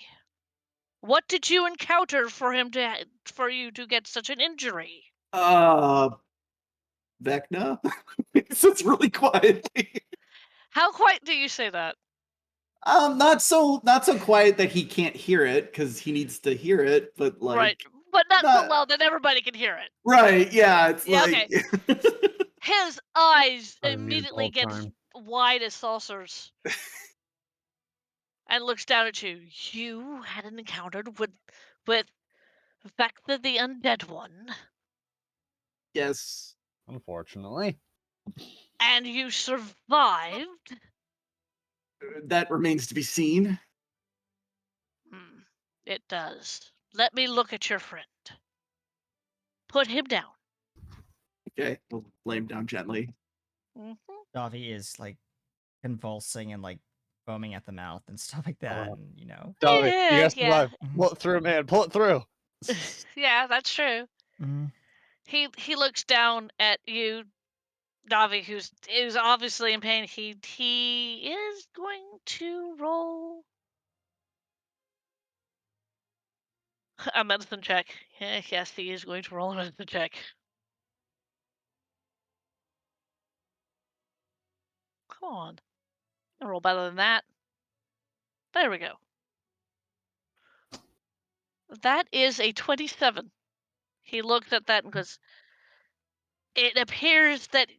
Speaker 4: What did you encounter for you to get such an injury?
Speaker 6: Vecna? It's really quietly.
Speaker 4: How quiet do you say that?
Speaker 6: Not so quiet that he can't hear it because he needs to hear it, but like
Speaker 4: Right, but not so loud that everybody can hear it.
Speaker 6: Right, yeah, it's
Speaker 4: Yeah,
Speaker 6: like
Speaker 4: His eyes
Speaker 9: I mean,
Speaker 4: immediately
Speaker 9: all
Speaker 4: get
Speaker 9: time.
Speaker 4: wide as saucers and looks down at you. You had an encounter with Vecna the Undead One,
Speaker 6: yes.
Speaker 9: Unfortunately.
Speaker 4: and you survived.
Speaker 6: That remains to be seen.
Speaker 4: It does. Let me look at your friend. Put him down.
Speaker 6: Okay, we'll lay him down gently.
Speaker 4: Mhm.
Speaker 2: Davi is like convulsing and like foaming at the mouth and stuff like that.
Speaker 5: Oh.
Speaker 2: And, you know.
Speaker 5: Davi, you
Speaker 4: Yeah,
Speaker 5: gotta
Speaker 4: yeah.
Speaker 5: survive. Pull it through, man. Pull it through.
Speaker 4: Yeah, that's true.
Speaker 2: Mhm.
Speaker 4: He looks down at you, Davi, who's obviously in pain. He is going to roll a medicine check. Yes, he is going to roll a medicine check. Come on. I'll roll better than that. There we go. That is a 27. He looks at that and goes, it appears that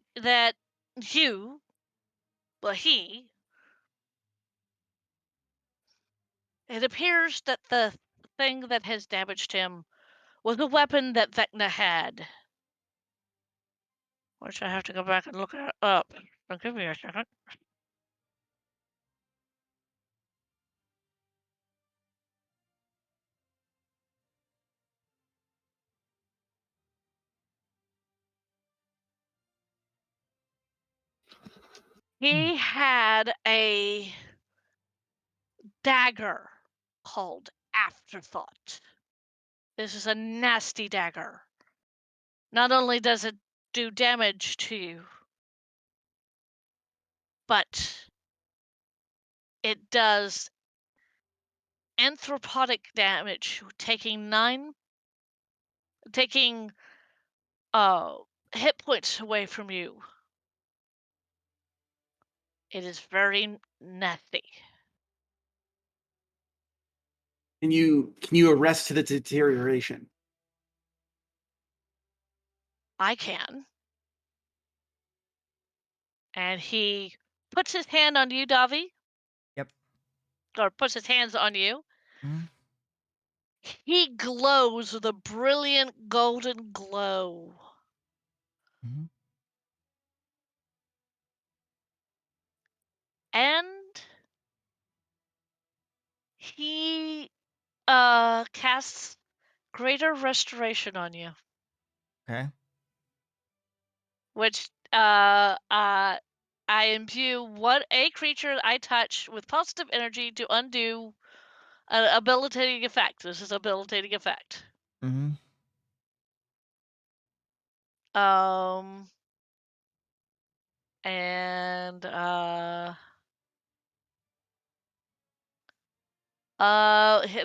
Speaker 4: you, well, it appears that the thing that has damaged him was a weapon that Vecna had. Which I have to go back and look up. So give me a second. He had a dagger called Afterthought. This is a nasty dagger. Not only does it do damage to you, but it does anthropodic damage, taking hit points away from you. It is very nasty.
Speaker 6: Can you arrest the deterioration?
Speaker 4: I can. And he puts his hand on you, Davi.
Speaker 2: Yep.
Speaker 4: Or puts his hands on you.
Speaker 2: Mhm.
Speaker 4: He glows with a brilliant golden glow.
Speaker 2: Mhm.
Speaker 4: And he casts Greater Restoration on you,
Speaker 2: Okay.
Speaker 4: which I imbue a creature I touch with positive energy to undo an habilitating effect. This is a habilitating effect.
Speaker 2: Mhm.
Speaker 4: And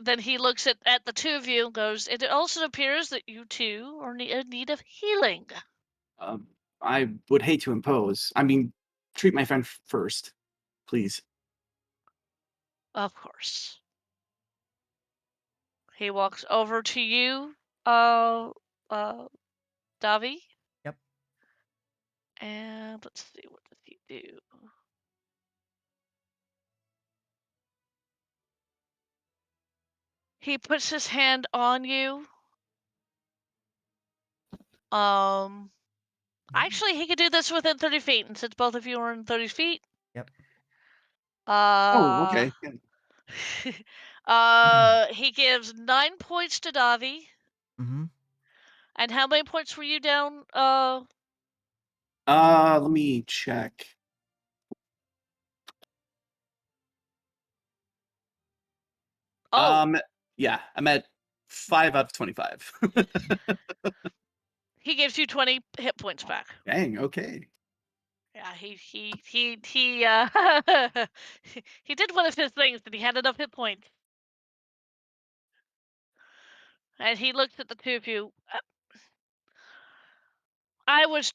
Speaker 4: then he looks at the two of you and goes, it also appears that you two are in need of healing.
Speaker 6: I would hate to impose. I mean, treat my friend first, please.
Speaker 4: Of course. He walks over to you, Davi.
Speaker 2: Yep.
Speaker 4: And let's see, what does he do? He puts his hand on you. Actually, he could do this within 30 feet, and since both of you are in 30 feet.
Speaker 2: Yep.
Speaker 6: Oh, okay.
Speaker 4: He gives 9 points to Davi.
Speaker 2: Mm-hmm.
Speaker 4: And how many points were you down?
Speaker 6: Let me check.
Speaker 4: Oh,
Speaker 6: Yeah, I'm at 5 out of 25.
Speaker 4: he gives you 20 hit points back.
Speaker 6: Dang, okay.
Speaker 4: Yeah, he he did one of his things and he had enough hit points. And he looks at the two of you. I was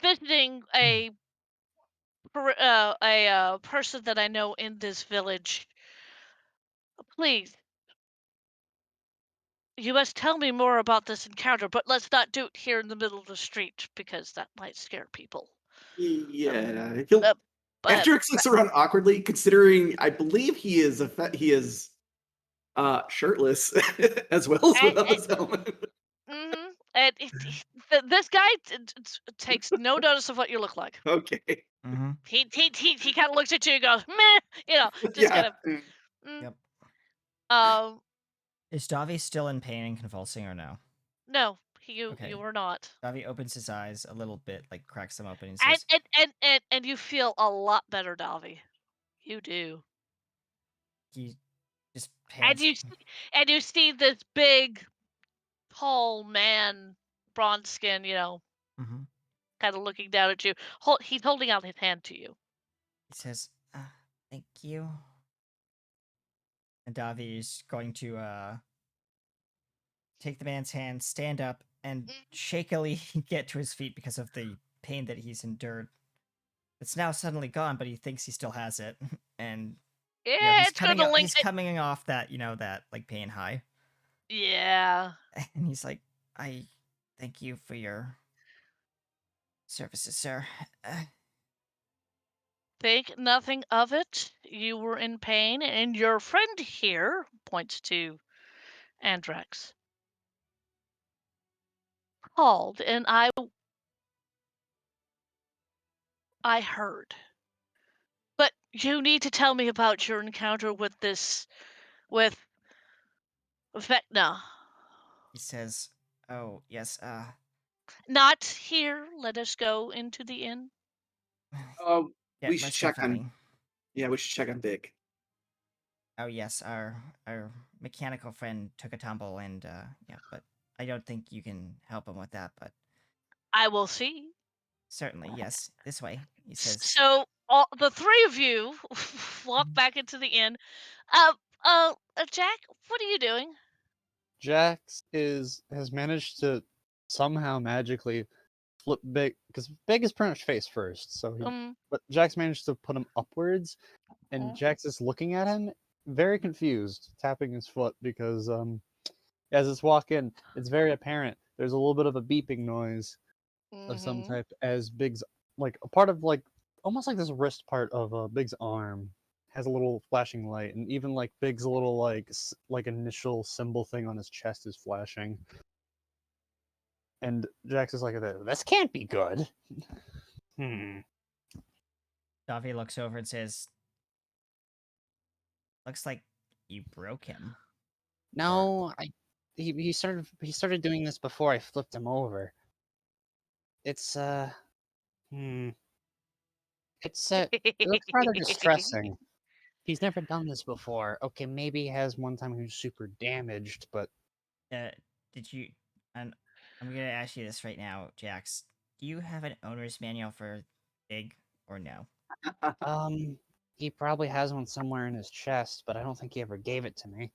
Speaker 4: visiting a person that I know in this village. Please, you must tell me more about this encounter, but let's not do it here in the middle of the street because that might scare people.
Speaker 6: Yeah,
Speaker 4: But
Speaker 6: Asterix looks around awkwardly, considering I believe he is shirtless as well as without his helmet.
Speaker 4: Mm-hmm. And this guy takes no notice of what you look like.
Speaker 6: Okay.
Speaker 2: Mm-hmm.
Speaker 4: He kind of looks at you and goes, meh, just
Speaker 6: Yeah.
Speaker 4: kind of.
Speaker 2: Yep.
Speaker 4: Um,
Speaker 2: Is Davi still in pain and convulsing or no?
Speaker 4: no, You
Speaker 2: Okay.
Speaker 4: were not.
Speaker 2: Davi opens his eyes a little bit, like cracks them open, and
Speaker 4: And
Speaker 2: says,
Speaker 4: and you feel a lot better, Davi. You do.
Speaker 2: he just
Speaker 4: And
Speaker 2: pants.
Speaker 4: you see this big, tall man, bronze skin,
Speaker 2: Hmm.
Speaker 4: kind of looking down at you. He's holding out his hand to you.
Speaker 2: He says, thank you. And Davi is going to take the man's hand, stand up, and shakily get to his feet because of the pain that he's endured. It's now suddenly gone, but he thinks he still has it. And
Speaker 4: Yeah,
Speaker 2: he's
Speaker 4: it's going
Speaker 2: coming
Speaker 4: to link.
Speaker 2: he's coming off that, that like pain high.
Speaker 4: Yeah.
Speaker 2: And he's like, I thank you for your services, sir.
Speaker 4: Think nothing of it. You were in pain, and your friend here points to Andrax. Called, and I heard. But you need to tell me about your encounter with Vecna.
Speaker 2: He says, oh, yes,
Speaker 4: Not here. Let us go into the inn.
Speaker 2: yeah,
Speaker 6: We should
Speaker 2: most
Speaker 6: check
Speaker 2: definitely.
Speaker 6: on. Yeah, we should check on Big.
Speaker 2: Oh, yes, our mechanical friend took a tumble, and, yeah, but I don't think you can help him with that, but
Speaker 4: I will see.
Speaker 2: certainly, yes, this way, he says.
Speaker 4: So the three of you walk back into the inn. Jack, what are you doing?
Speaker 5: Jax has managed to somehow magically flip Big, because Big is pretty much face first, but Jax managed to put him upwards, and Jax is looking at him, very confused, tapping his foot because as it's walking, it's very apparent there's a little bit of a beeping noise of some type as Big's like a part of like almost like this wrist part of Big's arm has a little flashing light, and even like Big's little like initial symbol thing on his chest is flashing. And Jax is like, this can't be good.
Speaker 2: Davi looks over and says, looks like you broke him.
Speaker 3: No, he started doing this before I flipped him over. It's it looks rather distressing. He's never done this before. Okay, maybe he has one time he was super damaged, but
Speaker 2: Did you, and I'm gonna ask you this right now, Jax, do you have an owner's manual for Big, or no?
Speaker 3: he probably has one somewhere in his chest, but I don't think he ever gave it to me.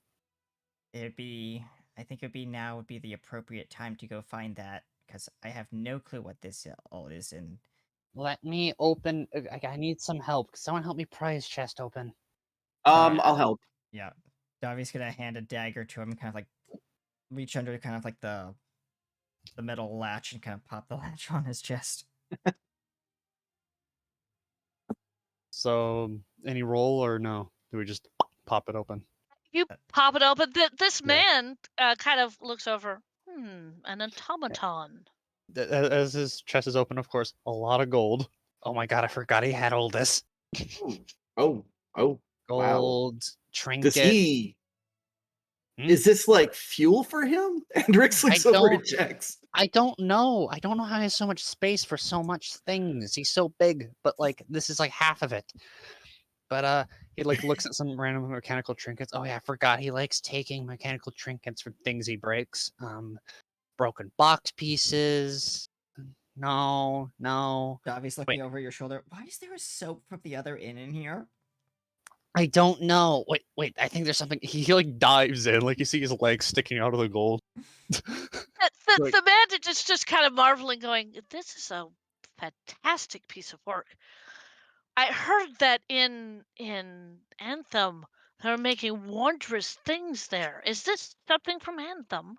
Speaker 2: I think now would be the appropriate time to go find that, because I have no clue what this all is, and
Speaker 3: Let me open. I need some help. Someone help me pry his chest open.
Speaker 6: I'll help.
Speaker 2: yeah, Davi's gonna hand a dagger to him, kind of like reach under kind of like the metal latch and kind of pop the latch on his chest.
Speaker 5: So, any roll or no? Do we just pop it open?
Speaker 4: You pop it open. This
Speaker 5: Yeah.
Speaker 4: man kind of looks over. An automaton.
Speaker 5: As his chest is open, of course, a lot of gold.
Speaker 3: Oh my god, I forgot he had all this.
Speaker 6: Oh, wow.
Speaker 3: Gold, trinket.
Speaker 6: Does he?
Speaker 3: Hmm?
Speaker 6: Is this like fuel for him? And Rix looks over to Jax.
Speaker 3: I don't know. I don't know how he has so much space for so much things. He's so big, but like this is like half of it. But he like looks at some random mechanical trinkets. Oh yeah, I forgot he likes taking mechanical trinkets for things he breaks. Broken box pieces. No.
Speaker 2: Davi's looking over your shoulder. Why is there a soap from the other inn in here?
Speaker 3: I don't know. Wait. I think there's something.
Speaker 5: He like dives in, like you see his legs sticking out of the gold.
Speaker 4: The man is just kind of marveling, going, "This is a fantastic piece of work." I heard that in Anthem they're making wondrous things there. Is this something from Anthem?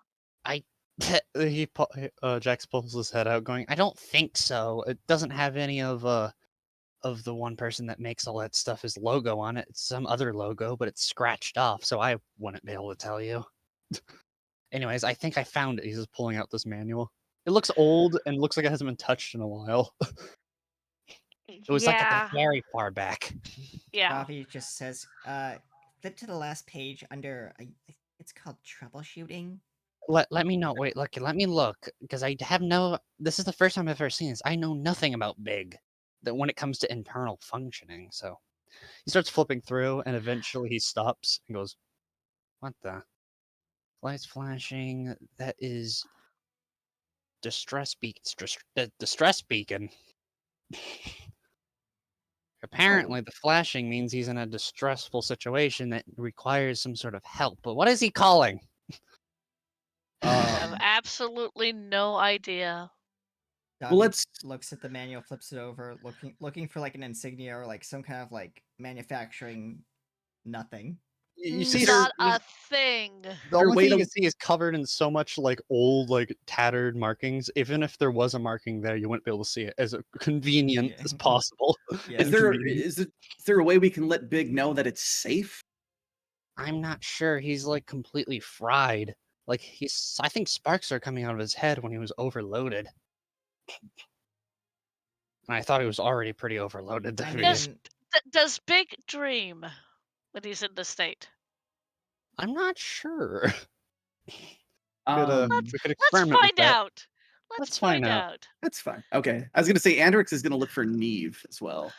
Speaker 5: Jax pulls his head out, going, "I don't think so. It doesn't have any of the one person that makes all that stuff his logo on it. It's some other logo, but it's scratched off, so I wouldn't be able to tell you." Anyways, I think I found it. He's just pulling out this manual. It looks old and looks like it hasn't been touched in a while.
Speaker 3: It was like at the very far back.
Speaker 4: Yeah.
Speaker 2: Davi just says, flip to the last page under, I think it's called troubleshooting.
Speaker 3: let me know. Wait, look, let me look, because I have no. This is the first time I've ever seen this. I know nothing about Big, that when it comes to internal functioning. So he starts flipping through, and eventually he stops and goes, "What the? Lights flashing. That is distress beacon. Distress beacon. Apparently, the flashing means he's in a distressful situation that requires some sort of help. But what is he calling?"
Speaker 4: I have
Speaker 6: Um,
Speaker 4: absolutely no idea.
Speaker 2: Davi
Speaker 6: let's-
Speaker 2: looks at the manual, flips it over, looking for like an insignia or like some kind of like manufacturing nothing.
Speaker 5: You see,
Speaker 4: Not
Speaker 5: there,
Speaker 4: a thing.
Speaker 5: the
Speaker 6: there
Speaker 5: only
Speaker 6: way
Speaker 5: thing you
Speaker 6: to-
Speaker 5: can see is covered in so much like old, like tattered markings. Even if there was a marking there, you wouldn't be able to see it as convenient
Speaker 2: Yeah.
Speaker 5: as possible.
Speaker 2: Yeah.
Speaker 6: Is there
Speaker 5: Inconvenient.
Speaker 6: is there a way we can let Big know that it's safe?
Speaker 3: I'm not sure. He's like completely fried. Like I think sparks are coming out of his head when he was overloaded. And I thought he was already pretty overloaded. To
Speaker 2: And
Speaker 3: be
Speaker 4: Does
Speaker 2: even
Speaker 4: does Big dream when he's in this state?
Speaker 3: I'm not sure.
Speaker 6: Um,
Speaker 5: We could
Speaker 4: Let's
Speaker 5: experiment with
Speaker 4: find
Speaker 5: that.
Speaker 4: out. Let's
Speaker 5: Let's find
Speaker 4: find
Speaker 5: out.
Speaker 4: out.
Speaker 6: that's fine. Okay, I was gonna say Andrix is gonna look for Neve as well.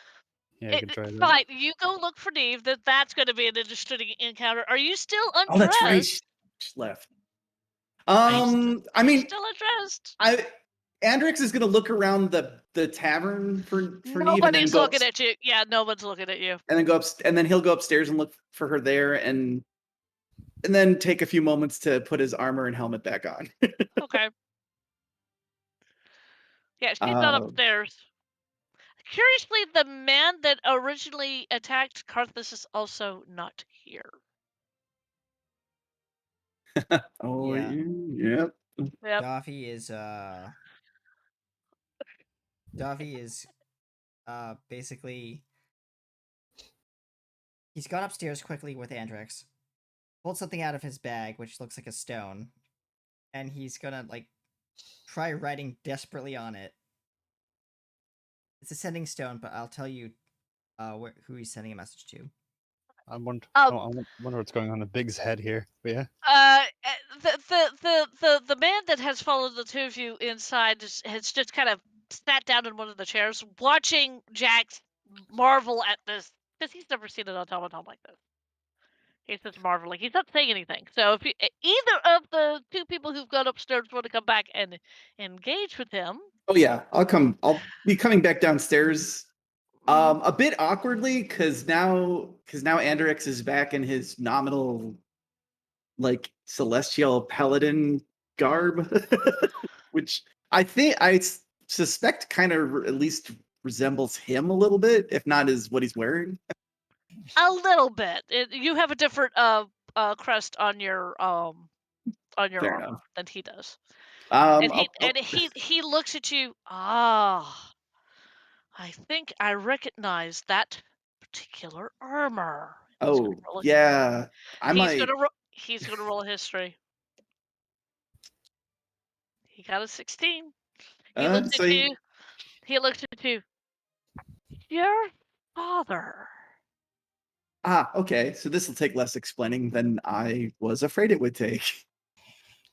Speaker 5: Yeah, you could try that.
Speaker 4: Fine, you go look for Neve. That's going to be an interesting encounter. Are you still undressed?
Speaker 6: Oh, that's right. She left.
Speaker 4: Are you
Speaker 6: I mean,
Speaker 4: still undressed?
Speaker 6: Andrix is gonna look around the tavern for Neve, and then
Speaker 4: Nobody's
Speaker 6: go
Speaker 4: looking at you. Yeah, no one's looking at you.
Speaker 6: and then go up, and then he'll go upstairs and look for her there, and then take a few moments to put his armor and helmet back on.
Speaker 4: Okay. Yeah, she's not upstairs. Curiously, the man that originally attacked Karthus is also not here.
Speaker 6: Oh,
Speaker 2: Yeah.
Speaker 6: yep.
Speaker 4: Yep.
Speaker 2: Davi is basically he's gone upstairs quickly with Andrix, pulled something out of his bag which looks like a stone, and he's gonna like try writing desperately on it. It's a sending stone, but I'll tell you who he's sending a message to.
Speaker 5: I wonder
Speaker 4: Um,
Speaker 5: what's going on in Big's head here. But yeah.
Speaker 4: The man that has followed the two of you inside has just kind of sat down in one of the chairs, watching Jax marvel at this because he's never seen an automaton like this. He's just marveling. He's not saying anything. So if either of the two people who've gone upstairs want to come back and engage with him,
Speaker 6: Oh yeah, I'll be coming back downstairs. A bit awkwardly because now Andrix is back in his nominal, like celestial paladin garb, which I suspect kind of at least resembles him a little bit, if not is what he's wearing.
Speaker 4: a little bit. You have a different crest on your
Speaker 6: Fair
Speaker 4: armor
Speaker 6: enough.
Speaker 4: than he does.
Speaker 6: Um,
Speaker 4: And
Speaker 6: I'll-
Speaker 4: he looks at you. Ah, I think I recognize that particular armor. He's
Speaker 6: oh
Speaker 4: gonna roll a-
Speaker 6: yeah, I
Speaker 4: He's
Speaker 6: might.
Speaker 4: gonna he's gonna roll a history. He got a 16. He looks
Speaker 6: So
Speaker 4: at you. He looks at you. Your father.
Speaker 6: okay. So this will take less explaining than I was afraid it would take.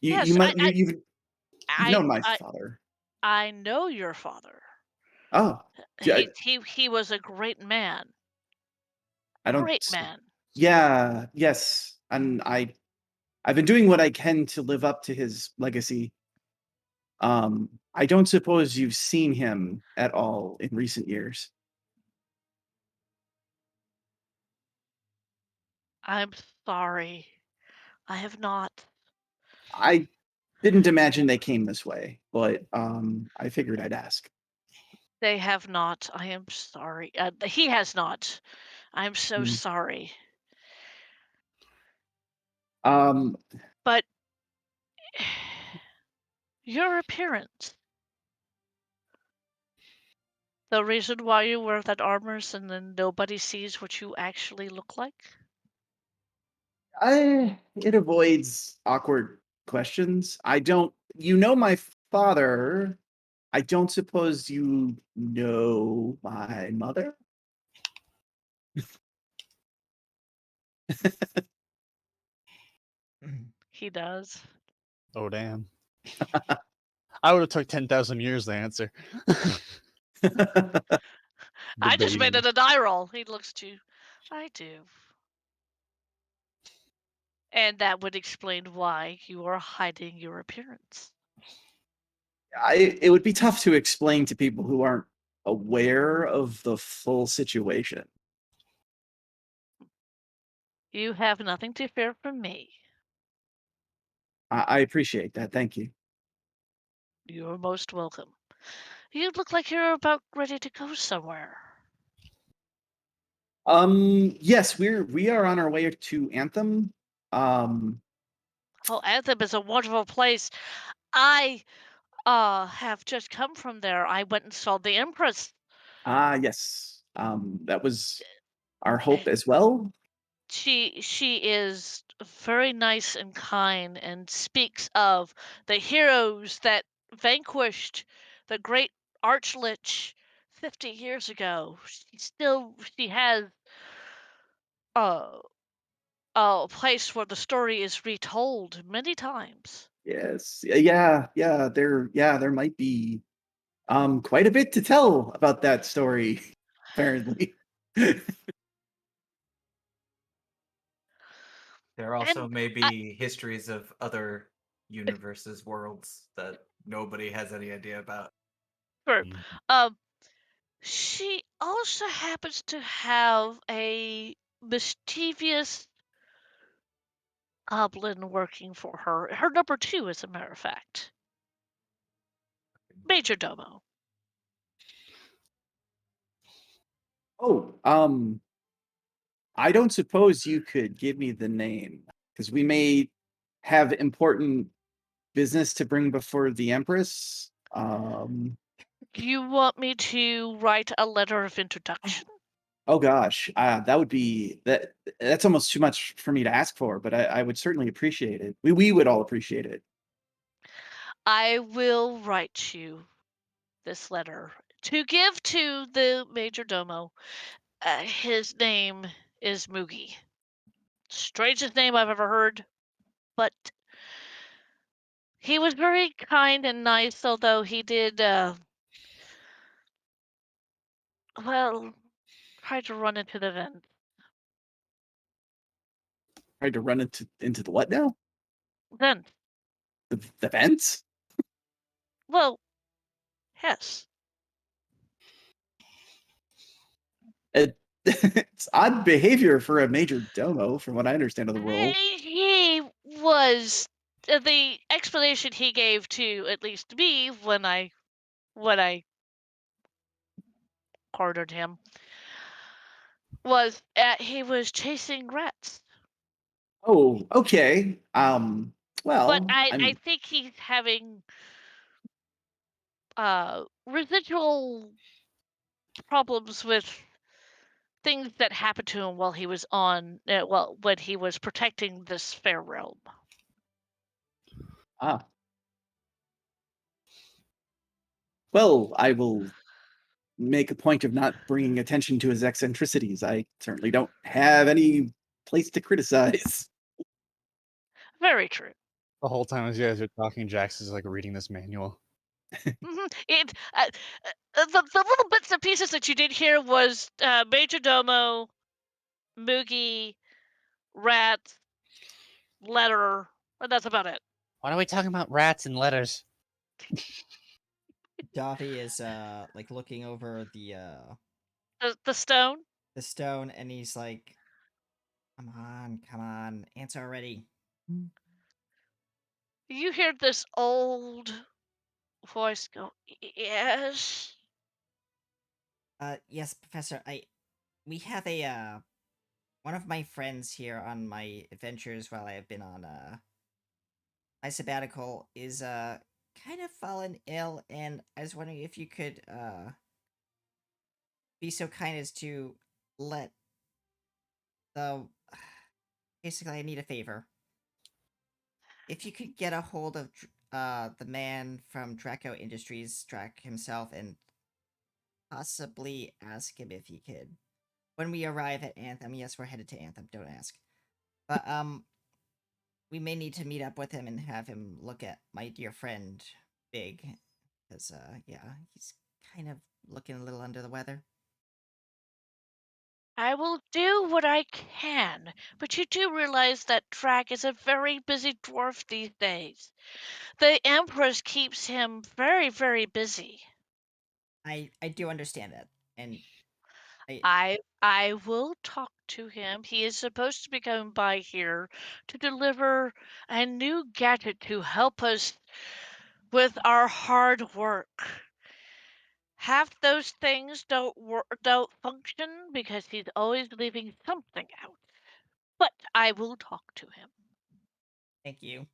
Speaker 4: Yes,
Speaker 6: You've known my
Speaker 4: I
Speaker 6: father.
Speaker 4: I know your father.
Speaker 6: Oh, yeah,
Speaker 4: He was a great man.
Speaker 6: I don't.
Speaker 4: Great man.
Speaker 6: Yeah, yes, and I've been doing what I can to live up to his legacy. I don't suppose you've seen him at all in recent years.
Speaker 4: I'm sorry. I have not.
Speaker 6: I didn't imagine they came this way, but I figured I'd ask.
Speaker 4: They have not. I am sorry. He has not. I'm so
Speaker 6: Hmm.
Speaker 4: sorry.
Speaker 6: Um,
Speaker 4: But your appearance, the reason why you wear that armor and then nobody sees what you actually look like?
Speaker 6: it avoids awkward questions. I don't. You know my father. I don't suppose you know my mother.
Speaker 4: He does.
Speaker 5: Oh damn! I would have took 10,000 years to answer.
Speaker 4: I just made
Speaker 5: Debating.
Speaker 4: it a die roll. He looks to. I do. And that would explain why you are hiding your appearance.
Speaker 6: It would be tough to explain to people who aren't aware of the full situation.
Speaker 4: You have nothing to fear from me.
Speaker 6: I appreciate that. Thank you.
Speaker 4: You're most welcome. You look like you're about ready to go somewhere.
Speaker 6: Yes, we are on our way to Anthem. Um,
Speaker 4: Oh, Anthem is a wonderful place. I have just come from there. I went and saw the Empress.
Speaker 6: yes. That was our hope as well.
Speaker 4: She is very nice and kind and speaks of the heroes that vanquished the great Archlich 50 years ago. She has uh, a place where the story is retold many times.
Speaker 6: Yes. There might be quite a bit to tell about that story, apparently.
Speaker 7: There also
Speaker 4: And
Speaker 7: may
Speaker 4: I,
Speaker 7: be histories of other universes, worlds that nobody has any idea about.
Speaker 4: sure,
Speaker 5: Mm.
Speaker 4: um, she also happens to have a mischievous goblin working for her. Her number two, as a matter of fact. Major Domo.
Speaker 6: Oh, I don't suppose you could give me the name, because we may have important business to bring before the Empress.
Speaker 4: You want me to write a letter of introduction?
Speaker 6: Oh gosh, that would be that's almost too much for me to ask for, but I would certainly appreciate it. We would all appreciate it.
Speaker 4: I will write you this letter to give to the Major Domo. His name is Moogie. Strangest name I've ever heard, but he was very kind and nice, although he did, well, try to run into the vent.
Speaker 6: Tried to run into the what now?
Speaker 4: Vent.
Speaker 6: The vents?
Speaker 4: Well, yes.
Speaker 6: It's odd behavior for a major domo, from what I understand of the role.
Speaker 4: He was the explanation he gave to at least me when I cornered him was he was chasing rats.
Speaker 6: Oh, okay.
Speaker 4: But
Speaker 6: Well,
Speaker 4: I think he's having residual problems with things that happened to him while he was on when he was protecting this fair realm.
Speaker 6: ah, well, I will make a point of not bringing attention to his eccentricities. I certainly don't have any place to criticize.
Speaker 4: Very true.
Speaker 5: The whole time as you guys are talking, Jax is like reading this manual.
Speaker 4: It the little bits and pieces that you did hear was Major Domo, Moogie, Rat, Letter, and that's about it.
Speaker 3: Why are we talking about rats and letters?
Speaker 2: Davi is like looking over
Speaker 4: The stone.
Speaker 2: the stone, and he's like, come on, answer already."
Speaker 4: You hear this old voice go, "Yes."
Speaker 2: Yes, Professor. We have one of my friends here on my adventures while I have been on my sabbatical is kind of fallen ill, and I was wondering if you could be so kind as to let the basically I need a favor. If you could get a hold of the man from Draco Industries, Drac himself, and possibly ask him if he could. When we arrive at Anthem, yes, we're headed to Anthem, don't ask. But we may need to meet up with him and have him look at my dear friend Big, because yeah, he's kind of looking a little under the weather.
Speaker 4: I will do what I can, but you do realize that Drac is a very busy dwarf these days. The Empress keeps him very, very busy.
Speaker 2: I do understand that, and
Speaker 4: I will talk to him. He is supposed to be coming by here to deliver a new gadget to help us with our hard work. Half those things don't function because he's always leaving something out. But I will talk to him.
Speaker 2: thank you.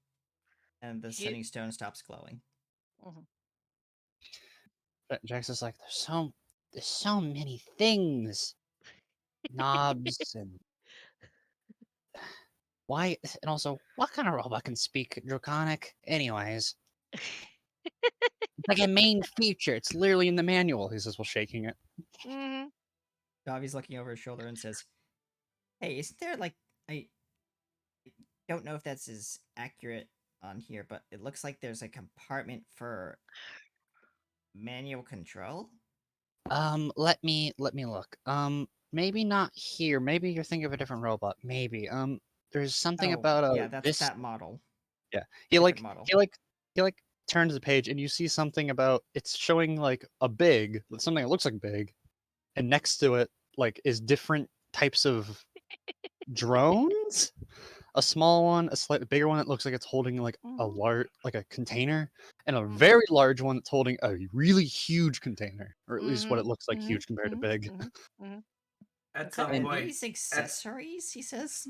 Speaker 2: And the
Speaker 4: You-
Speaker 2: sending stone stops glowing.
Speaker 4: Mhm.
Speaker 3: Jax is like, there's so many things, knobs and why, and also what kind of robot can speak Draconic? Anyways, it's like a main feature. It's literally in the manual. He says while shaking it.
Speaker 4: Mhm.
Speaker 2: Davi's looking over his shoulder and says, "Hey, isn't there like I don't know if that's as accurate on here, but it looks like there's a compartment for manual control."
Speaker 3: Let me look. Maybe not here. Maybe you're thinking of a different robot. Maybe. There's something
Speaker 2: Oh,
Speaker 3: about
Speaker 2: yeah, that's
Speaker 3: this.
Speaker 2: that model.
Speaker 3: Yeah,
Speaker 2: Different model.
Speaker 3: he like turns the page and you see something about it's showing like a big something that looks like big, and next to it like is different types of drones. A small one, a slightly bigger one that looks like it's holding like a
Speaker 4: Mhm.
Speaker 3: large like a container, and a
Speaker 4: Mhm.
Speaker 3: very large one that's holding a really huge container, or at least what it
Speaker 4: Mhm.
Speaker 3: looks like
Speaker 4: Mhm.
Speaker 3: huge compared to
Speaker 4: Mhm.
Speaker 3: big.
Speaker 4: Mhm. Mhm.
Speaker 7: At
Speaker 2: Could
Speaker 7: some
Speaker 2: it
Speaker 7: point,
Speaker 2: these accessories? He says.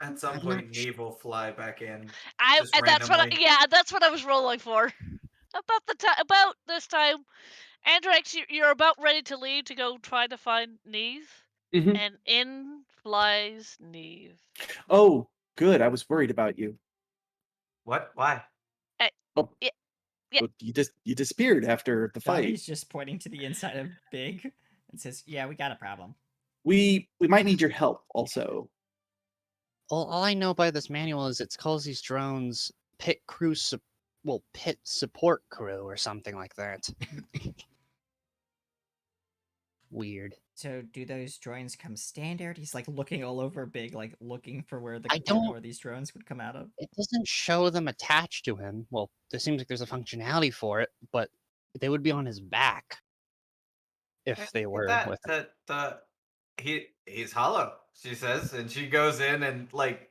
Speaker 7: at some
Speaker 3: I'm not
Speaker 7: point, Neve will fly back in
Speaker 4: I
Speaker 7: just
Speaker 4: that's what
Speaker 7: randomly.
Speaker 4: that's what I was rolling for. About this time, Andrax, you're about ready to leave to go try to find Neve,
Speaker 6: Mhm.
Speaker 4: and in flies Neve.
Speaker 6: Oh, good. I was worried about you.
Speaker 7: What? Why?
Speaker 6: Oh,
Speaker 4: Yeah, yeah.
Speaker 6: but you disappeared after the fight.
Speaker 2: Davi's just pointing to the inside of Big and says, "Yeah, we got a problem."
Speaker 6: We might need your help also.
Speaker 3: All I know by this manual is it calls these drones pit crew pit support crew or something like that. Weird.
Speaker 2: So, do those drones come standard? He's like looking all over Big, like looking for where the
Speaker 3: I
Speaker 2: compartment
Speaker 3: don't-
Speaker 2: where these drones would come out of.
Speaker 3: It doesn't show them attached to him. Well, there seems like there's a functionality for it, but they would be on his back if they were
Speaker 7: That
Speaker 3: with him.
Speaker 7: he's hollow. She says, and she goes in and like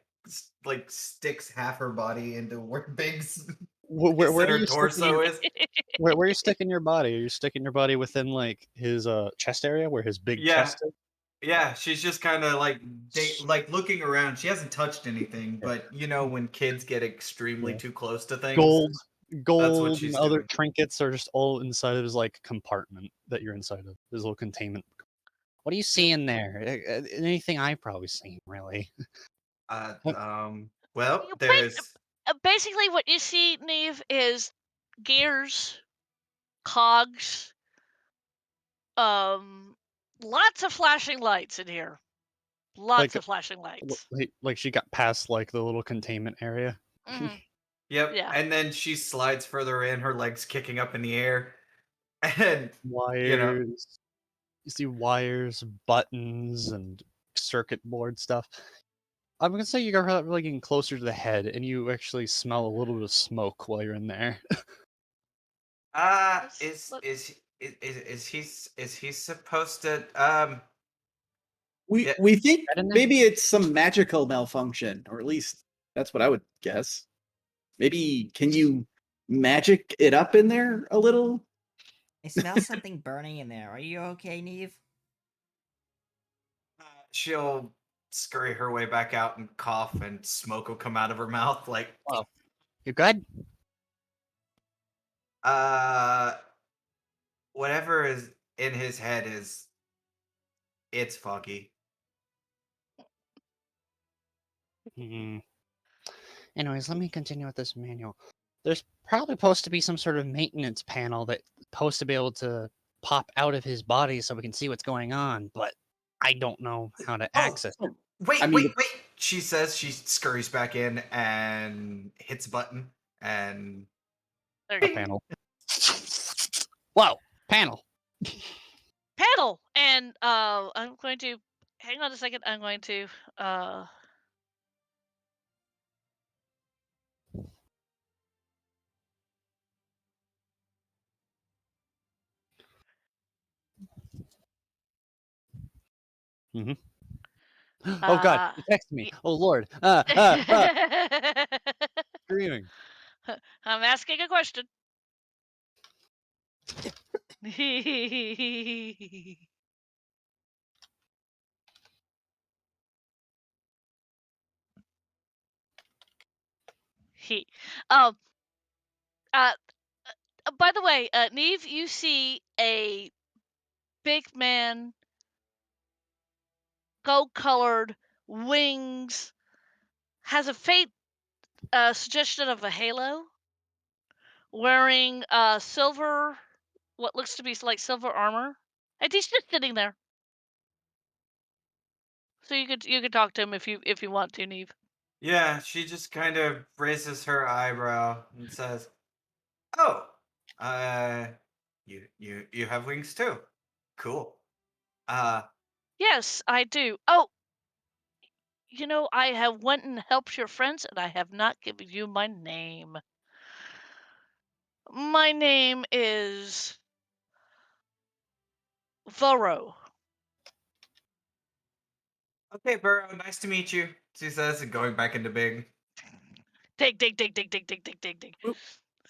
Speaker 7: sticks half her body into where Big's
Speaker 3: Where are
Speaker 7: center
Speaker 3: you sticking your,
Speaker 7: torso is.
Speaker 3: where are you sticking your body? Are you sticking your body within like his chest area where his big
Speaker 7: Yeah.
Speaker 3: chest is?
Speaker 7: Yeah, she's just kind of like looking around. She hasn't touched anything, but you know when kids get extremely
Speaker 3: Yeah.
Speaker 7: too close to things.
Speaker 3: Gold
Speaker 7: That's what
Speaker 3: and
Speaker 7: she's
Speaker 3: other
Speaker 7: doing.
Speaker 3: trinkets are just all inside of his like compartment that you're inside of. His little containment. What do you see in there? Anything I've probably seen, really.
Speaker 7: Well,
Speaker 4: You
Speaker 7: there's
Speaker 4: basically what you see, Neve, is gears, cogs, lots of flashing lights in here. Lots
Speaker 3: Like,
Speaker 4: of flashing lights.
Speaker 3: like she got past like the little containment area.
Speaker 4: Mhm.
Speaker 7: Yep.
Speaker 4: Yeah.
Speaker 7: And then she slides further in, her legs kicking up in the air. And
Speaker 3: Wires. You see wires, buttons, and circuit board stuff. I'm gonna say you got really getting closer to the head, and you actually smell a little bit of smoke while you're in there.
Speaker 7: is he supposed to
Speaker 6: We
Speaker 7: yeah,
Speaker 6: we think
Speaker 3: That in there?
Speaker 6: maybe it's some magical malfunction, or at least that's what I would guess. Maybe can you magic it up in there a little?
Speaker 2: I smell something burning in there. Are you okay, Neve?
Speaker 7: she'll scurry her way back out and cough and smoke will come out of her mouth like
Speaker 3: Oh, you good?
Speaker 7: uh whatever is in his head is it's foggy.
Speaker 3: Hmm. Anyways, let me continue with this manual. There's probably supposed to be some sort of maintenance panel that's supposed to be able to pop out of his body so we can see what's going on, but I don't know how to access it.
Speaker 7: Wait,
Speaker 6: I mean,
Speaker 7: wait, wait. she says, she scurries back in and hits a button, and
Speaker 4: There
Speaker 5: A
Speaker 4: you go.
Speaker 5: panel. Whoa, panel.
Speaker 4: Panel, and I'm going to hang on a second. I'm going to
Speaker 5: Oh God, he texted me. Oh Lord. Screaming.
Speaker 4: I'm asking a question. He. Um. Uh. By the way, Neve, you see a big man, gold-colored wings, has a faint suggestion of a halo, wearing silver, what looks to be like silver armor, and he's just sitting there. So you could talk to him if you want to, Neve.
Speaker 7: yeah, she just kind of raises her eyebrow and says, "Oh, you have wings too. Cool. Uh,
Speaker 4: Yes, I do. Oh, I have went and helped your friends, and I have not given you my name. My name is Voro.
Speaker 7: okay, Burrow, nice to meet you," she says, and going back into Big.
Speaker 4: Dig, dig, dig, dig, dig, dig, dig, dig, dig.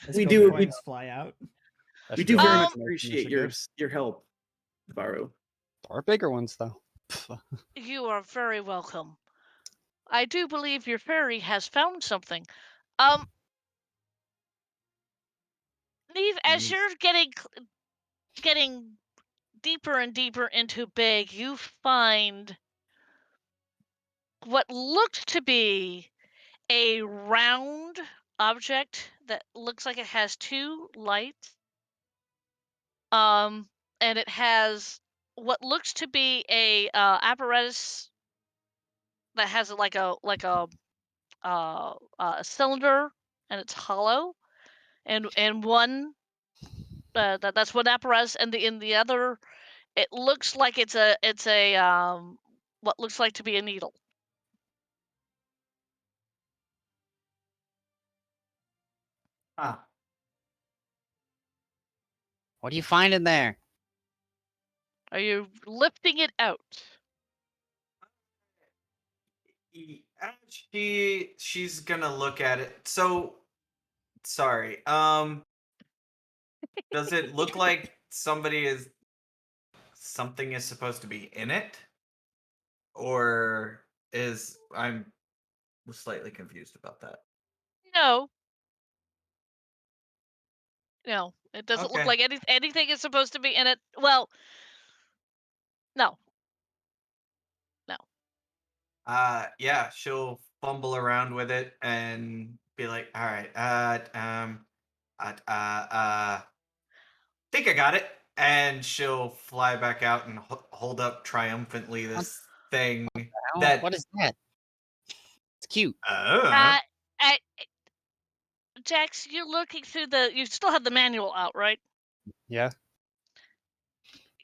Speaker 2: As
Speaker 6: We
Speaker 2: gold
Speaker 6: do-
Speaker 2: coins fly out.
Speaker 5: That
Speaker 6: We
Speaker 5: should
Speaker 6: do
Speaker 5: be
Speaker 6: very
Speaker 5: a
Speaker 6: much
Speaker 5: nice
Speaker 6: appreciate
Speaker 5: initiative.
Speaker 6: your help, Navarro.
Speaker 5: There are bigger ones though.
Speaker 4: You are very welcome. I do believe your fairy has found something. Neve, as
Speaker 2: Nice.
Speaker 4: you're getting deeper and deeper into Big, you find what looks to be a round object that looks like it has two lights. And it has what looks to be a apparatus that has a cylinder, and it's hollow, and one that's one apparatus, and in the other, it looks like it's a what looks like to be a needle.
Speaker 7: Ah,
Speaker 3: What do you find in there?
Speaker 4: Are you lifting it out?
Speaker 7: she's gonna look at it. So, sorry. Does it look like something is supposed to be in it, or I'm slightly confused about that.
Speaker 4: No, no, it doesn't look
Speaker 7: Okay.
Speaker 4: like anything is supposed to be in it. Well, no, no.
Speaker 7: Yeah, she'll fumble around with it and be like, "All right, think I got it," and she'll fly back out and hold up triumphantly this thing
Speaker 3: Hell,
Speaker 7: that.
Speaker 3: what is that? It's cute.
Speaker 4: Uh, uh, Jax, you're looking through you still have the manual out, right?
Speaker 5: Yeah.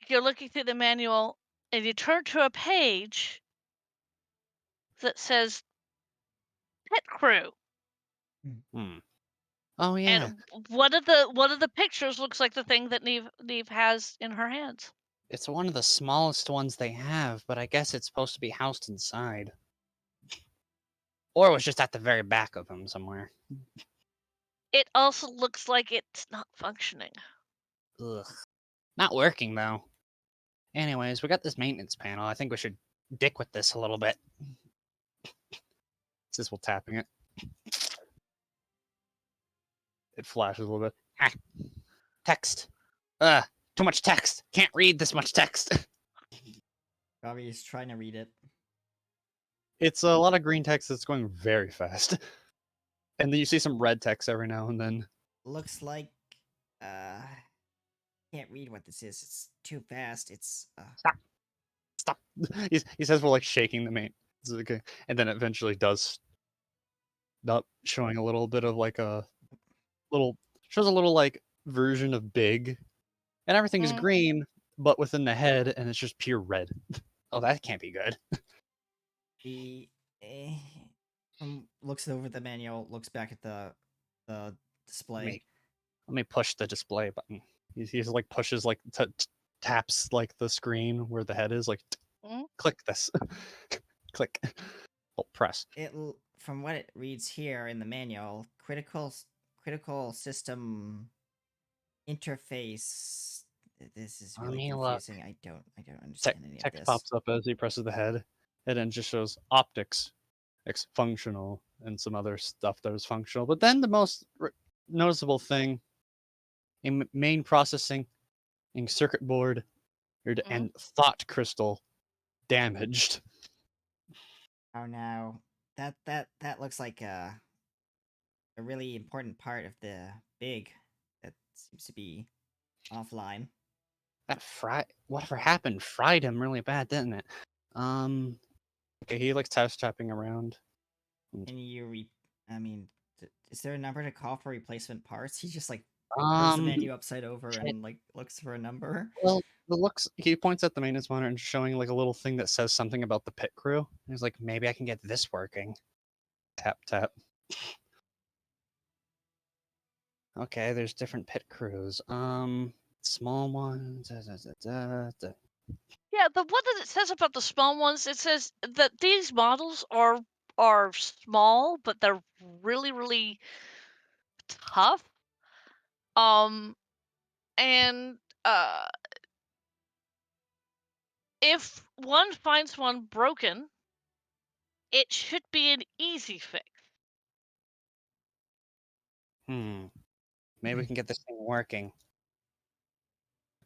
Speaker 4: You're looking through the manual, and you turn to a page that says Pet Crew.
Speaker 5: Hmm.
Speaker 3: Oh yeah.
Speaker 4: And one of the pictures looks like the thing that Neve has in her hands.
Speaker 3: It's one of the smallest ones they have, but I guess it's supposed to be housed inside. Or it was just at the very back of him somewhere.
Speaker 4: It also looks like it's not functioning.
Speaker 3: Ugh. Not working though. Anyways, we got this maintenance panel. I think we should dick with this a little bit.
Speaker 5: It's just while tapping it. It flashes a little bit.
Speaker 3: Ah. Text. Too much text. Can't read this much text.
Speaker 2: Bobby's trying to read it.
Speaker 5: It's a lot of green text that's going very fast. And then you see some red text every now and then.
Speaker 2: Looks like can't read what this is. It's too fast. It's
Speaker 3: Stop.
Speaker 5: He says we're like shaking the main. It's okay. And then it eventually does up, showing a little bit of like a little shows a little like version of Big, and everything is
Speaker 4: Mhm.
Speaker 5: green, but within the head, and it's just pure red. Oh, that can't be good.
Speaker 2: He eh, looks over the manual, looks back at the
Speaker 5: Let
Speaker 2: display.
Speaker 5: me push the display button. He's like pushes like taps like the screen where the head is like
Speaker 4: Mhm.
Speaker 5: click this, click, oh press.
Speaker 2: From what it reads here in the manual, critical system interface. This is
Speaker 5: Let
Speaker 2: really
Speaker 5: me look.
Speaker 2: confusing. I don't understand any of
Speaker 5: Text
Speaker 2: this.
Speaker 5: pops up as he presses the head, and then just shows optics, functional, and some other stuff that is functional. But then the most noticeable thing, main processing, in circuit board, and thought crystal damaged.
Speaker 2: Oh no, that looks like a really important part of the Big that seems to be offline.
Speaker 5: That whatever happened fried him really bad, didn't it? Okay, he like tapping around.
Speaker 2: Can you I mean, is there a number to call for replacement parts? He just like turns the menu upside over and like looks for a number.
Speaker 5: Well, he points at the maintenance monitor and showing like a little thing that says something about the pit crew. And he's like, maybe I can get this working. Tap tap. Okay, there's different pit crews. Small ones.
Speaker 4: Yeah, the one that it says about the small ones, it says that these models are small, but they're really, really tough. And if one finds one broken, it should be an easy fix.
Speaker 5: Maybe we can get this thing working.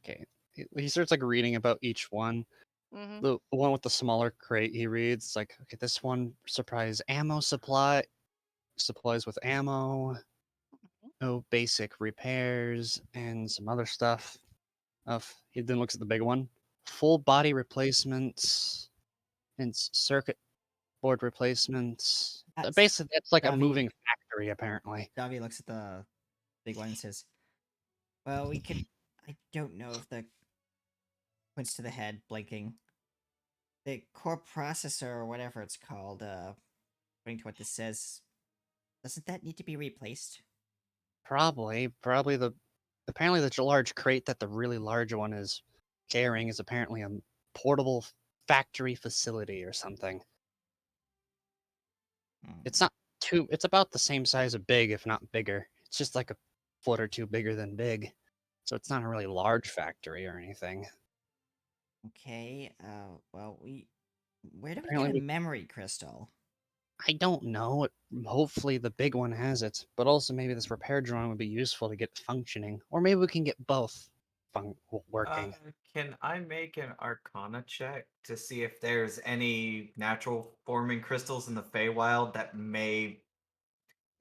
Speaker 5: Okay. He starts like reading about each one.
Speaker 4: Mm-hmm.
Speaker 5: The one with the smaller crate he reads like, okay, this one supplies ammo supplies with ammo, no basic repairs, and some other stuff. He then looks at the big one, full body replacements and circuit board replacements. Basically, it's like a moving factory, apparently.
Speaker 2: Davi looks at the big one and says, "Well, I don't know if the points to the head, blinking. The core processor or whatever it's called, according to what this says, doesn't that need to be replaced?"
Speaker 5: Probably apparently the large crate that the really large one is carrying is apparently a portable factory facility or something. It's not it's about the same size of Big, if not bigger. It's just like a foot or two bigger than Big. So it's not a really large factory or anything.
Speaker 2: Okay, well, where do we
Speaker 5: Apparently
Speaker 2: get a
Speaker 5: we-
Speaker 2: memory crystal?
Speaker 5: I don't know. Hopefully the big one has it, but also maybe this repair drawing would be useful to get functioning, or maybe we can get both working.
Speaker 7: Can I make an Arcana check to see if there's any natural forming crystals in the Feywild that may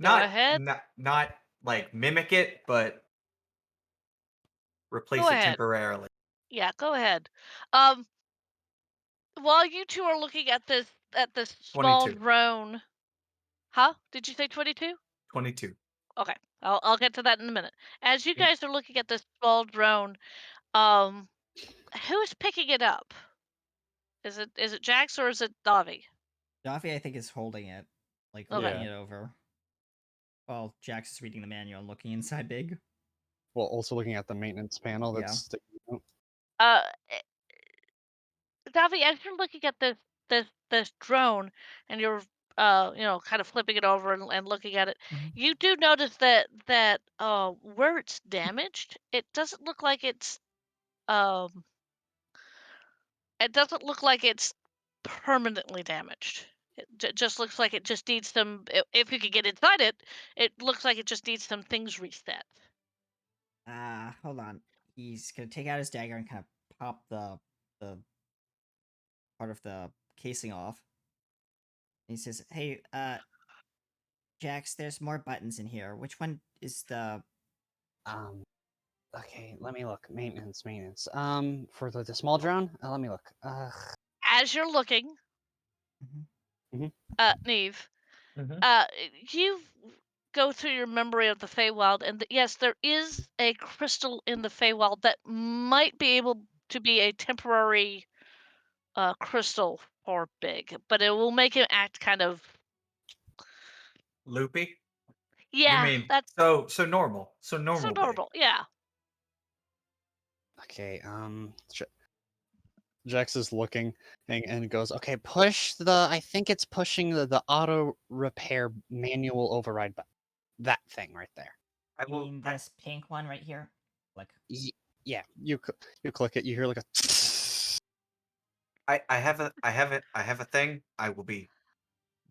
Speaker 4: Go ahead.
Speaker 7: not like mimic it, but replace
Speaker 4: Go
Speaker 7: it
Speaker 4: ahead.
Speaker 7: temporarily?
Speaker 4: Yeah, go ahead. While you two are looking at this small
Speaker 7: 22.
Speaker 4: drone, huh? Did you say 22?
Speaker 7: 22.
Speaker 4: Okay, I'll get to that in a minute. As you
Speaker 7: Okay.
Speaker 4: guys are looking at this small drone, who's picking it up? Is it Jax or is it Davi?
Speaker 2: Davi, I think, is holding it, like
Speaker 4: Okay.
Speaker 2: looking it over. While Jax is reading the manual and looking inside Big.
Speaker 5: Well, also looking at the maintenance panel
Speaker 2: Yeah.
Speaker 5: that's sticking out.
Speaker 4: Davi, as you're looking at this drone and you're kind of flipping it over and looking at it, you do notice that where it's damaged, it doesn't look like it's permanently damaged. It just looks like it just needs some. If you could get inside it, it looks like it just needs some things reset.
Speaker 2: Hold on. He's gonna take out his dagger and kind of pop the part of the casing off. And he says, "Hey, Jax, there's more buttons in here. Which one is the?"
Speaker 5: Okay, let me look. Maintenance. For the small drone, let me look.
Speaker 4: As you're looking, Neve,
Speaker 7: Mhm.
Speaker 4: you go through your memory of the Feywild, and yes, there is a crystal in the Feywild that might be able to be a temporary crystal for Big, but it will make him act kind of
Speaker 7: Loopy. You
Speaker 4: yeah.
Speaker 7: mean
Speaker 4: That's
Speaker 7: so normal? So
Speaker 4: so
Speaker 7: normal big.
Speaker 4: normal. Yeah.
Speaker 5: Okay. Jax is looking and goes, okay, push the. I think it's pushing the auto repair manual override button. That thing right there.
Speaker 7: I
Speaker 2: You
Speaker 7: will.
Speaker 2: mean this pink one right here? Like,
Speaker 5: Yeah, you click it. You hear like a.
Speaker 7: I have a thing. I will be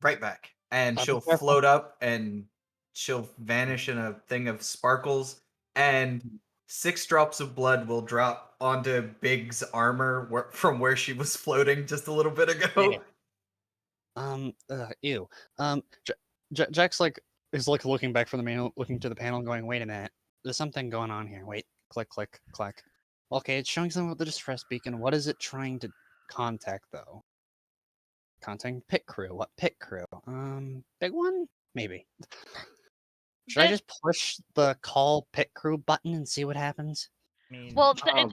Speaker 7: right back. And
Speaker 5: Be
Speaker 7: she'll
Speaker 5: careful.
Speaker 7: float up and she'll vanish in a thing of sparkles, and 6 drops of blood will drop onto Big's armor from where she was floating just a little bit ago.
Speaker 5: Ew. Jax like is like looking back from the manual, looking to the panel, going, "Wait a minute, there's something going on here." Wait, click, click, click. Okay, it's showing something with the distress beacon. What is it trying to contact though? Contacting pit crew. What pit crew? Big one? Maybe. Should I
Speaker 4: This,
Speaker 5: just push the call pit crew button and see what happens?
Speaker 2: I mean,
Speaker 4: well,
Speaker 7: Oh,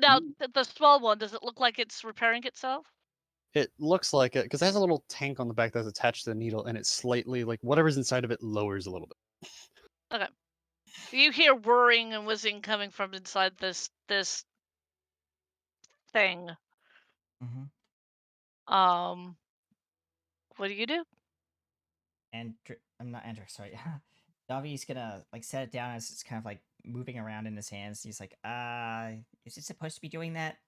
Speaker 4: now the small one, does it look like it's repairing itself?
Speaker 5: It looks like it because it has a little tank on the back that's attached to the needle, and it's slightly like whatever's inside of it lowers a little bit.
Speaker 4: Okay. You hear whirring and whizzing coming from inside this thing.
Speaker 2: mhm.
Speaker 4: What do you do?
Speaker 2: And I'm not Andrew. Sorry, Davi's gonna like set it down as it's kind of like moving around in his hands. He's like, is it supposed to be doing that?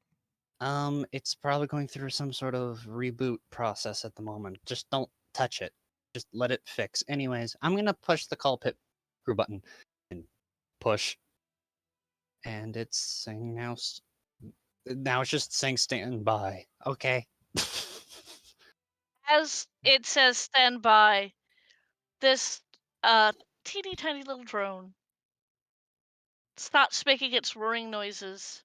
Speaker 5: It's probably going through some sort of reboot process at the moment. Just don't touch it. Just let it fix. Anyways, I'm gonna push the call pit crew button and push, and it's saying now. Now it's just saying stand by. Okay.
Speaker 4: As it says stand by, this teeny tiny little drone stops making its whirring noises,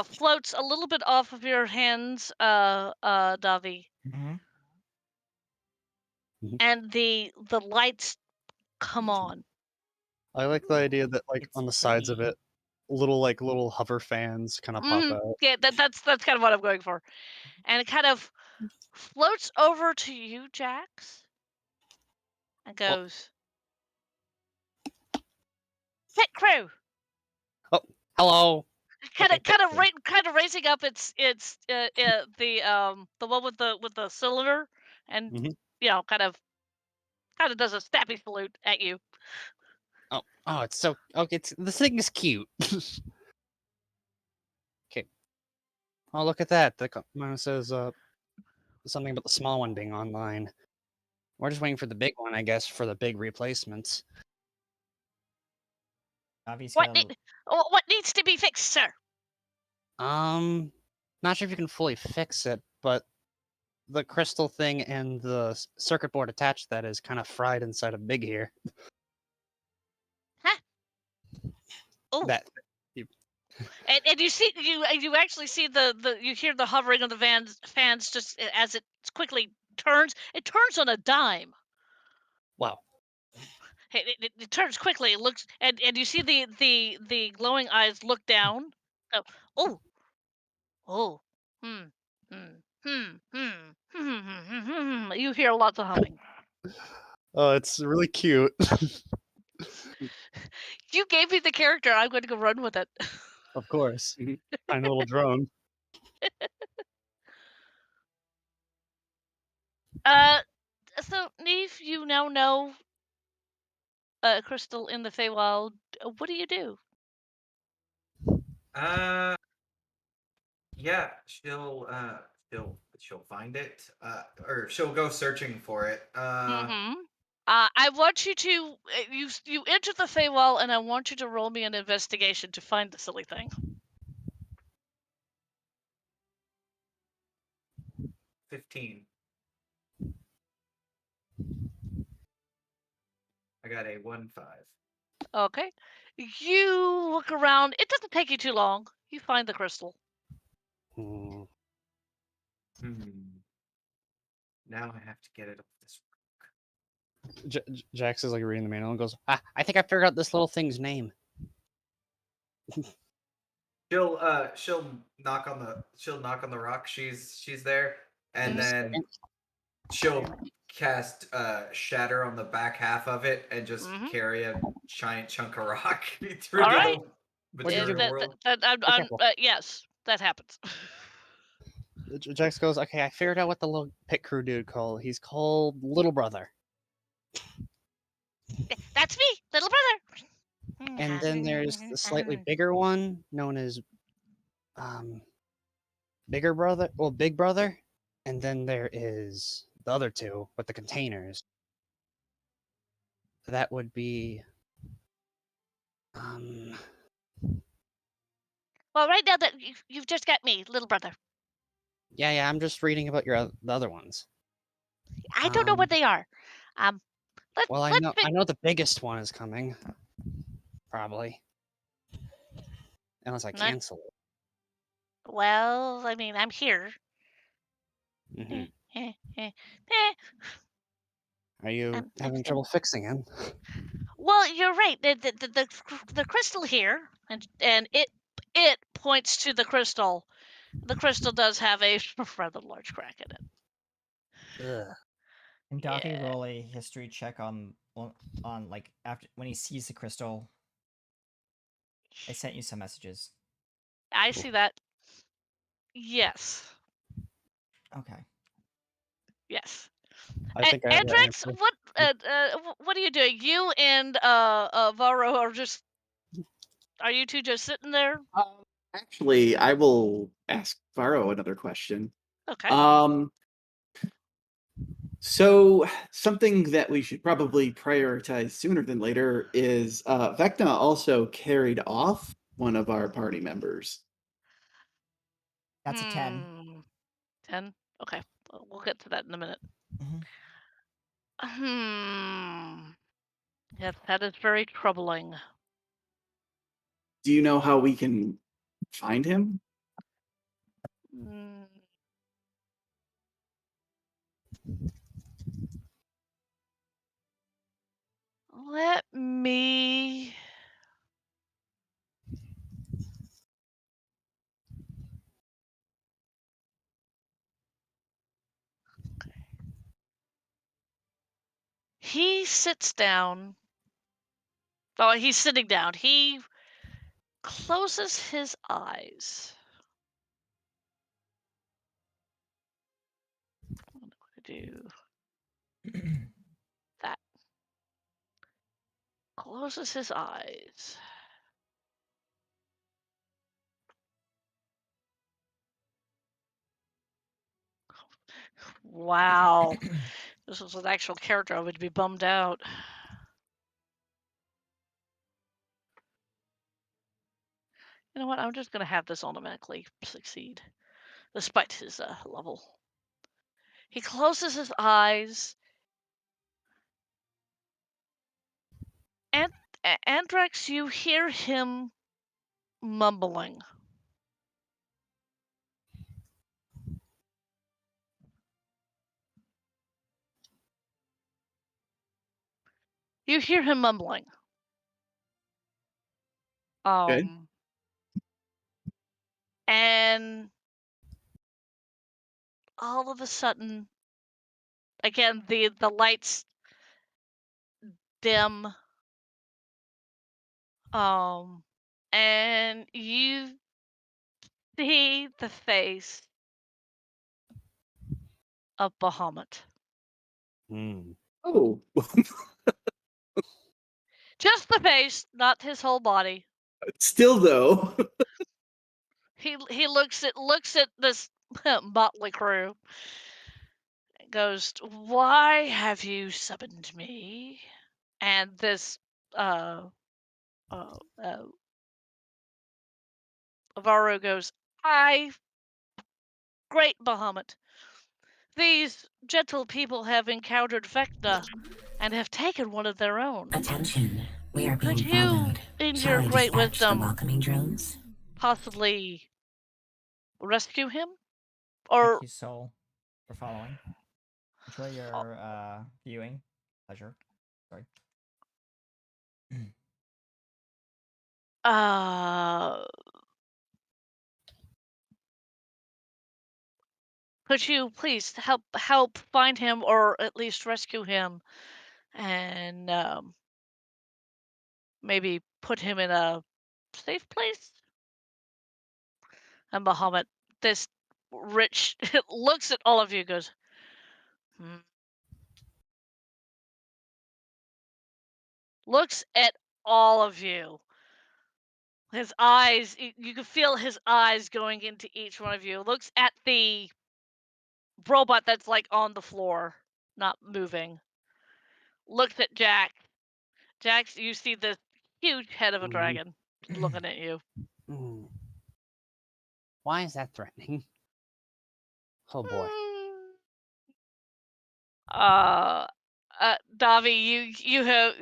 Speaker 4: floats a little bit off of your hands, Davi,
Speaker 2: Mm-hmm.
Speaker 4: and the lights come on.
Speaker 5: I like the idea that like
Speaker 2: It's
Speaker 5: on the sides of
Speaker 2: pretty.
Speaker 5: it, little hover fans kind of pop out.
Speaker 4: Yeah, that's kind of what I'm going for, and it kind of floats over to you, Jax, and
Speaker 5: Oh,
Speaker 4: goes, "Pit crew."
Speaker 5: hello.
Speaker 4: Kind
Speaker 5: Okay,
Speaker 4: of,
Speaker 5: pit
Speaker 4: kind of,
Speaker 5: crew.
Speaker 4: kind of raising up the one with the cylinder, and
Speaker 5: Mhm.
Speaker 4: kind of does a snappy salute at you.
Speaker 5: Oh, it's so okay. The thing is cute. Okay. Oh, look at that. Mine says something about the small one being online. We're just waiting for the big one, I guess, for the big replacements.
Speaker 2: Davi's
Speaker 4: What
Speaker 2: gonna.
Speaker 4: what needs to be fixed, sir?
Speaker 5: Not sure if you can fully fix it, but the crystal thing and the circuit board attached to that is kind of fried inside of Big here.
Speaker 4: Huh? Oh,
Speaker 5: That you-
Speaker 4: and you see you actually see the you hear the hovering of the fans just as it quickly turns. It turns on a dime.
Speaker 5: wow.
Speaker 4: It turns quickly. It looks and you see the glowing eyes look down. Oh, oh, oh. Hmm. Hmm. Hmm. Hmm. Hmm. Hmm. Hmm. You hear lots of humming.
Speaker 5: Oh, it's really cute.
Speaker 4: You gave me the character. I'm going to go run with it.
Speaker 5: Of course. Tiny little drone.
Speaker 4: Uh, so Neve, you now know Crystal in the Feywild. What do you do?
Speaker 7: Yeah, she'll find it. Or she'll go searching for it.
Speaker 4: Mm-hmm. I want you to you enter the Feywild, and I want you to roll me an investigation to find the silly thing.
Speaker 7: 15. I got a 1-5.
Speaker 4: Okay. You look around. It doesn't take you too long. You find the crystal.
Speaker 5: Hmm.
Speaker 7: Hmm. Now I have to get it up this.
Speaker 3: Jax is like reading the manual and goes, I think I figured out this little thing's name.
Speaker 7: She'll knock on the rock. She's there, and then she'll cast shatter on the back half of it and just carry a giant chunk of rock through
Speaker 4: All
Speaker 7: the
Speaker 4: right.
Speaker 7: whole material world.
Speaker 4: Yes, that happens.
Speaker 3: Jax goes, okay, I figured out what the little pit crew dude called. He's called Little Brother.
Speaker 4: That's me, little brother.
Speaker 3: And then there's the slightly bigger one known as Big Brother. And then there is the other two with the containers. That would be
Speaker 4: Well, right now that you've just got me, little brother.
Speaker 3: yeah, I'm just reading about the other ones.
Speaker 4: I don't know what they are.
Speaker 3: Well, I know the biggest one is coming. Probably. Unless I cancel it.
Speaker 4: Well, I mean, I'm here.
Speaker 3: Mhm.
Speaker 4: Eh.
Speaker 3: Are you having trouble fixing him?
Speaker 4: Well, you're right. The crystal here, and it points to the crystal. The crystal does have a rather large crack in it.
Speaker 3: Ugh.
Speaker 2: Can Donkey roll a history check on like after when he sees the crystal? I sent you some messages.
Speaker 4: I see that. Yes.
Speaker 2: Okay.
Speaker 4: Yes.
Speaker 3: I think I have that
Speaker 4: Andrex,
Speaker 3: answer.
Speaker 4: what are you doing? You and Varro are just. Are you two just sitting there?
Speaker 6: Actually, I will ask Varro another question.
Speaker 4: Okay.
Speaker 6: So something that we should probably prioritize sooner than later is Vecna also carried off one of our party members.
Speaker 2: That's a 10.
Speaker 4: 10? Okay. We'll get to that in a minute. Yes, that is very troubling.
Speaker 6: Do you know how we can find him?
Speaker 4: Let me. He sits down. Oh, he's sitting down. He closes his eyes. I'm going to do that. Closes his eyes. Wow. This was an actual character, I would be bummed out. You know what? I'm just going to have this automatically succeed, despite his level. He closes his eyes. And Andrex, you hear him mumbling. You hear him mumbling.
Speaker 6: Okay.
Speaker 4: And all of a sudden, again, the lights dim. And you see the face of Bahamut.
Speaker 6: Oh.
Speaker 4: Just the face, not his whole body.
Speaker 6: Still though.
Speaker 4: He looks at this motley crew and goes, "Why have you summoned me?" And this Varro goes, Great Bahamut. These gentle people have encountered Vecna and have taken one of their own.
Speaker 11: Attention, we are being
Speaker 4: Could you,
Speaker 11: followed.
Speaker 4: in
Speaker 11: Shall
Speaker 4: your
Speaker 11: I
Speaker 4: great
Speaker 11: dispatch
Speaker 4: wisdom,
Speaker 11: the welcoming drones?
Speaker 4: possibly rescue him? Or
Speaker 2: Thank you, Soul, for following. Enjoy your viewing. Pleasure. Sorry.
Speaker 4: Could you please help find him or at least rescue him and maybe put him in a safe place? And Bahamut, this rich, looks at all of you and goes, "Hmm." Looks at all of you. His eyes, you can feel his eyes going into each one of you. Looks at the robot that's like on the floor, not moving. Looks at Jack. Jack, you see this huge head of a dragon looking at you.
Speaker 3: Why is that threatening? Oh boy.
Speaker 4: Davi, you have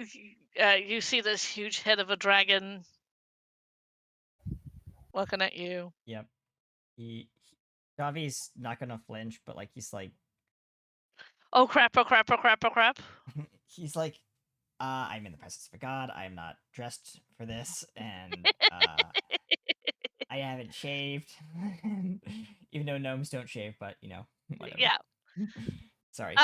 Speaker 4: you see this huge head of a dragon looking at you.
Speaker 2: Yep. Davi's not gonna flinch, but like he's like
Speaker 4: Oh crap! Oh crap! Oh crap! Oh crap!
Speaker 2: he's like, I'm in the presence of a god. I am not dressed for this, and I haven't shaved. Even though gnomes don't shave, but you know, whatever.
Speaker 4: Yeah.
Speaker 2: Sorry.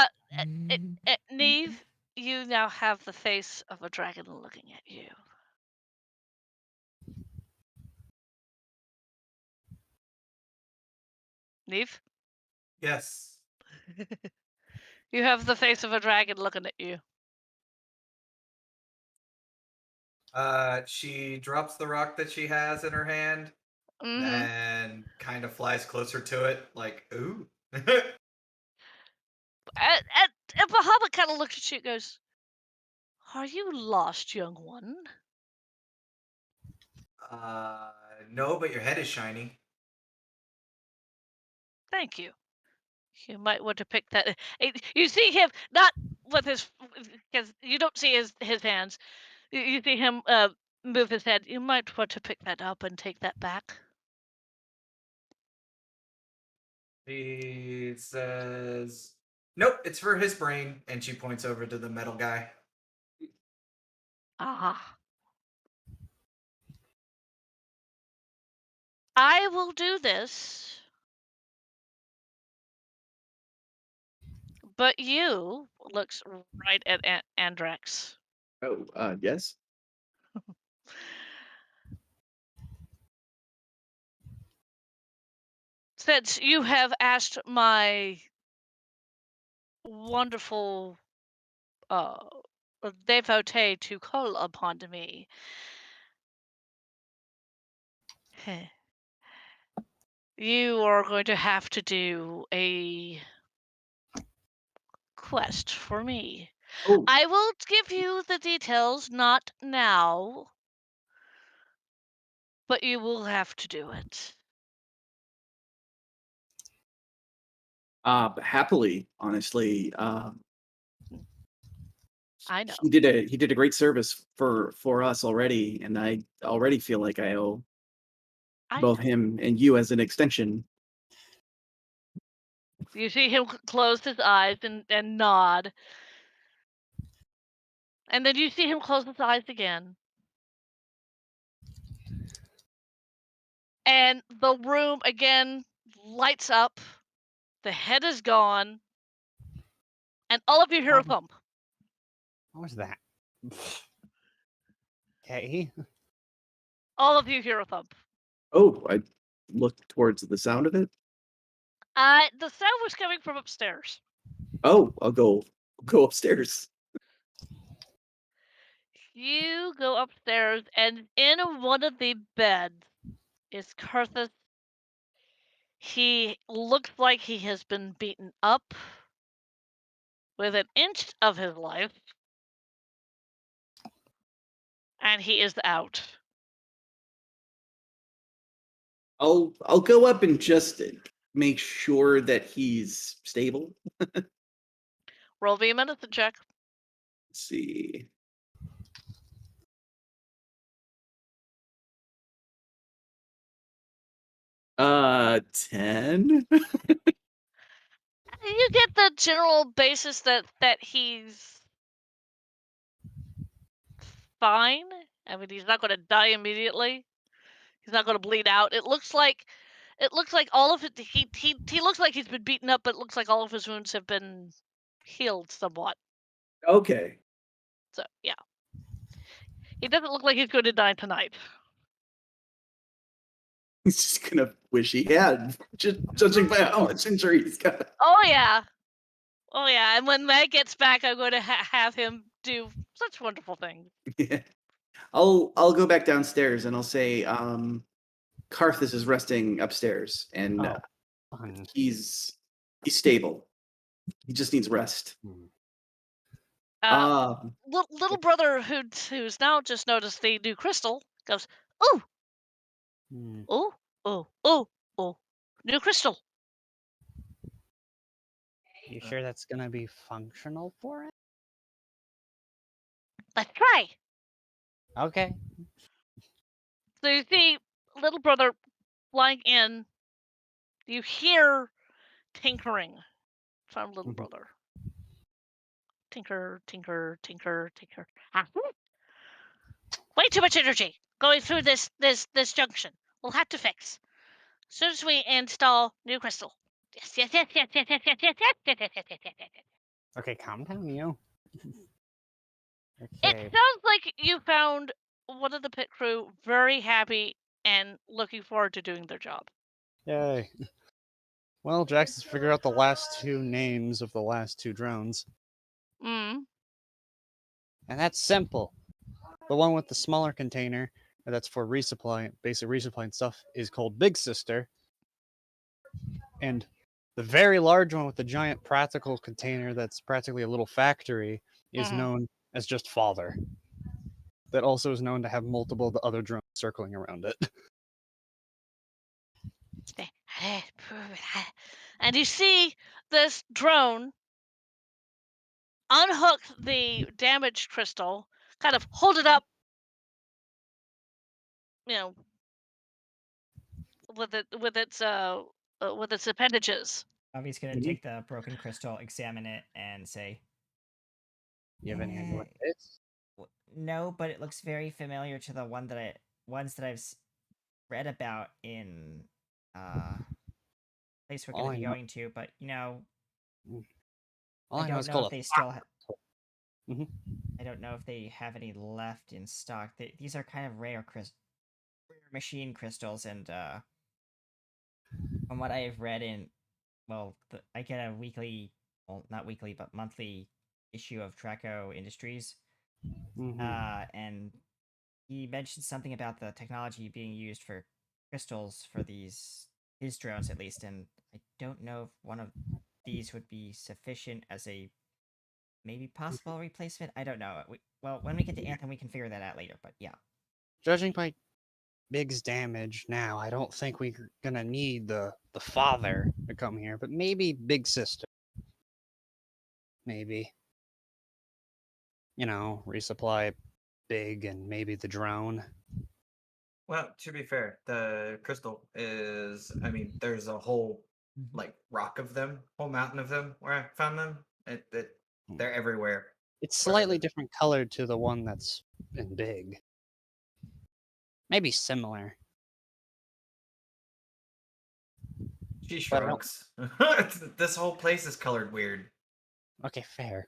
Speaker 4: Neve, you now have the face of a dragon looking at you. Neve,
Speaker 7: Yes.
Speaker 4: you have the face of a dragon looking at you.
Speaker 7: She drops the rock that she has in her hand and kind of flies closer to it, like, ooh.
Speaker 4: And Bahamut kind of looks at you and goes, "Are you lost, young one?"
Speaker 7: No, but your head is shiny.
Speaker 4: Thank you. You might want to pick that. You see him not with his, because you don't see his hands. You see him move his head. You might want to pick that up and take that back.
Speaker 7: She says, nope, it's for his brain. And she points over to the metal guy.
Speaker 4: Ah. I will do this. But you looks right at Andrex.
Speaker 6: Oh, yes.
Speaker 4: Since you have asked my wonderful devotee to call upon me, you are going to have to do a quest for me.
Speaker 6: Oh,
Speaker 4: I will give you the details, not now, but you will have to do it.
Speaker 6: happily, honestly.
Speaker 4: I know.
Speaker 6: He did a great service for us already, and I already feel like I owe both him and you as an extension.
Speaker 4: You see him close his eyes and nod. And then you see him close his eyes again. And the room again lights up. The head is gone. And all of you hear a thump.
Speaker 3: What was that? Okay.
Speaker 4: All of you hear a thump.
Speaker 6: Oh, I looked towards the sound of it.
Speaker 4: The sound was coming from upstairs.
Speaker 6: Oh, I'll go upstairs.
Speaker 4: You go upstairs, and in one of the beds is Karthus. He looks like he has been beaten up with an inch of his life, and he is out.
Speaker 6: I'll go up and just make sure that he's stable.
Speaker 4: Roll me a medicine check.
Speaker 6: Let's see. Uh, 10.
Speaker 4: You get the general basis that he's fine. I mean, he's not going to die immediately. He's not going to bleed out. It looks like all of it. He looks like he's been beaten up, but it looks like all of his wounds have been healed somewhat.
Speaker 6: Okay.
Speaker 4: So yeah, he doesn't look like he's going to die tonight.
Speaker 6: He's just gonna wish he had, just judging by how much injury he's got.
Speaker 4: Oh yeah, and when Meg gets back, I'm going to have him do such wonderful things.
Speaker 6: Yeah. I'll go back downstairs and I'll say, Karthus is resting upstairs and
Speaker 5: Fun.
Speaker 6: he's stable. He just needs rest.
Speaker 4: Little brother who's now just noticed the new crystal goes, "Ooh, ooh, ooh, ooh, ooh, new crystal."
Speaker 3: You sure that's gonna be functional for it?
Speaker 4: Let's try.
Speaker 3: Okay.
Speaker 4: So you see little brother flying in. You hear tinkering from little brother. Tinker, tinker, tinker, tinker. Ah. Way too much energy going through this junction. We'll have to fix. As soon as we install new crystal. Yes.
Speaker 3: Okay, calm down, you.
Speaker 4: It
Speaker 3: Okay.
Speaker 4: sounds like you found one of the pit crew very happy and looking forward to doing their job.
Speaker 5: Yay. Well, Jax has figured out the last two names of the last two drones.
Speaker 4: Mm.
Speaker 5: And that's simple. The one with the smaller container, that's for resupply, basic resupply and stuff, is called Big Sister. And the very large one with the giant practical container that's practically a little factory is known as just Father. That also is known to have multiple of the other drones circling around it.
Speaker 4: And you see this drone unhook the damaged crystal, kind of hold it up, with its appendages.
Speaker 2: Avi's gonna take the broken crystal, examine it, and say,
Speaker 5: You have any idea what it is?
Speaker 2: No, but it looks very familiar to the ones that I've read about in place we're
Speaker 5: All
Speaker 2: gonna
Speaker 5: I
Speaker 2: be
Speaker 5: know-
Speaker 2: going to. But
Speaker 5: All
Speaker 2: I
Speaker 5: I know
Speaker 2: don't
Speaker 5: is
Speaker 2: know
Speaker 5: called
Speaker 2: if
Speaker 5: a
Speaker 2: they still.
Speaker 5: Mhm.
Speaker 2: I don't know if they have any left in stock. These are kind of rare machine crystals, and from what I've read I get a weekly, well, not weekly, but monthly issue of Traco Industries, and he mentioned something about the technology being used for crystals for his drones at least, and I don't know if one of these would be sufficient as a maybe possible replacement. I don't know. When we get to Anthem, we can figure that out later. But yeah,
Speaker 5: Judging by Big's damage now, I don't think we're gonna need the Father to come here, but maybe Big Sister. Maybe. Resupply Big and maybe the drone.
Speaker 7: Well, to be fair, the crystal is, I mean, there's a whole rock of them, whole mountain of them where I found them. They're everywhere.
Speaker 5: It's slightly different colored to the one that's in Big. Maybe similar.
Speaker 7: She
Speaker 5: But I don't-
Speaker 7: shrugs. This whole place is colored weird.
Speaker 5: Okay, fair.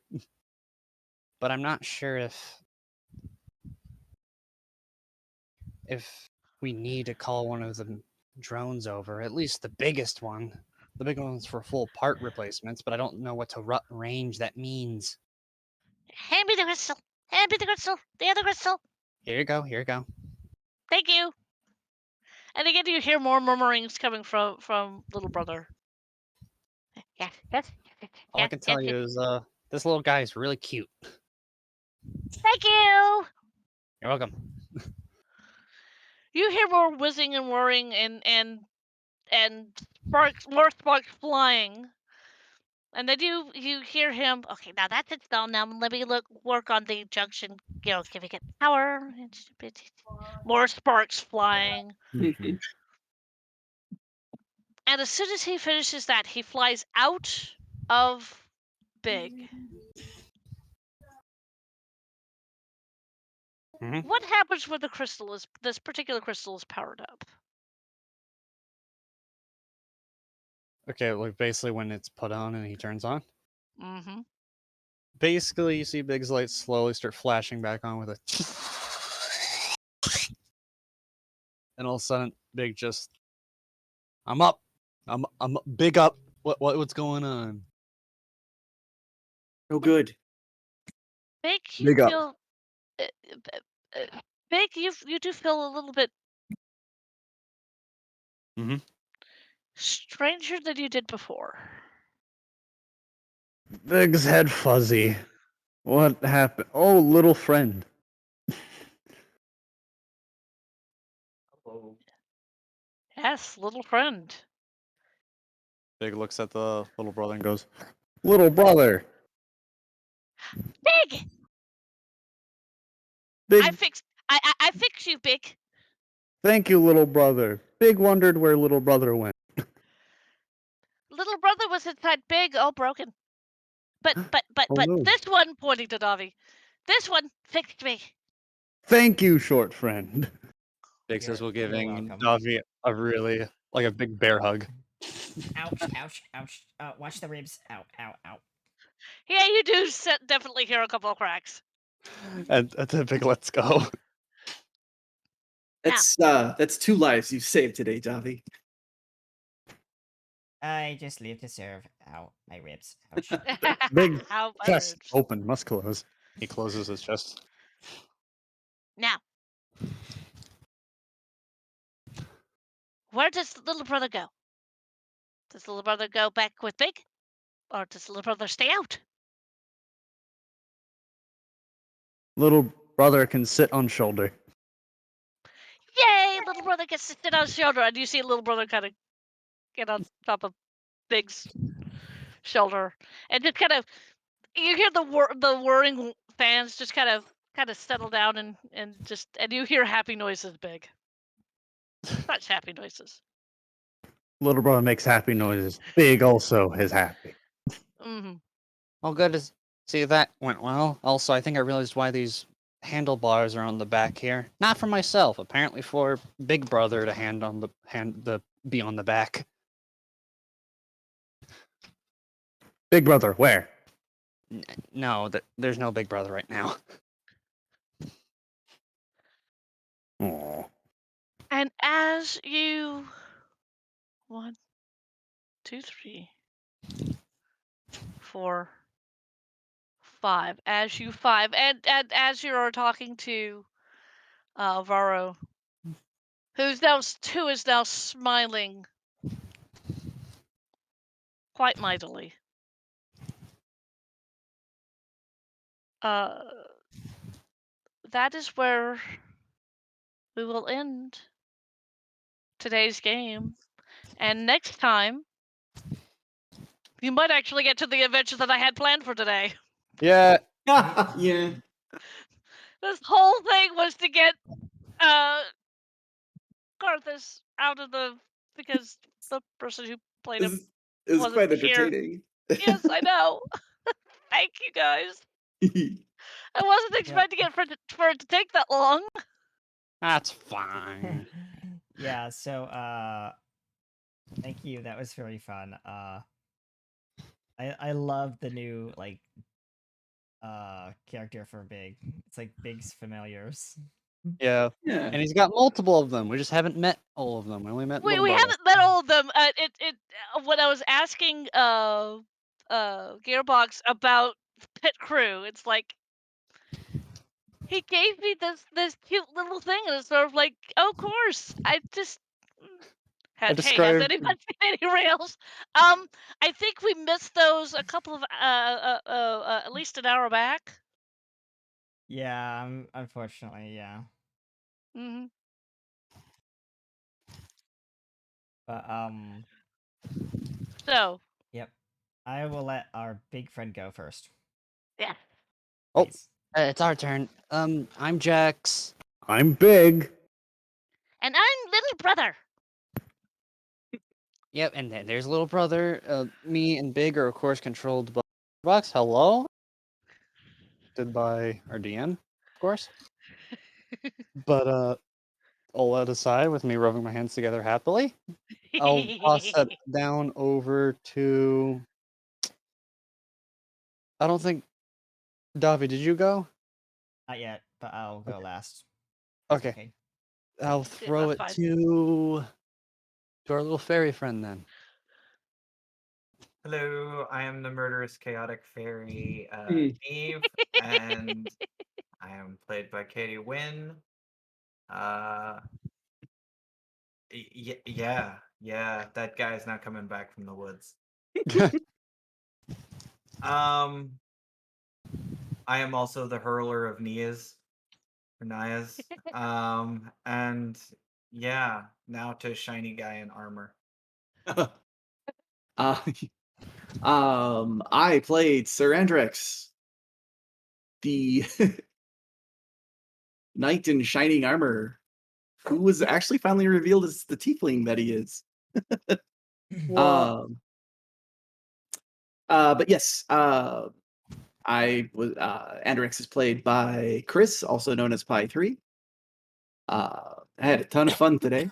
Speaker 5: But I'm not sure if we need to call one of the drones over, at least the biggest one. The big one's for full part replacements, but I don't know what to range that means.
Speaker 4: Hand me the crystal. Hand me the crystal. The other crystal.
Speaker 5: Here you go. Here you go.
Speaker 4: Thank you. And again, you hear more murmurings coming from little brother. Yes.
Speaker 5: All I can tell you is this little guy is really cute.
Speaker 4: Thank you.
Speaker 5: You're welcome.
Speaker 4: You hear more whizzing and whirring and more sparks flying. And then you hear him. Okay, now that's installed. Now let me work on the junction. Giving it power. More sparks flying. And as soon as he finishes that, he flies out of Big.
Speaker 5: Mhm.
Speaker 4: What happens when this particular crystal is powered up?
Speaker 5: Okay, like basically when it's put on and he turns on.
Speaker 4: Mm-hmm.
Speaker 5: Basically, you see Big's lights slowly start flashing back on with a, and all of a sudden, Big just, I'm up, I'm Big up. What's going on?
Speaker 6: Oh, good.
Speaker 4: Big, you
Speaker 9: Big up.
Speaker 4: feel Big, you do feel a little bit
Speaker 5: Mhm.
Speaker 4: stranger than you did before.
Speaker 9: Big's head fuzzy. What happened? Oh, little friend.
Speaker 4: Yes, little friend.
Speaker 5: Big looks at the little brother and goes,
Speaker 9: Little brother.
Speaker 4: Big! I
Speaker 9: Big.
Speaker 4: fixed I fixed you, Big.
Speaker 9: Thank you, little brother. Big wondered where little brother went.
Speaker 4: Little brother was inside Big, all broken. But
Speaker 9: Oh, no.
Speaker 4: this one, pointing to Davi, this one fixed me.
Speaker 9: Thank you, short friend.
Speaker 5: Big says,
Speaker 2: You're-
Speaker 5: we're
Speaker 2: you're
Speaker 5: giving
Speaker 2: welcome.
Speaker 5: Davi a really, like a big bear hug.
Speaker 2: Ouch, ouch, ouch. Watch the ribs. Ow, ow, ow.
Speaker 4: Yeah, you do definitely hear a couple of cracks.
Speaker 5: And then Big lets go.
Speaker 6: That's 2 lives you've saved today, Davi.
Speaker 2: I just live to serve. Ow, my ribs. Ouch.
Speaker 9: Big
Speaker 4: How my
Speaker 9: chest
Speaker 4: ribs.
Speaker 9: open, must close.
Speaker 5: He closes his chest.
Speaker 4: Now, where does little brother go? Does little brother go back with Big? Or does little brother stay out?
Speaker 9: Little brother can sit on shoulder.
Speaker 4: Yay! Little brother gets to sit on his shoulder, and you see little brother kind of get on top of Big's shoulder, and just kind of you hear the whirring fans just kind of settle down, and you hear happy noises, Big. Such happy noises.
Speaker 9: Little brother makes happy noises. Big also is happy.
Speaker 4: Mm-hmm.
Speaker 3: Well, good to see that went well. Also, I think I realized why these handlebars are on the back here. Not for myself, apparently for Big Brother to be on the back.
Speaker 9: Big brother, where?
Speaker 3: No, there's no Big Brother right now.
Speaker 9: Aw.
Speaker 4: And as you 1, 2, 3, 4, 5. As you 5, and as you are talking to Varro, who is now smiling quite mightily. That is where we will end today's game. And next time, you might actually get to the adventure that I had planned for today.
Speaker 5: Yeah.
Speaker 6: Yeah.
Speaker 4: This whole thing was to get Karthus out of because the person who played him
Speaker 6: It was
Speaker 4: wasn't
Speaker 6: quite
Speaker 4: here.
Speaker 6: entertaining.
Speaker 4: Yes, I know. Thank you guys. I wasn't expecting it for it to take that long.
Speaker 3: That's fine.
Speaker 2: Yeah, so thank you. That was very fun. I love the new character for Big. It's like Big's familiars.
Speaker 5: Yeah.
Speaker 6: Yeah.
Speaker 5: And he's got multiple of them. We just haven't met all of them. We only met
Speaker 4: We
Speaker 5: little brother.
Speaker 4: haven't met all of them. When I was asking Gearbox about Pit Crew, it's like he gave me this cute little thing, and it's sort of like, oh, of course. I just
Speaker 5: I
Speaker 4: has
Speaker 5: described
Speaker 4: anybody seen any rails? I think we missed those a couple of at least an hour back.
Speaker 2: Yeah, unfortunately, yeah.
Speaker 4: Mm-hmm.
Speaker 2: But
Speaker 4: So
Speaker 2: yep. I will let our big friend go first.
Speaker 4: yeah.
Speaker 3: Oh,
Speaker 2: Please.
Speaker 3: it's our turn. I'm Jax.
Speaker 9: I'm Big.
Speaker 4: And I'm little brother.
Speaker 3: Yep, and then there's little brother. Me and Big are of course controlled by
Speaker 5: Box, hello. Did by our DM, of course. But all that aside, with me rubbing my hands together happily, I'll toss that down over to. I don't think. Davi, did you go?
Speaker 2: Not yet, but I'll go last.
Speaker 5: Okay. I'll throw it
Speaker 4: that's
Speaker 5: to our little fairy friend then.
Speaker 7: Hello, I am the murderous chaotic fairy Eve, and I am played by Katie Wynn. Yeah, that guy's not coming back from the woods. I am also the hurler of Nias. And yeah, now to shiny guy in armor.
Speaker 6: I played Sir Andrex, the knight in shining armor, who was actually finally revealed as the tiefling that he is. But yes, I was Andrex is played by Chris, also known as Pi 3. I had a ton of fun today,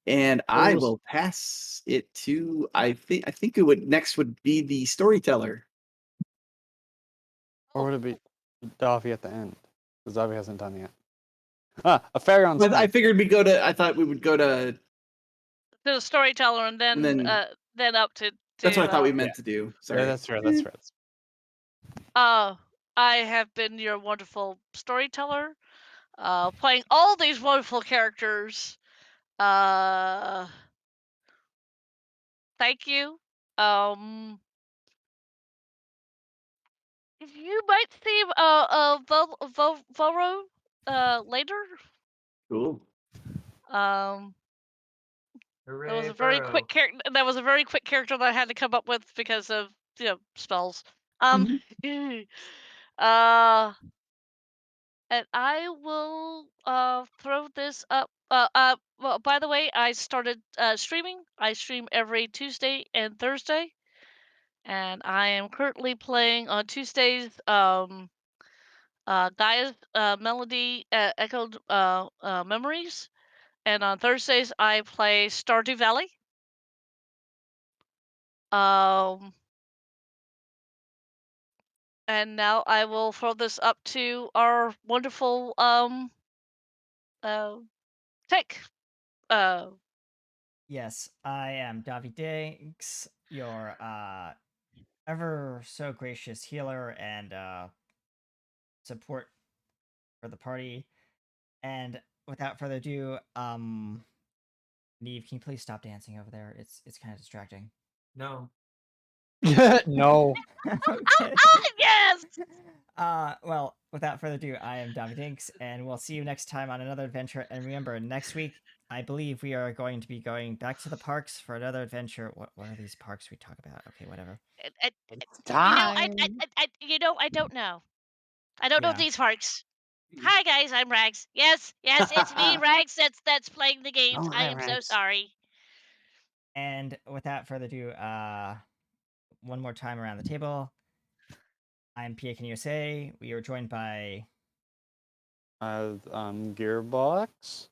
Speaker 6: and I will pass it to I think it would next would be the storyteller.
Speaker 5: Or would it be Davi at the end? Because Davi hasn't done it yet. A fairy on
Speaker 6: But
Speaker 5: screen.
Speaker 6: I figured we go to. I thought we would go to.
Speaker 4: To the storyteller, and then up to.
Speaker 6: That's what I thought we meant to do. Sorry.
Speaker 5: Yeah, that's right. That's right.
Speaker 4: I have been your wonderful storyteller, playing all these wonderful characters. Thank you. You might see Voro later.
Speaker 6: Cool.
Speaker 7: Hooray,
Speaker 4: That was a very
Speaker 7: Burrow.
Speaker 4: quick character. That was a very quick character that I had to come up with because of spells. And I will throw this up. Well, by the way, I started streaming. I stream every Tuesday and Thursday, and I am currently playing on Tuesdays. Gaia's Melody Echoed Memories, and on Thursdays I play Stardew Valley. And now I will throw this up to our wonderful tech.
Speaker 2: Yes, I am Davi Dinks, your ever so gracious healer and support for the party. And without further ado, Neve, can you please stop dancing over there? It's kind of distracting.
Speaker 7: No.
Speaker 5: No.
Speaker 4: Yes.
Speaker 2: Well, without further ado, I am Davi Dinks, and we'll see you next time on another adventure. And remember, next week, I believe we are going to be going back to the parks for another adventure. What are these parks we talk about? Okay, whatever.
Speaker 4: I don't know. I don't know
Speaker 2: Yeah.
Speaker 4: these parks. Hi guys, I'm Rags. Yes, it's me, Rags. That's playing the games.
Speaker 2: Oh,
Speaker 4: I
Speaker 2: hi,
Speaker 4: am so
Speaker 2: Rags.
Speaker 4: sorry.
Speaker 2: And without further ado, one more time around the table. I'm Pia USA. We are joined by
Speaker 5: Gearbox.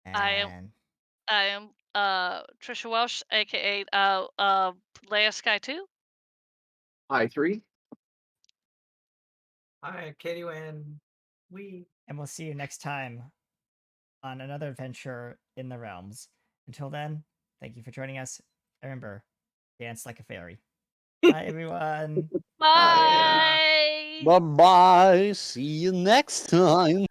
Speaker 2: and
Speaker 4: I am Trisha Welsh, aka Leia Sky 2.
Speaker 6: Pi 3.
Speaker 7: Hi, Katie Wynn.
Speaker 2: And we'll see you next time on another adventure in the realms. Until then, thank you for joining us. Remember, dance like a fairy. Bye, everyone.
Speaker 4: Bye.
Speaker 5: Bye-bye. See you next time.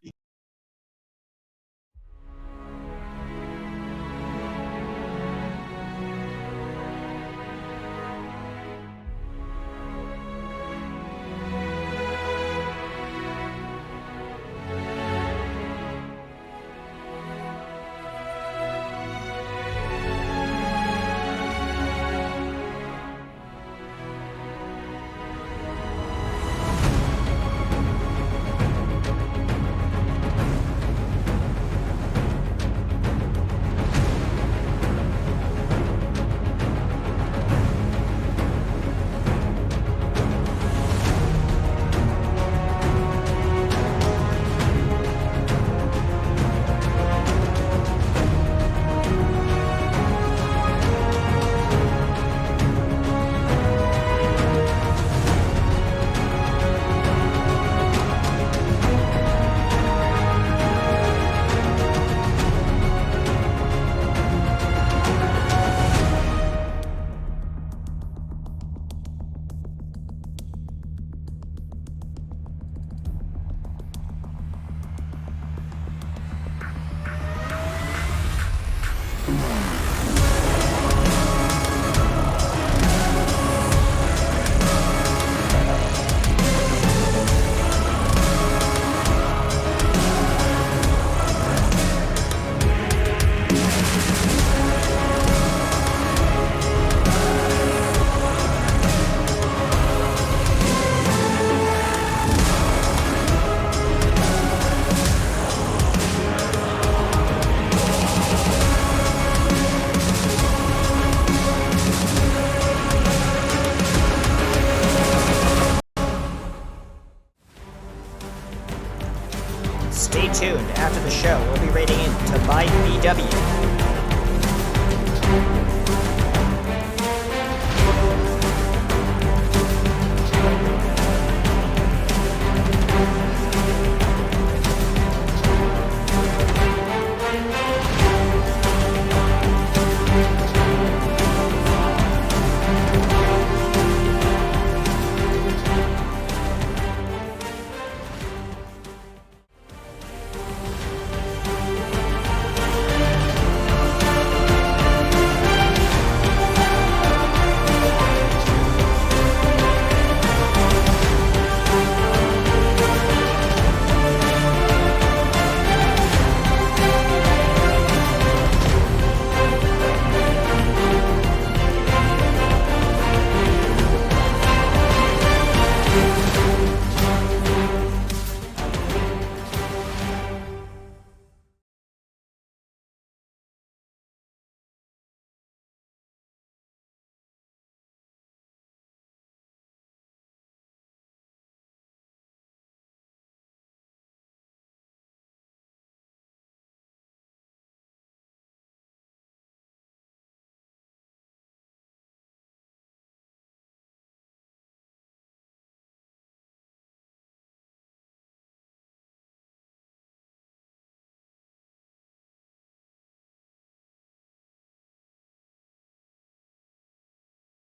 Speaker 12: Stay tuned. After the show, we'll be rating into by BW.